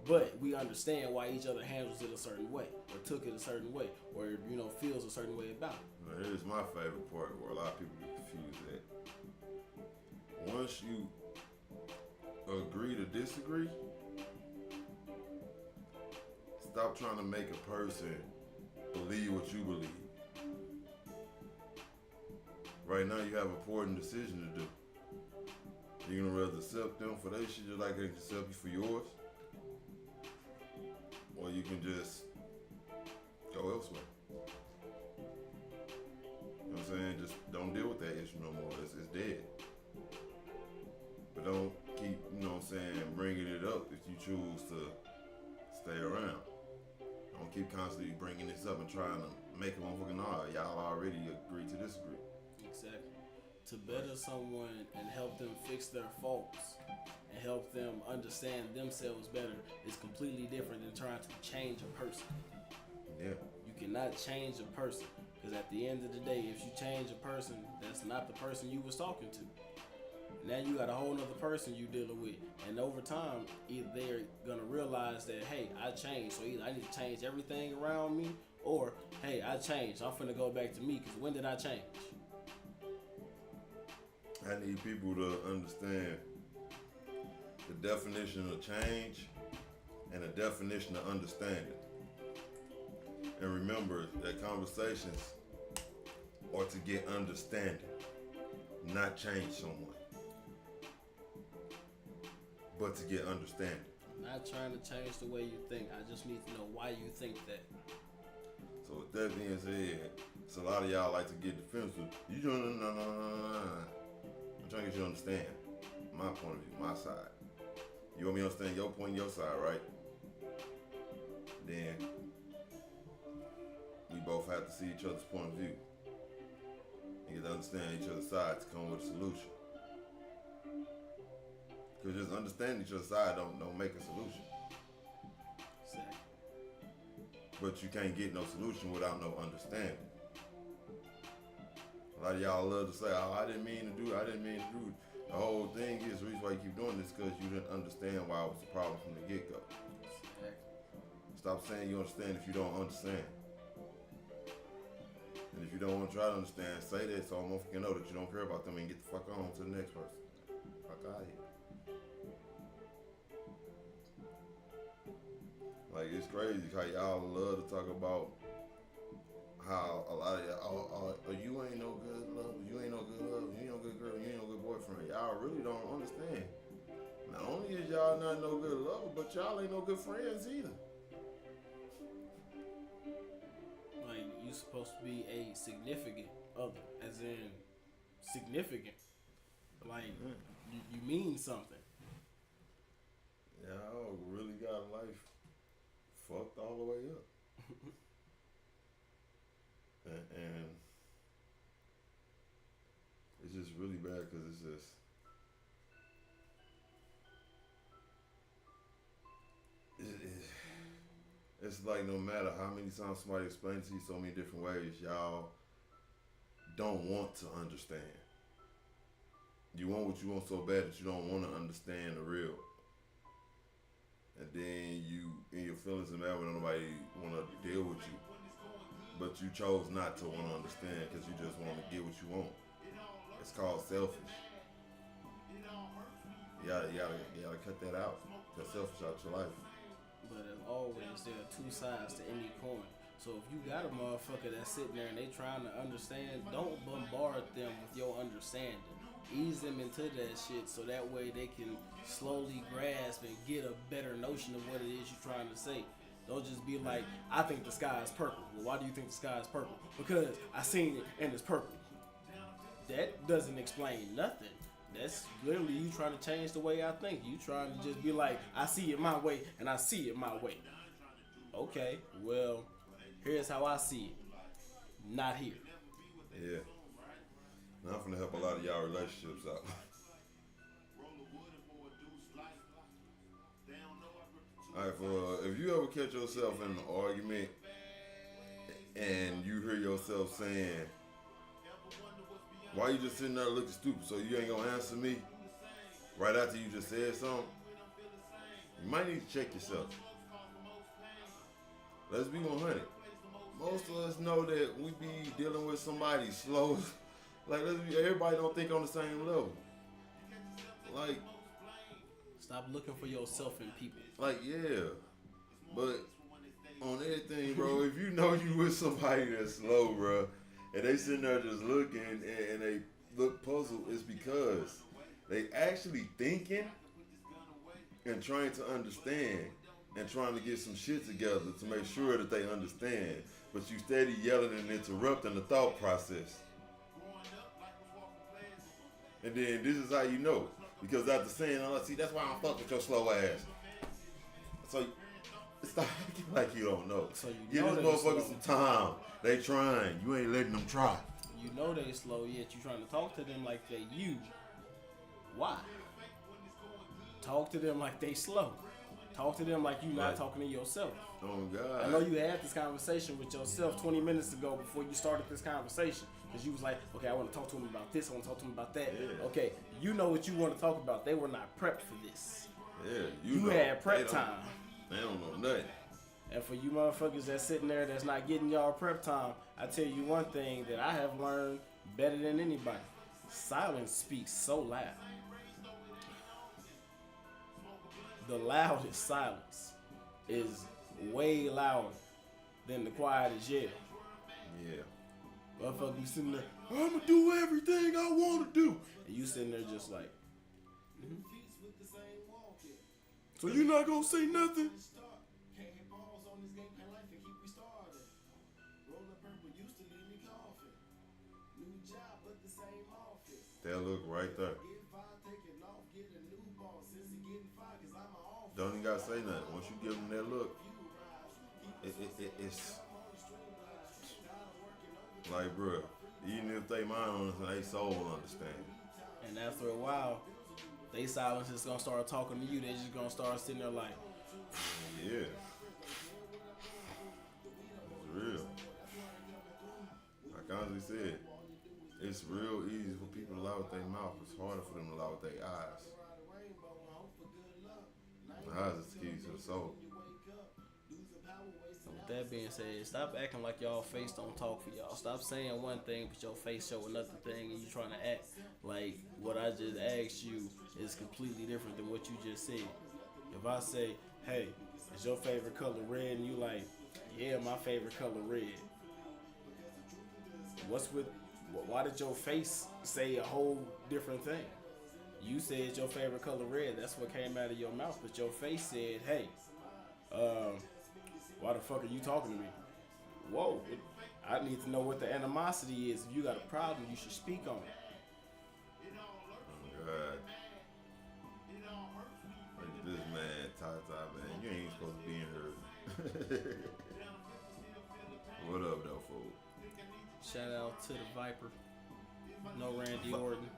But we understand why each other handles it a certain way, or took it a certain way, or feels a certain way about it. Now, here's my favorite part where a lot of people get confused at. Once you agree to disagree, stop trying to make a person believe what you believe. Right now, you have an important decision to do. You're gonna rather accept them for their shit just like they can accept you for yours, or you can just go elsewhere. You know what I'm saying? Just don't deal with that issue no more. It's dead. But don't keep, bringing it up if you choose to stay around. Don't keep constantly bringing this up and trying to make a motherfucking y'all already agree to disagree. Exactly. To better someone and help them fix their faults and help them understand themselves better is completely different than trying to change a person. Yeah. You cannot change a person, because at the end of the day, if you change a person, that's not the person you was talking to. Now you got a whole nother person you dealing with, and over time, either they're gonna realize that, hey, I changed, so either I need to change everything around me, or hey, I changed, I'm finna go back to me, because when did I change? I need people to understand the definition of change and the definition of understanding. And remember that conversations are to get understanding, not change someone, but to get understanding. I'm not trying to change the way you think. I just need to know why you think that. So with that being said, it's a lot of y'all like to get defensive. You don't no. I'm trying to get you to understand my point of view, my side. You want me to understand your point, your side, right? Then we both have to see each other's point of view and get to understand each other's side to come with a solution. Because just understanding each other's side don't make a solution. Exactly. But you can't get no solution without no understanding. A lot of y'all love to say, oh, I didn't mean to do it. The whole thing is, the reason why you keep doing this is because you didn't understand why it was a problem from the get-go. Exactly. Stop saying you understand if you don't understand. And if you don't want to try to understand, say that so a motherfucker know that you don't care about them and get the fuck on to the next person. Fuck out of here. Like, it's crazy how y'all love to talk about how a lot of y'all, you ain't no good love, you ain't no good love, you ain't no good girl, you ain't no good boyfriend. Y'all really don't understand. Not only is y'all not no good lover, but y'all ain't no good friends either. Like, you supposed to be a significant other, as in significant. Like, you mean something. Y'all really got life fucked all the way up. And it's just really bad because it's like no matter how many times somebody explains to you so many different ways, y'all don't want to understand. You want what you want so bad that you don't want to understand the real. And then you, in your feelings and mad when nobody want to deal with you. But you chose not to want to understand because you just want to get what you want. It's called selfish. You gotta cut that out. Cut selfish out your life. But as always, there are two sides to any coin. So if you got a motherfucker that's sitting there and they trying to understand, don't bombard them with your understanding. Ease them into that shit so that way they can slowly grasp and get a better notion of what it is you're trying to say. Don't just be like, I think the sky is purple. Well, why do you think the sky is purple? Because I seen it and it's purple. That doesn't explain nothing. That's literally you trying to change the way I think. You trying to just be like, I see it my way and I see it my way. Okay, well, here's how I see it. Not here. Yeah. Now I'm finna help a lot of y'all relationships out. Alright, if you ever catch yourself in an argument and you hear yourself saying, why you just sitting there looking stupid, so you ain't gonna answer me right after you just said something, you might need to check yourself. Let's be 100. Most of us know that we be dealing with somebody slow. Like, everybody don't think on the same level. Like, stop looking for yourself in people. Like, yeah. But on everything, bro, if you know you with somebody that's slow, bro, and they sitting there just looking and they look puzzled, it's because they actually thinking and trying to understand and trying to get some shit together to make sure that they understand. But you steady yelling and interrupting the thought process. And then this is how you know. Because after saying all that, see, that's why I don't fuck with your slow ass. So stop acting like you don't know. So you give know this motherfucker some time. They trying. You ain't letting them try. You know they slow, yet you trying to talk to them like they you. Why? Talk to them like they slow. Talk to them like you not talking to yourself. Oh, God. I know you had this conversation with yourself 20 minutes ago before you started this conversation. Because you was like, okay, I want to talk to him about this. I want to talk to him about that. Yeah. Okay, you know what you want to talk about. They were not prepped for this. Yeah, You know, had prep time. They don't know nothing. And for you motherfuckers that's sitting there that's not getting y'all prep time, I tell you one thing that I have learned better than anybody. Silence speaks so loud. The loudest silence is way louder than the quietest yell. Yeah. Motherfucker be sitting there, I'm gonna do everything I want to do. And you sitting there just like, so you not gonna say nothing? That look right there. Don't even gotta say nothing. Once you give them that look, it's like, bro, even if they mind on it, they soul will understand. And after a while, they silence is gonna start talking to you. They just gonna start sitting there like, yeah, it's real. Like Ansley said, it's real easy for people to lie with their mouth. It's harder for them to lie with their eyes. The eyes is the key to the soul. with that being said, stop acting like y'all face don't talk for y'all. Stop saying one thing, but your face show another thing, and you trying to act like what I just asked you is completely different than what you just said. If I say, hey, is your favorite color red? And you like, yeah, my favorite color red. Why did your face say a whole different thing? You said your favorite color red. That's what came out of your mouth. But your face said, hey, why the fuck are you talking to me? Whoa, I need to know what the animosity is. If you got a problem, you should speak on it. Oh, God. Look at this man, Tata, man. You ain't supposed to be in here. What up, though, fool? Shout out to the Viper. No Randy Orton.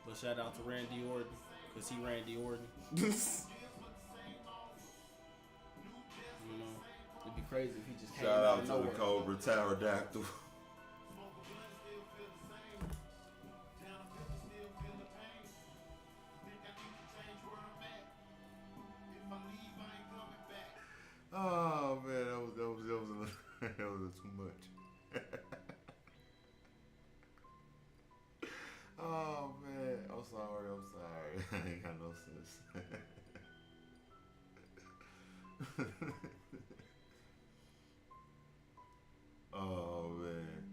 But shout out to Randy Orton, because he Randy Orton. You know, it'd be crazy if he just came Shout out out of to nowhere. the Cobra Pterodactyl. Oh man, that was that was too much. Oh man, I'm sorry. I ain't got no sense. Oh man.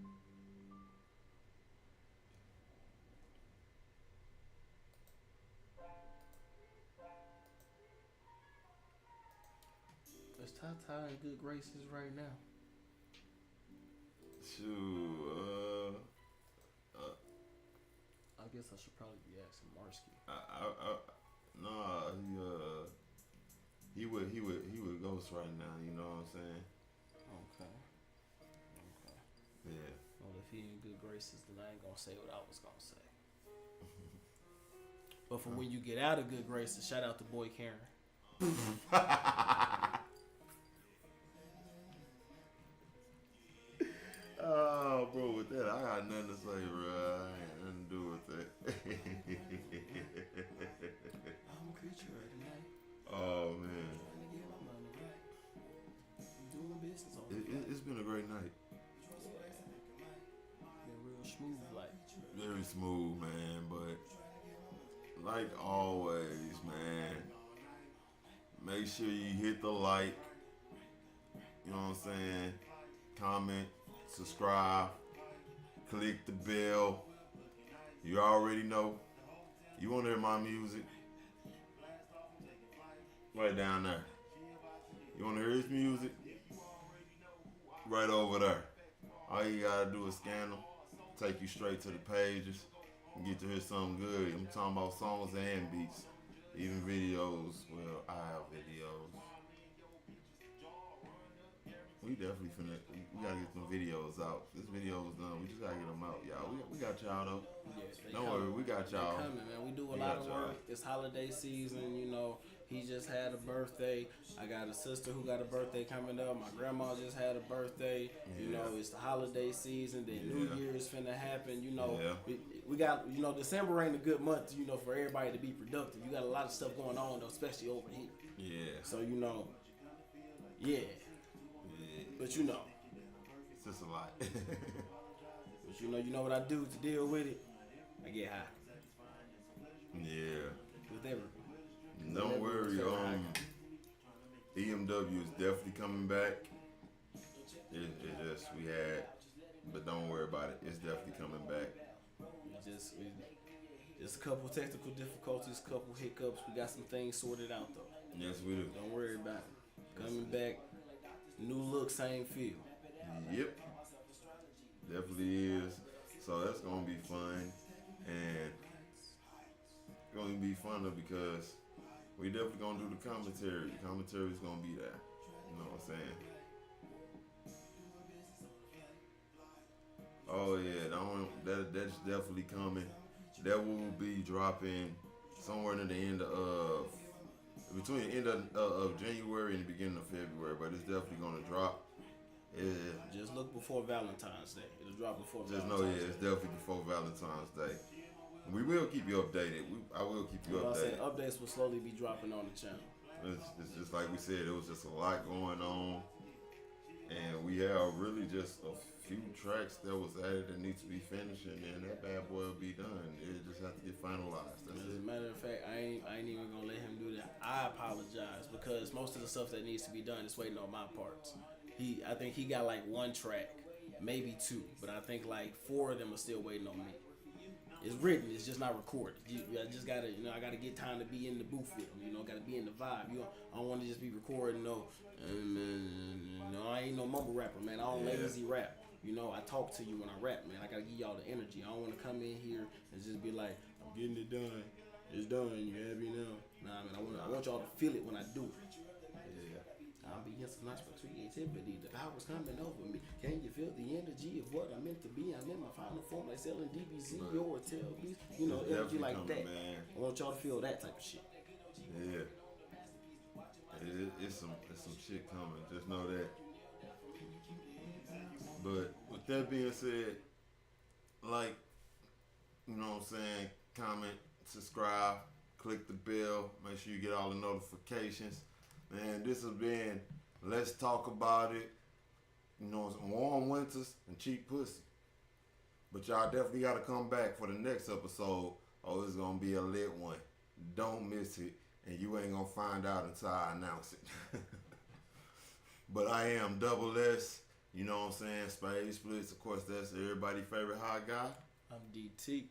Is Tata in good graces right now? Shoot, I guess I should probably be asking Marsky. Nah, he would ghost right now. You know what I'm saying? Okay. Yeah. Well, if if he in good graces, then I ain't gonna say what I was gonna say. But for when you get out of good graces, shout out to boy Karen. Oh, bro, with that, I got nothing to say, bro. I ain't nothing to do with that. I'm a creature of the night. Oh, man. Trying to get my money right. Doing business on It's been a great night. been real smooth, like. Very smooth, man, but like always, man, make sure you hit the like, you know what I'm saying, comment, subscribe, click the bell. You already know. You want to hear my music? Right down there. You want to hear his music? Right over there. All you gotta do is scan them, take you straight to the pages, and get to hear something good. I'm talking about songs and beats, even videos. Well, I have videos. We definitely finna. We gotta get some videos out. This video's done. We just gotta get them out, y'all. We got y'all though. Yeah, Don't worry, we got y'all. They coming, man. We do a We lot got of y'all. work. It's holiday season, you know. He just had a birthday. I got a sister who got a birthday coming up. My grandma just had a birthday. You Yeah. know, it's the holiday season. Then New Yeah. Year's finna happen. You know, Yeah. we got, you know, December ain't a good month, you know, for everybody to be productive. You got a lot of stuff going on, though, especially over here. Yeah. So, you know, yeah. Yeah. But, you know. It's just a lot. But, you know what I do to deal with it? I get high. Yeah. With everything. Don't worry, EMW is definitely coming back. It just we had, but don't worry about it. It's definitely coming back. Just a couple technical difficulties, couple hiccups. We got some things sorted out though. Yes, we do. Don't worry about it. Coming back, new look, same feel. Yep, definitely is. So that's gonna be fun, and it's gonna be funner because we definitely gonna do the commentary. The commentary is gonna be there. You know what I'm saying? Oh yeah, that's definitely coming. That will be dropping somewhere near the end of between the end of January and the beginning of February, but it's definitely gonna drop. Yeah. Just look before Valentine's Day. It'll drop before Just know, Valentine's yeah, it's definitely before Valentine's Day. We will keep you updated. I will keep you Day. I said updated. updates will slowly be dropping on the channel. It's just like we said, it was just a lot going on. And we have really just a few tracks that was added that needs to be finished, and then that bad boy will be done. It just has to get finalized. That's As a it. matter of fact, I ain't even gonna let him do that. I apologize because most of the stuff that needs to be done is waiting on my parts. I think he got like one track, maybe two, but I think like 4 of them are still waiting on me. It's written, it's just not recorded. I just gotta, I gotta get time to be in the booth with him. Gotta be in the vibe. I don't want to just be recording. I ain't no mumble rapper, man. I don't lazy rap. I talk to you when I rap, man. I gotta give y'all the energy. I don't want to come in here and just be like, I'm getting it done. It's done. You happy now? Nah, man. I want y'all to feel it when I do it. I'll be in some nice creativity. The power's coming over me. Can you feel the energy of what I'm meant to be? I'm in my final form, like selling DBZ or TLBs. Energy like coming, that. man. I want y'all to feel that type of shit. Yeah. It's some shit coming. Just know that. But with that being said, like, you know what I'm saying, comment, subscribe, click the bell, make sure you get all the notifications. Man, this has been Let's Talk About It. Warm winters and cheap pussy. But y'all definitely got to come back for the next episode. Oh, it's going to be a lit one. Don't miss it. And you ain't going to find out until I announce it. But I am Double S. You know what I'm saying? Spade, Splitz. Of course, that's everybody's favorite hot guy. I'm DT.